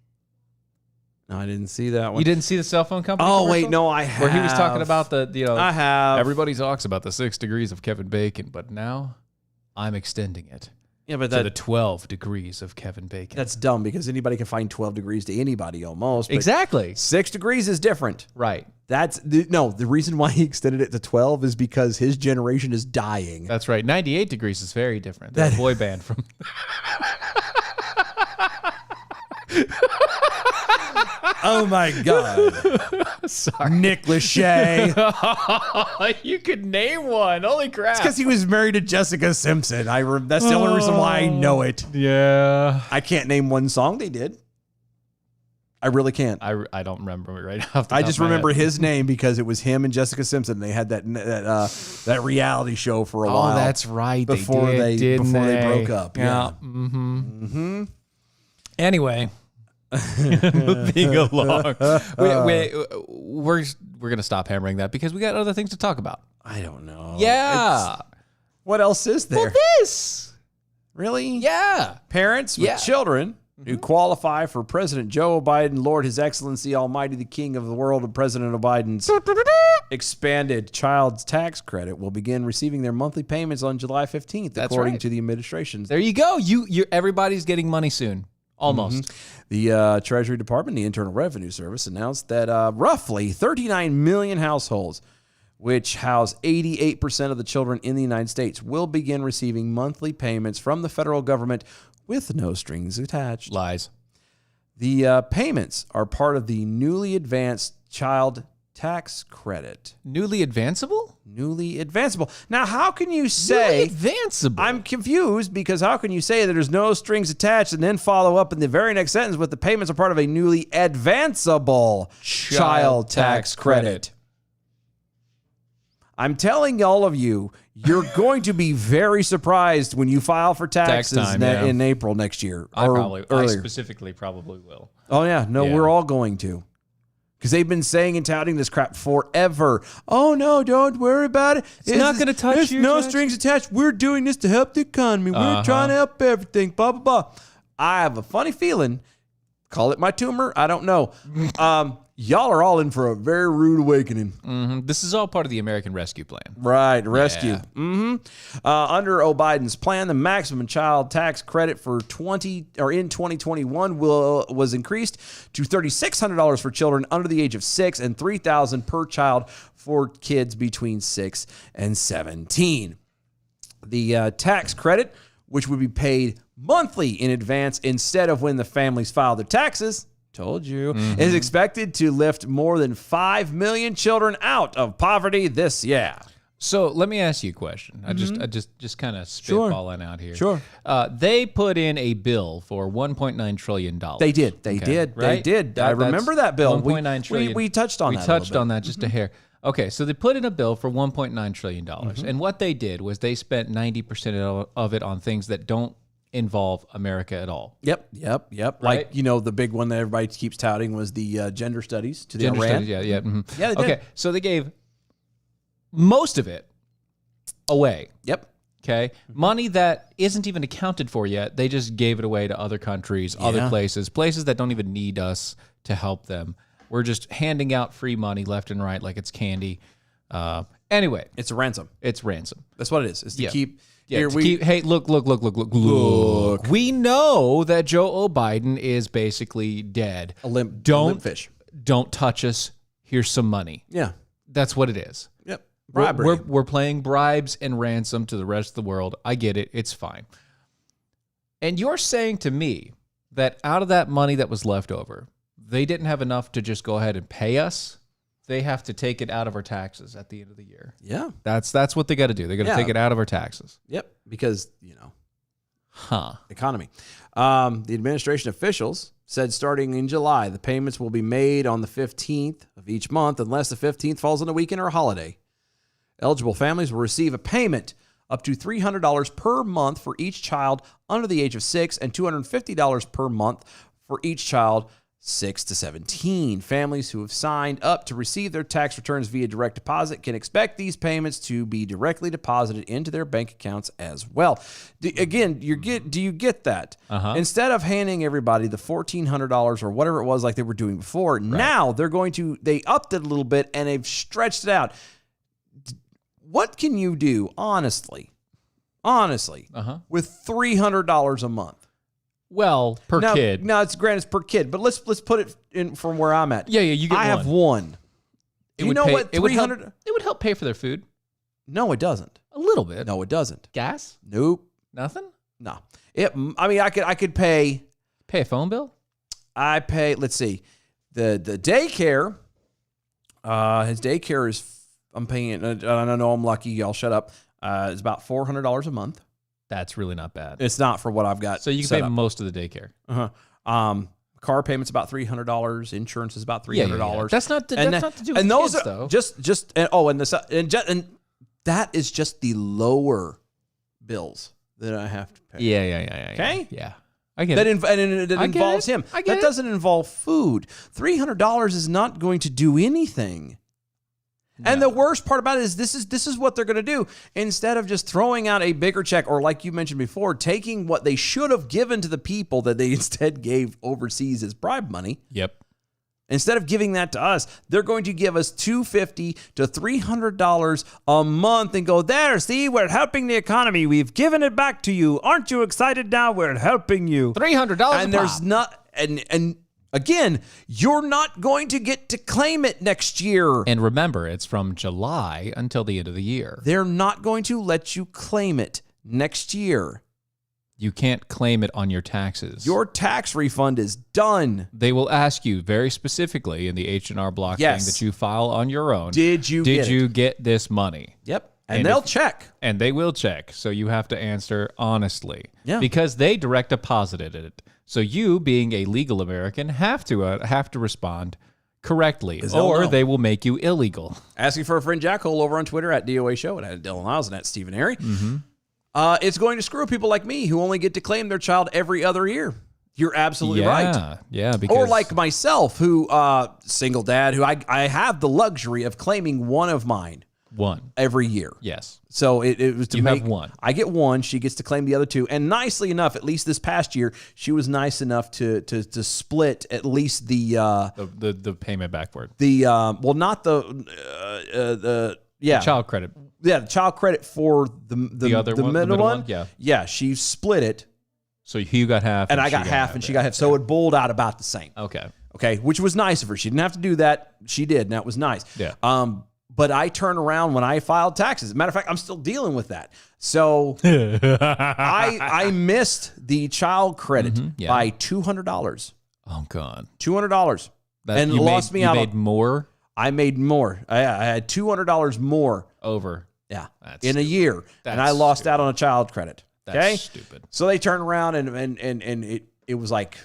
Speaker 2: No, I didn't see that one.
Speaker 3: You didn't see the cell phone company
Speaker 2: Oh,
Speaker 3: commercial?
Speaker 2: wait, no, I have.
Speaker 3: Where he was talking about
Speaker 2: I have.
Speaker 3: Everybody talks about the 6 degrees of Kevin Bacon, but now I'm extending it
Speaker 2: Yeah, but
Speaker 3: to the 12 degrees of Kevin Bacon.
Speaker 2: That's dumb because anybody can find 12 degrees to anybody almost. But
Speaker 3: Exactly.
Speaker 2: 6 degrees is different.
Speaker 3: Right.
Speaker 2: The reason why he extended it to 12 is because his generation is dying.
Speaker 3: That's right. 98 degrees is very different. That boy band from...
Speaker 2: Oh my God.
Speaker 3: Sorry.
Speaker 2: Nick Lachey.
Speaker 3: You could name one. Holy crap.
Speaker 2: It's because he was married to Jessica Simpson. That's the only reason why I know it.
Speaker 3: Yeah.
Speaker 2: I can't name one song they did. I really can't.
Speaker 3: I don't remember it right off the
Speaker 2: I
Speaker 3: top
Speaker 2: just
Speaker 3: of my
Speaker 2: remember
Speaker 3: head.
Speaker 2: his name because it was him and Jessica Simpson. They had that reality show for a while.
Speaker 3: Oh, that's right.
Speaker 2: Before they
Speaker 3: didn't
Speaker 2: broke up.
Speaker 3: Yeah.
Speaker 2: Mm-hmm.
Speaker 3: Anyway, moving along, we're gonna stop hammering that because we got other things to talk about.
Speaker 2: I don't know.
Speaker 3: Yeah.
Speaker 2: What else is there?
Speaker 3: Well, this.
Speaker 2: Really?
Speaker 3: Yeah.
Speaker 2: Parents with
Speaker 3: Yeah.
Speaker 2: children who qualify for President Joe Biden, Lord His Excellency Almighty, the King of the world, and President Biden's expanded child tax credit will begin receiving their monthly payments on July 15th,
Speaker 3: That's
Speaker 2: according
Speaker 3: right.
Speaker 2: to the administration.
Speaker 3: There you go. You everybody's getting money soon. Almost.
Speaker 2: The Treasury Department, the Internal Revenue Service, announced that roughly 39 million households, which house 88% of the children in the United States, will begin receiving monthly payments from the federal government with no strings attached.
Speaker 3: Lies.
Speaker 2: The payments are part of the newly advanced child tax credit.
Speaker 3: Newly advanceable?
Speaker 2: Newly advanceable. Now, how can you say...
Speaker 3: Newly advanceable?
Speaker 2: I'm confused because how can you say that there's no strings attached and then follow up in the very next sentence with the payments are part of a newly advanceable child tax credit? I'm telling all of you, you're going to be very surprised when you file for taxes in April next year.
Speaker 3: I specifically probably will.
Speaker 2: Oh, yeah. No,
Speaker 3: Yeah.
Speaker 2: we're all going to. Because they've been saying and touting this crap forever. Oh, no, don't worry about it.
Speaker 3: It's not gonna touch
Speaker 2: there's
Speaker 3: your
Speaker 2: no
Speaker 3: tax.
Speaker 2: strings attached. We're doing this to help the economy. We're trying to help everything, blah, blah, blah. I have a funny feeling. Call it my tumor. I don't know. Y'all are all in for a very rude awakening.
Speaker 3: Mm-hmm. This is all part of the American Rescue Plan.
Speaker 2: Right, rescue.
Speaker 3: Yeah.
Speaker 2: Under Biden's plan, the maximum child tax credit for in 2021 was increased to $3,600 for children under the age of 6 and $3,000 per child for kids between 6 and 17. The tax credit, which would be paid monthly in advance instead of when the families file their taxes, told you, is expected to lift more than 5 million children out of poverty this year.
Speaker 3: So let me ask you a question. I just kind of spitballing out here.
Speaker 2: Sure.
Speaker 3: They put in a bill for $1.9 trillion.
Speaker 2: They did. They did.
Speaker 3: Right?
Speaker 2: They did. I remember that bill.
Speaker 3: $1.9 trillion.
Speaker 2: We touched on that.
Speaker 3: We touched on that just a hair. Okay, so they put in a bill for $1.9 trillion. And what they did was they spent 90% of it on things that don't involve America at all.
Speaker 2: Yep.
Speaker 3: Right?
Speaker 2: Like, the big one that everybody keeps touting was the gender studies to the
Speaker 3: Gender
Speaker 2: Iran.
Speaker 3: studies, yeah. Mhm.
Speaker 2: Yeah, they did.
Speaker 3: Okay, so they gave most of it away.
Speaker 2: Yep.
Speaker 3: Okay. Money that isn't even accounted for yet. They just gave it away to other countries, other places that don't even need us to help them. We're just handing out free money left and right like it's candy. Anyway,
Speaker 2: It's a ransom.
Speaker 3: it's ransom.
Speaker 2: That's what it is. It's to keep...
Speaker 3: Yeah,
Speaker 2: Here,
Speaker 3: hey, look. We know that Joe Biden is basically dead.
Speaker 2: a limp fish.
Speaker 3: Don't touch us. Here's some money.
Speaker 2: Yeah.
Speaker 3: That's what it is.
Speaker 2: Yep. Bribery.
Speaker 3: We're playing bribes and ransom to the rest of the world. I get it. It's fine. And you're saying to me that out of that money that was left over, they didn't have enough to just go ahead and pay us. They have to take it out of our taxes at the end of the year.
Speaker 2: Yeah.
Speaker 3: That's what they got to do. They got to take it out of our taxes.
Speaker 2: Yep. Because, economy. The administration officials said starting in July, the payments will be made on the 15th of each month unless the 15th falls on a weekend or a holiday. Eligible families will receive a payment up to $300 per month for each child under the age of 6 and $250 per month for each child 6 to 17. Families who have signed up to receive their tax returns via direct deposit can expect these payments to be directly deposited into their bank accounts as well. Do you get that? Instead of handing everybody the $1,400 or whatever it was like they were doing before, now they upped it a little bit and they've stretched it out. What can you do, honestly, with $300 a month?
Speaker 3: Well, per kid.
Speaker 2: No, it's per kid, but let's put it in from where I'm at.
Speaker 3: Yeah, you get
Speaker 2: I have one.
Speaker 3: It
Speaker 2: You
Speaker 3: would
Speaker 2: know
Speaker 3: pay-
Speaker 2: what?
Speaker 3: It would help.
Speaker 2: 300.
Speaker 3: It would help pay for their food
Speaker 2: No, it doesn't.
Speaker 3: a little bit.
Speaker 2: No, it doesn't.
Speaker 3: Gas?
Speaker 2: Nope.
Speaker 3: Nothing.
Speaker 2: No. I could pay.
Speaker 3: Pay a phone bill.
Speaker 2: I pay. Let's see, the daycare. His daycare is. I'm paying it. I don't know. I'm lucky. Y'all shut up. It's about $400 a month.
Speaker 3: That's really not bad.
Speaker 2: It's not for what I've got.
Speaker 3: So you can
Speaker 2: set
Speaker 3: pay
Speaker 2: up.
Speaker 3: most of the daycare.
Speaker 2: Car payment's about $300. Insurance is about $300.
Speaker 3: Yeah. That's not to do with
Speaker 2: and those
Speaker 3: kids,
Speaker 2: are
Speaker 3: though.
Speaker 2: and that is just the lower bills that I have to pay.
Speaker 3: Yeah.
Speaker 2: Okay?
Speaker 3: Yeah. I get
Speaker 2: that
Speaker 3: it.
Speaker 2: that
Speaker 3: I get
Speaker 2: involves
Speaker 3: it.
Speaker 2: him.
Speaker 3: I get
Speaker 2: That
Speaker 3: it.
Speaker 2: doesn't involve food. $300 is not going to do anything. And the worst part about it is this is what they're going to do. Instead of just throwing out a bigger check, or like you mentioned before, taking what they should have given to the people that they instead gave overseas as bribe money.
Speaker 3: Yep.
Speaker 2: Instead of giving that to us, they're going to give us $250 to $300 a month and go, there, see, we're helping the economy. We've given it back to you. Aren't you excited now? We're helping you.
Speaker 3: $300
Speaker 2: And there's not, and again, you're not going to get to claim it next year.
Speaker 3: And remember, it's from July until the end of the year.
Speaker 2: They're not going to let you claim it next year.
Speaker 3: You can't claim it on your taxes.
Speaker 2: Your tax refund is done.
Speaker 3: They will ask you very specifically in the H&R Block thing that you file on your own.
Speaker 2: Did you
Speaker 3: get this money?
Speaker 2: Yep. And they'll check.
Speaker 3: And they will check. So you have to answer honestly.
Speaker 2: Yeah.
Speaker 3: Because they direct deposited it. So you, being a legal American, have to respond correctly, or they will make you illegal.
Speaker 2: Asking for a friend Jackhole over on Twitter at DOA Show and at Dylan Niles and at Stephen Airy.
Speaker 3: Mm-hmm.
Speaker 2: It's going to screw people like me who only get to claim their child every other year. You're absolutely right.
Speaker 3: Yeah, because
Speaker 2: or like myself, who single dad, who I have the luxury of claiming one of mine every year.
Speaker 3: Yes.
Speaker 2: So it was to
Speaker 3: you
Speaker 2: make
Speaker 3: have one.
Speaker 2: I get one. She gets to claim the other two. And nicely enough, at least this past year, she was nice enough to split at least
Speaker 3: the payment backward.
Speaker 2: Not the
Speaker 3: child credit.
Speaker 2: Yeah, the child credit for the
Speaker 3: other one,
Speaker 2: middle one.
Speaker 3: Yeah.
Speaker 2: Yeah, she split it.
Speaker 3: So you got half.
Speaker 2: And I got half and she got half. So it bowled out about the same. Okay, which was nice of her. She didn't have to do that. She did, and that was nice.
Speaker 3: Yeah.
Speaker 2: But I turn around when I filed taxes. As a matter of fact, I'm still dealing with that. So I missed the child credit by $200.
Speaker 3: Oh God.
Speaker 2: $200. And lost me out.
Speaker 3: You made more?
Speaker 2: I made more. I had $200 more.
Speaker 3: Over.
Speaker 2: Yeah. In a year. And I lost out on a child credit.
Speaker 3: That's
Speaker 2: okay?
Speaker 3: stupid.
Speaker 2: So they turned around and it was like,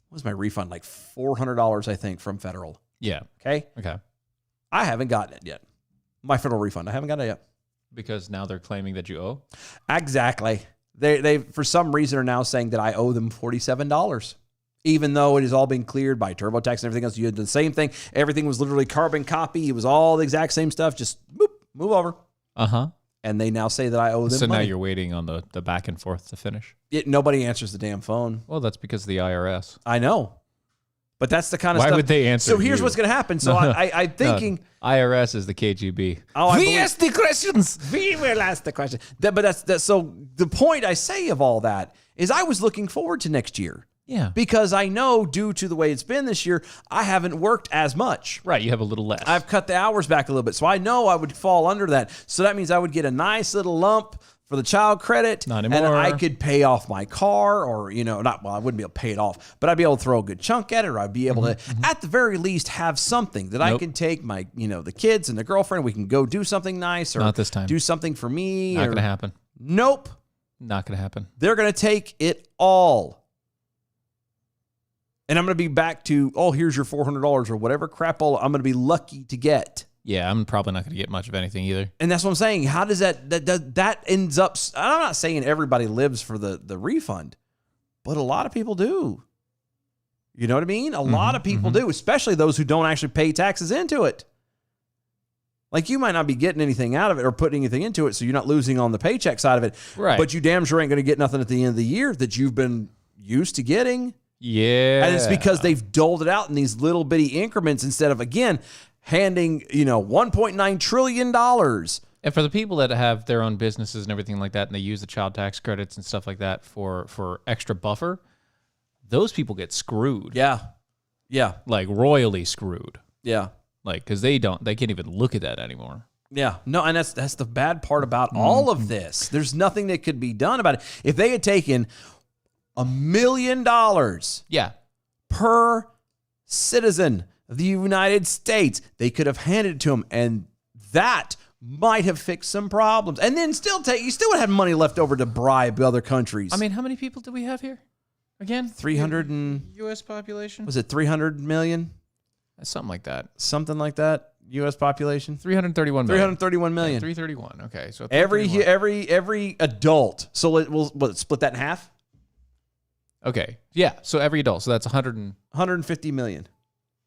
Speaker 2: what was my refund? Like $400, I think, from federal.
Speaker 3: Yeah.
Speaker 2: Okay. I haven't gotten it yet. My federal refund. I haven't gotten it yet.
Speaker 3: Because now they're claiming that you owe?
Speaker 2: Exactly. They for some reason are now saying that I owe them $47. Even though it has all been cleared by TurboTax and everything else. You had the same thing. Everything was literally carbon copy. It was all the exact same stuff. Just boop, move over. And they now say that I owe them
Speaker 3: So
Speaker 2: money.
Speaker 3: now you're waiting on the back and forth to finish?
Speaker 2: Nobody answers the damn phone.
Speaker 3: Well, that's because of the IRS.
Speaker 2: I know. But that's the kind of stuff.
Speaker 3: Why would they answer
Speaker 2: So here's
Speaker 3: you?
Speaker 2: what's going to happen. So I'm thinking.
Speaker 3: IRS is the KGB.
Speaker 2: We
Speaker 3: ask the questions.
Speaker 2: We will ask the question. But that's so the point I say of all that is I was looking forward to next year.
Speaker 3: Yeah.
Speaker 2: Because I know due to the way it's been this year, I haven't worked as much.
Speaker 3: Right. You have a little less.
Speaker 2: I've cut the hours back a little bit. So I know I would fall under that. So that means I would get a nice little lump for the child credit.
Speaker 3: Not anymore.
Speaker 2: And I could pay off my car or, I wouldn't be able to pay it off, but I'd be able to throw a good chunk at it, or I'd be able to, at the very least, have something that I can take my, the kids and the girlfriend. We can go do something nice, or
Speaker 3: Not this time.
Speaker 2: do something for me.
Speaker 3: Not going to happen.
Speaker 2: Nope.
Speaker 3: Not going to happen.
Speaker 2: They're going to take it all. And I'm going to be back to, here's your $400 or whatever crap I'm going to be lucky to get.
Speaker 3: Yeah, I'm probably not going to get much of anything either.
Speaker 2: And that's what I'm saying. How does that ends up? I'm not saying everybody lives for the refund, but a lot of people do. You know what I mean? A lot of people do, especially those who don't actually pay taxes into it. Like, you might not be getting anything out of it or putting anything into it, so you're not losing on the paycheck side of it.
Speaker 3: Right.
Speaker 2: But you damn sure ain't going to get nothing at the end of the year that you've been used to getting.
Speaker 3: Yeah.
Speaker 2: And it's because they've doled it out in these little bitty increments instead of, again, handing, $1.9 trillion.
Speaker 3: And for the people that have their own businesses and everything like that, and they use the child tax credits and stuff like that for extra buffer, those people get screwed.
Speaker 2: Yeah. Yeah.
Speaker 3: Like royally screwed.
Speaker 2: Yeah.
Speaker 3: Like, because they can't even look at that anymore.
Speaker 2: Yeah. No, and that's the bad part about all of this. There's nothing that could be done about it. If they had taken $1 million per citizen of the United States, they could have handed it to them, and that might have fixed some problems. And then you still would have money left over to bribe other countries.
Speaker 3: I mean, how many people do we have here? Again?
Speaker 2: 300 and...
Speaker 3: U.S. population?
Speaker 2: Was it 300 million?
Speaker 3: Something like that.
Speaker 2: Something like that. U.S. population?
Speaker 3: 331 million.
Speaker 2: 331 million.
Speaker 3: Yeah, 331. Okay. So
Speaker 2: every adult. So we'll split that in half?
Speaker 3: Okay. Yeah. So every adult. So that's
Speaker 2: 150 million.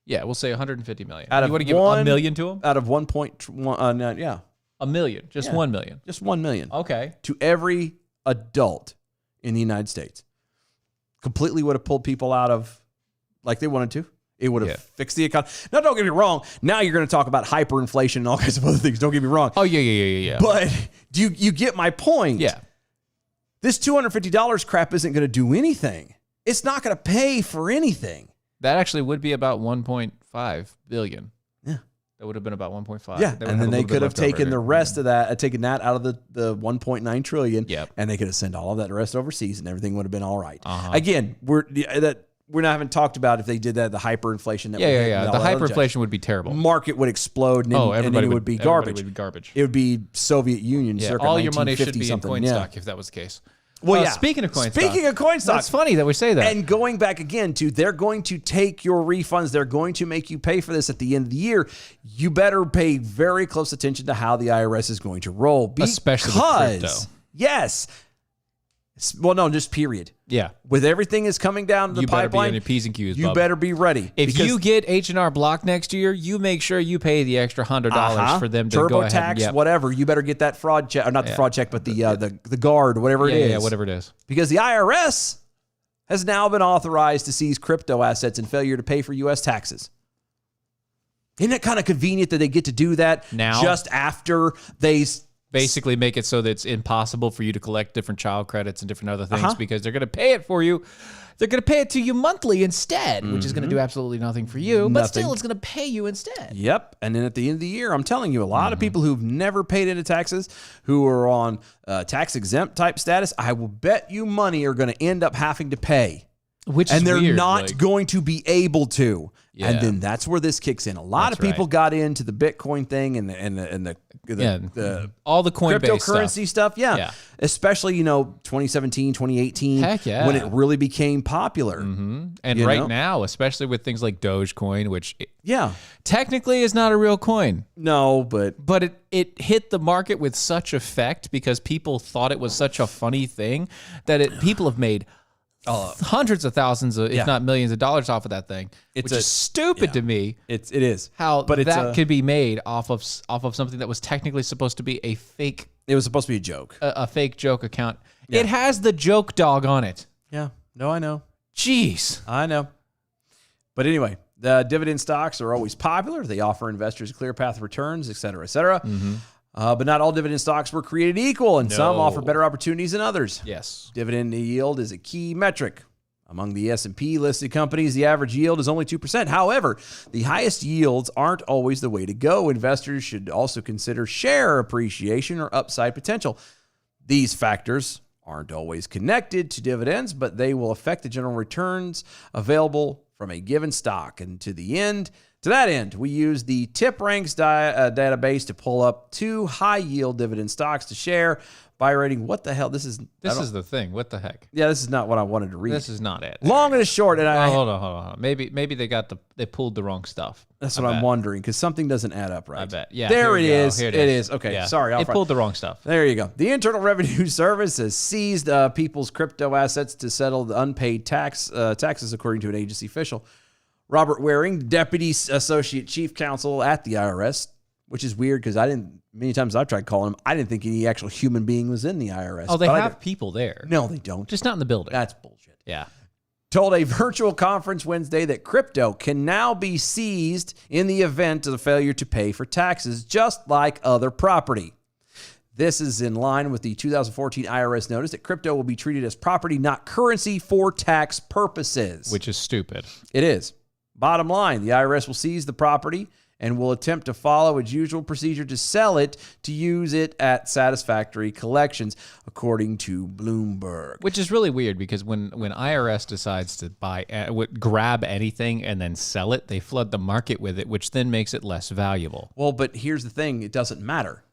Speaker 3: Yeah, we'll say 150 million.
Speaker 2: Out
Speaker 3: You
Speaker 2: of
Speaker 3: want to give $1 million to them?
Speaker 2: Out of 1.1, yeah.
Speaker 3: $1 million. Just
Speaker 2: Yeah.
Speaker 3: $1 million.
Speaker 2: Just 1 million.
Speaker 3: Okay.
Speaker 2: To every adult in the United States. Completely would have pulled people out of like they wanted to. It would have fixed the economy. Now, don't get me wrong. Now you're going to talk about hyperinflation and all kinds of other things. Don't get me wrong.
Speaker 3: Oh, yeah.
Speaker 2: But you get my point.
Speaker 3: Yeah.
Speaker 2: This $250 crap isn't going to do anything. It's not going to pay for anything.
Speaker 3: That actually would be about 1.5 billion.
Speaker 2: Yeah.
Speaker 3: That would have been about 1.5.
Speaker 2: Yeah.
Speaker 3: They would
Speaker 2: And then
Speaker 3: a
Speaker 2: they
Speaker 3: little bit
Speaker 2: could have
Speaker 3: left over
Speaker 2: taken
Speaker 3: there.
Speaker 2: the rest of that, taken that out of the 1.9 trillion.
Speaker 3: Yep.
Speaker 2: And they could have sent all of that rest overseas and everything would have been all right.
Speaker 3: Uh-huh.
Speaker 2: Again, we're not haven't talked about if they did that, the hyperinflation. That
Speaker 3: Yeah.
Speaker 2: would
Speaker 3: The
Speaker 2: hit,
Speaker 3: hyperinflation would be terrible.
Speaker 2: Market would explode and,
Speaker 3: Everybody
Speaker 2: it would be garbage.
Speaker 3: Everybody would be garbage.
Speaker 2: It would be Soviet Union
Speaker 3: Yeah.
Speaker 2: circa
Speaker 3: All your money should
Speaker 2: 1950
Speaker 3: be in
Speaker 2: something.
Speaker 3: coin
Speaker 2: Yeah.
Speaker 3: stock if that was the case.
Speaker 2: Well, yeah.
Speaker 3: Speaking of coin stock.
Speaker 2: Speaking of coin stock.
Speaker 3: That's funny that we say that.
Speaker 2: And going back again to, they're going to take your refunds. They're going to make you pay for this at the end of the year. You better pay very close attention to how the IRS is going to roll.
Speaker 3: Especially with crypto.
Speaker 2: Yes. Well, no, just period.
Speaker 3: Yeah.
Speaker 2: With everything is coming down the
Speaker 3: You better be
Speaker 2: pipeline,
Speaker 3: on your P's and Q's,
Speaker 2: you
Speaker 3: bub.
Speaker 2: better be ready.
Speaker 3: If you get H&R Block next year, you make sure you pay the extra $100 for them to go ahead
Speaker 2: TurboTax,
Speaker 3: and yep.
Speaker 2: whatever, you better get that fraud check, or not the fraud check, but the guard, whatever it is.
Speaker 3: Yeah, whatever it is.
Speaker 2: Because the IRS has now been authorized to seize crypto assets in failure to pay for U.S. taxes. Isn't it kind of convenient that they get to do that
Speaker 3: now,
Speaker 2: just after they
Speaker 3: basically make it so that it's impossible for you to collect different child credits and different other things because they're going to pay it for you. They're going to pay it to you monthly instead, which is going to do absolutely nothing for you, but still it's going to pay you instead.
Speaker 2: Yep. And then at the end of the year, I'm telling you, a lot of people who've never paid into taxes, who are on tax exempt type status, I will bet you money are going to end up having to pay.
Speaker 3: And
Speaker 2: they're
Speaker 3: weird,
Speaker 2: not going to be able to.
Speaker 3: Yeah.
Speaker 2: And then that's where this kicks in. A lot
Speaker 3: That's
Speaker 2: of people
Speaker 3: right.
Speaker 2: got into the Bitcoin thing and the
Speaker 3: all the Coinbase
Speaker 2: cryptocurrency stuff. Yeah. Especially, 2017, 2018.
Speaker 3: Heck yeah.
Speaker 2: When it really became popular.
Speaker 3: And
Speaker 2: You
Speaker 3: right
Speaker 2: know?
Speaker 3: now, especially with things like Dogecoin, which
Speaker 2: Yeah.
Speaker 3: technically is not a real coin.
Speaker 2: No, but
Speaker 3: it hit the market with such effect because people thought it was such a funny thing that people have made hundreds of thousands, if not millions of dollars off of that thing. Which is stupid to me.
Speaker 2: it is.
Speaker 3: How
Speaker 2: But
Speaker 3: that could be made off of something that was technically supposed to be a fake,
Speaker 2: it was supposed to be a joke.
Speaker 3: a fake joke account. It has the joke dog on it.
Speaker 2: Yeah. No, I know.
Speaker 3: Jeez.
Speaker 2: I know. But anyway, the dividend stocks are always popular. They offer investors a clear path of returns, et cetera, et cetera. But not all dividend stocks were created equal, and some offer better opportunities than others.
Speaker 3: Yes.
Speaker 2: Dividend yield is a key metric. Among the S&P listed companies, the average yield is only 2%. However, the highest yields aren't always the way to go. Investors should also consider share appreciation or upside potential. These factors aren't always connected to dividends, but they will affect the general returns available from a given stock. And to that end, we use the TipRanks database to pull up 2 high-yield dividend stocks to share by rating. What the hell? This is
Speaker 3: the thing. What the heck?
Speaker 2: Yeah, this is not what I wanted to read.
Speaker 3: This is not it.
Speaker 2: Long and short, and
Speaker 3: hold on. Maybe they pulled the wrong stuff.
Speaker 2: That's what I'm wondering, because something doesn't add up right.
Speaker 3: I bet. Yeah.
Speaker 2: There it is.
Speaker 3: Here
Speaker 2: It is. Okay.
Speaker 3: Yeah.
Speaker 2: Sorry.
Speaker 3: It pulled the wrong stuff.
Speaker 2: There you go. The Internal Revenue Service has seized people's crypto assets to settle the unpaid taxes, according to an agency official. Robert Waring, Deputy Associate Chief Counsel at the IRS, which is weird because many times I've tried calling him, I didn't think any actual human being was in the IRS.
Speaker 3: Oh, they have people there.
Speaker 2: No, they don't.
Speaker 3: Just not in the building.
Speaker 2: That's bullshit.
Speaker 3: Yeah.
Speaker 2: Told a virtual conference Wednesday that crypto can now be seized in the event of the failure to pay for taxes, just like other property. This is in line with the 2014 IRS notice that crypto will be treated as property, not currency, for tax purposes.
Speaker 3: Which is stupid.
Speaker 2: It is. Bottom line, the IRS will seize the property and will attempt to follow its usual procedure to sell it to use it at satisfactory collections, according to Bloomberg.
Speaker 3: Which is really weird because when IRS decides to grab anything and then sell it, they flood the market with it, which then makes it less valuable.
Speaker 2: Well, but here's the thing. It doesn't matter.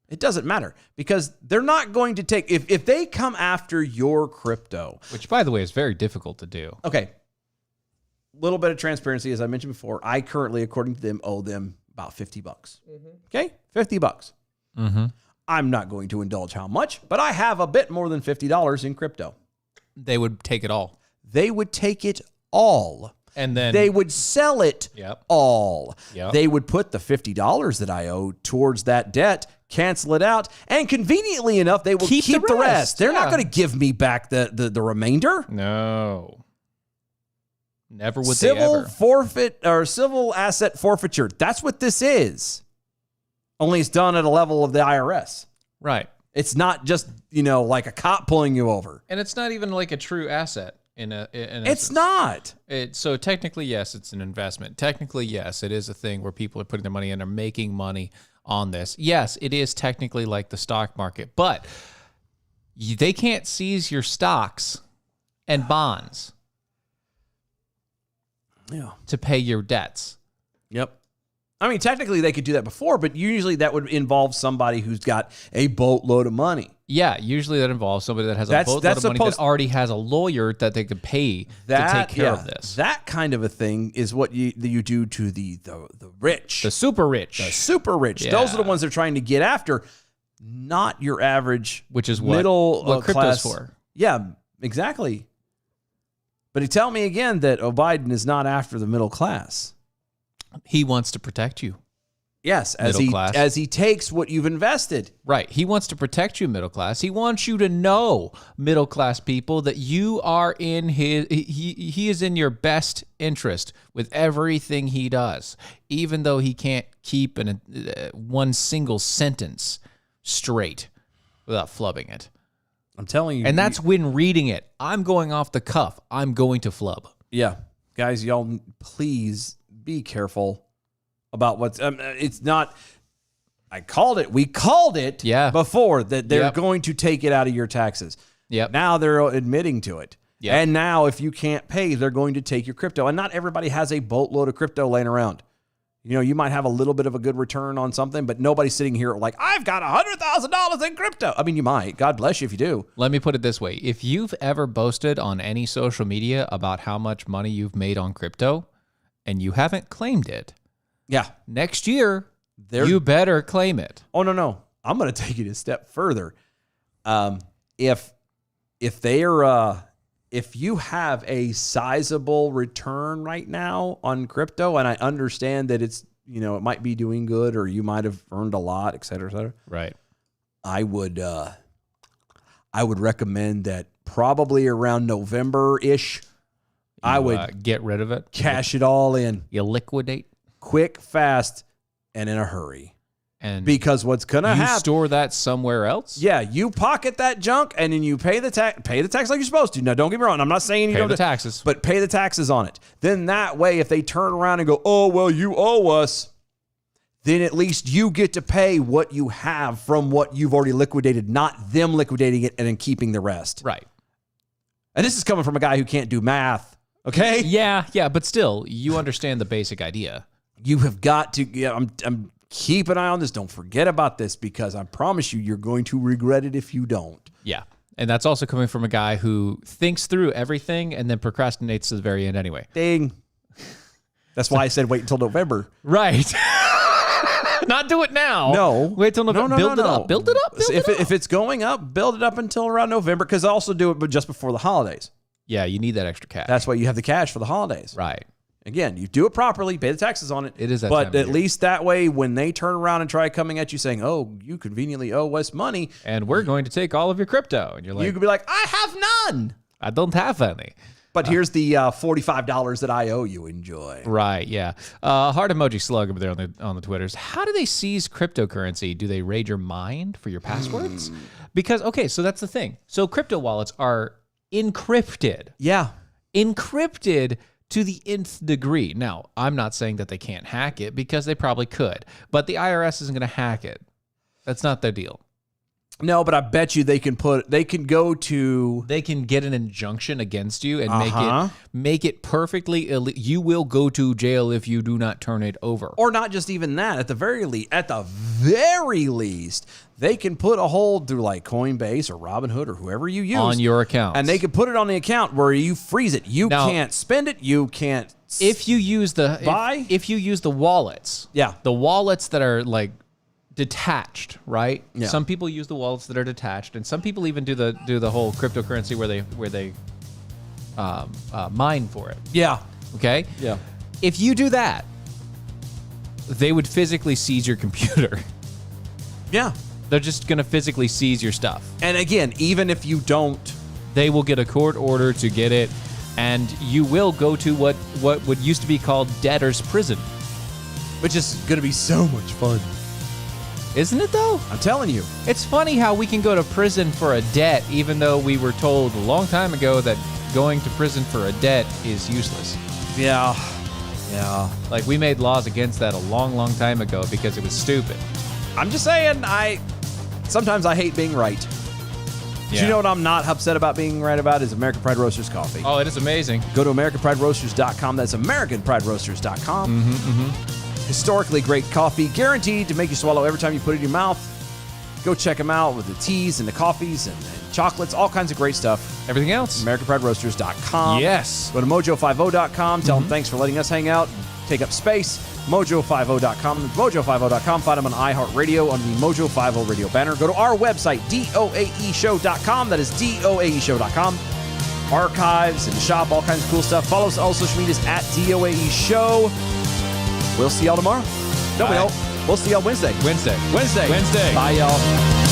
Speaker 2: It doesn't matter because they're not going to take, if they come after your crypto.
Speaker 3: Which, by the way, is very difficult to do.
Speaker 2: Okay. Little bit of transparency, as I mentioned before. I currently, according to them, owe them about $50. Okay, $50. I'm not going to indulge how much, but I have a bit more than $50 in crypto.
Speaker 3: They would take it all.
Speaker 2: They would take it all.
Speaker 3: And then
Speaker 2: they would sell it all.
Speaker 3: Yep.
Speaker 2: They would put the $50 that I owe towards that debt, cancel it out, and conveniently enough, they will keep the rest. They're not going to give me back the remainder.
Speaker 3: No. Never would
Speaker 2: civil
Speaker 3: they ever.
Speaker 2: forfeit or civil asset forfeiture. That's what this is. Only it's done at a level of the IRS.
Speaker 3: Right.
Speaker 2: It's not just, like a cop pulling you over.
Speaker 3: And it's not even like a true asset.
Speaker 2: It's not.
Speaker 3: So technically, yes, it's an investment. Technically, yes, it is a thing where people are putting their money in, are making money on this. Yes, it is technically like the stock market, but they can't seize your stocks and bonds to pay your debts.
Speaker 2: Yep. I mean, technically they could do that before, but usually that would involve somebody who's got a boatload of money.
Speaker 3: Yeah, usually that involves somebody that has a boatload of money that already has a lawyer that they could pay to take care of this.
Speaker 2: That kind of a thing is what you do to the rich.
Speaker 3: The super rich.
Speaker 2: The super rich.
Speaker 3: Yeah.
Speaker 2: Those are the ones they're trying to get after, not your average
Speaker 3: Which is what crypto's
Speaker 2: class.
Speaker 3: for.
Speaker 2: Yeah, exactly. But you tell me again that Biden is not after the middle class.
Speaker 3: He wants to protect you.
Speaker 2: Yes, as he takes what you've invested.
Speaker 3: Right. He wants to protect you, middle class. He wants you to know, middle class people, that you are in he is in your best interest with everything he does, even though he can't keep one single sentence straight without flubbing it.
Speaker 2: I'm telling you.
Speaker 3: And that's when reading it. I'm going off the cuff. I'm going to flub.
Speaker 2: Yeah. Guys, y'all, please be careful about what's it's not. We called it before that they're going to take it out of your taxes.
Speaker 3: Yep.
Speaker 2: Now they're admitting to it. Yep. And now if you can't pay, they're going to take your crypto. And not everybody has a boatload of crypto laying around. You might have a little bit of a good return on something, but nobody's sitting here like, I've got $100,000 in crypto. I mean, you might. God bless you if you do.
Speaker 3: Let me put it this way. If you've ever boasted on any social media about how much money you've made on crypto and you haven't claimed it, next year, you better claim it.
Speaker 2: Oh, no. I'm going to take it a step further. If you have a sizable return right now on crypto, and I understand that it's, it might be doing good or you might have earned a lot, et cetera, et cetera.
Speaker 3: Right.
Speaker 2: I would recommend that probably around November-ish, I would
Speaker 3: get rid of it.
Speaker 2: Cash it all in.
Speaker 3: You liquidate.
Speaker 2: Quick, fast, and in a hurry.
Speaker 3: And
Speaker 2: because what's gonna happen?
Speaker 3: You store that somewhere else.
Speaker 2: Yeah, you pocket that junk and then you pay the tax. Pay the tax like you're supposed to. Now, don't get me wrong. I'm not saying you
Speaker 3: pay
Speaker 2: don't
Speaker 3: the taxes,
Speaker 2: but pay the taxes on it. Then that way, if they turn around and go, "Oh well, you owe us," then at least you get to pay what you have from what you've already liquidated, not them liquidating it and then keeping the rest.
Speaker 3: Right.
Speaker 2: And this is coming from a guy who can't do math. Okay.
Speaker 3: Yeah, but still, you understand the basic idea.
Speaker 2: You have got to. Yeah, I'm keep an eye on this. Don't forget about this because I promise you're going to regret it if you don't.
Speaker 3: Yeah. And that's also coming from a guy who thinks through everything and then procrastinates to the very end anyway.
Speaker 2: Ding. That's why I said wait until November.
Speaker 3: Right. Not do it now.
Speaker 2: No.
Speaker 3: Wait till November.
Speaker 2: No,
Speaker 3: build it up. Build it up.
Speaker 2: If it's going up, build it up until around November because also do it but just before the holidays.
Speaker 3: Yeah, you need that extra cash.
Speaker 2: That's why you have the cash for the holidays.
Speaker 3: Right.
Speaker 2: Again, you do it properly, pay the taxes on it.
Speaker 3: It is that
Speaker 2: but
Speaker 3: time of
Speaker 2: at
Speaker 3: year.
Speaker 2: least that way, when they turn around and try coming at you saying, "Oh, you conveniently owe us money,"
Speaker 3: and we're going to take all of your crypto, and you're like,
Speaker 2: you could be like, "I have none.
Speaker 3: I don't have any."
Speaker 2: But here's the $45 that I owe you. Enjoy.
Speaker 3: Right. Yeah. Heart emoji slug over there on the Twitters. How do they seize cryptocurrency? Do they raid your mind for your passwords? Because so that's the thing. So crypto wallets are encrypted.
Speaker 2: Yeah.
Speaker 3: Encrypted to the nth degree. Now, I'm not saying that they can't hack it because they probably could, but the IRS isn't going to hack it. That's not their deal.
Speaker 2: No, but I bet you they can get
Speaker 3: an injunction against you and make it perfectly you will go to jail if you do not turn it over.
Speaker 2: Or not just even that. At the very least, they can put a hold through like Coinbase or Robinhood or whoever you use
Speaker 3: on your account,
Speaker 2: and they can put it on the account where you freeze it. You can't spend it. You can't.
Speaker 3: If you use the wallets, the wallets that are like detached, right?
Speaker 2: Yeah.
Speaker 3: Some people use the wallets that are detached, and some people even do the whole cryptocurrency where they mine for it.
Speaker 2: Yeah.
Speaker 3: Okay.
Speaker 2: Yeah.
Speaker 3: If you do that, they would physically seize your computer.
Speaker 2: Yeah.
Speaker 3: They're just going to physically seize your stuff.
Speaker 2: And again, even if you don't,
Speaker 3: they will get a court order to get it, and you will go to what would used to be called debtor's prison.
Speaker 2: which is going to be so much fun.
Speaker 3: Isn't it, though?
Speaker 2: I'm telling you.
Speaker 3: It's funny how we can go to prison for a debt, even though we were told a long time ago that going to prison for a debt is useless.
Speaker 2: Yeah. Yeah.
Speaker 3: Like, we made laws against that a long, long time ago because it was stupid.
Speaker 2: I'm just saying, sometimes I hate being right.
Speaker 3: Yeah.
Speaker 2: You know what I'm not upset about being right about is American Pride Roasters coffee.
Speaker 3: Oh, it is amazing.
Speaker 2: Go to AmericanPrideRoasters.com. That's AmericanPrideRoasters.com. Historically great coffee, guaranteed to make you swallow every time you put it in your mouth. Go check them out with the teas and the coffees and chocolates, all kinds of great stuff.
Speaker 3: Everything else?
Speaker 2: AmericanPrideRoasters.com.
Speaker 3: Yes.
Speaker 2: Go to Mojo50.com. Tell them thanks for letting us hang out, take up space. Mojo50.com. Mojo50.com. Find them on iHeartRadio on the Mojo50 radio banner. Go to our website, DOAEshow.com. That is DOAEshow.com. Archives and shop, all kinds of cool stuff. Follow us on all social medias at DOAE Show. We'll see y'all tomorrow. No, we don't. We'll see y'all Wednesday.
Speaker 3: Wednesday.
Speaker 2: Wednesday.
Speaker 3: Wednesday.
Speaker 2: Bye, y'all.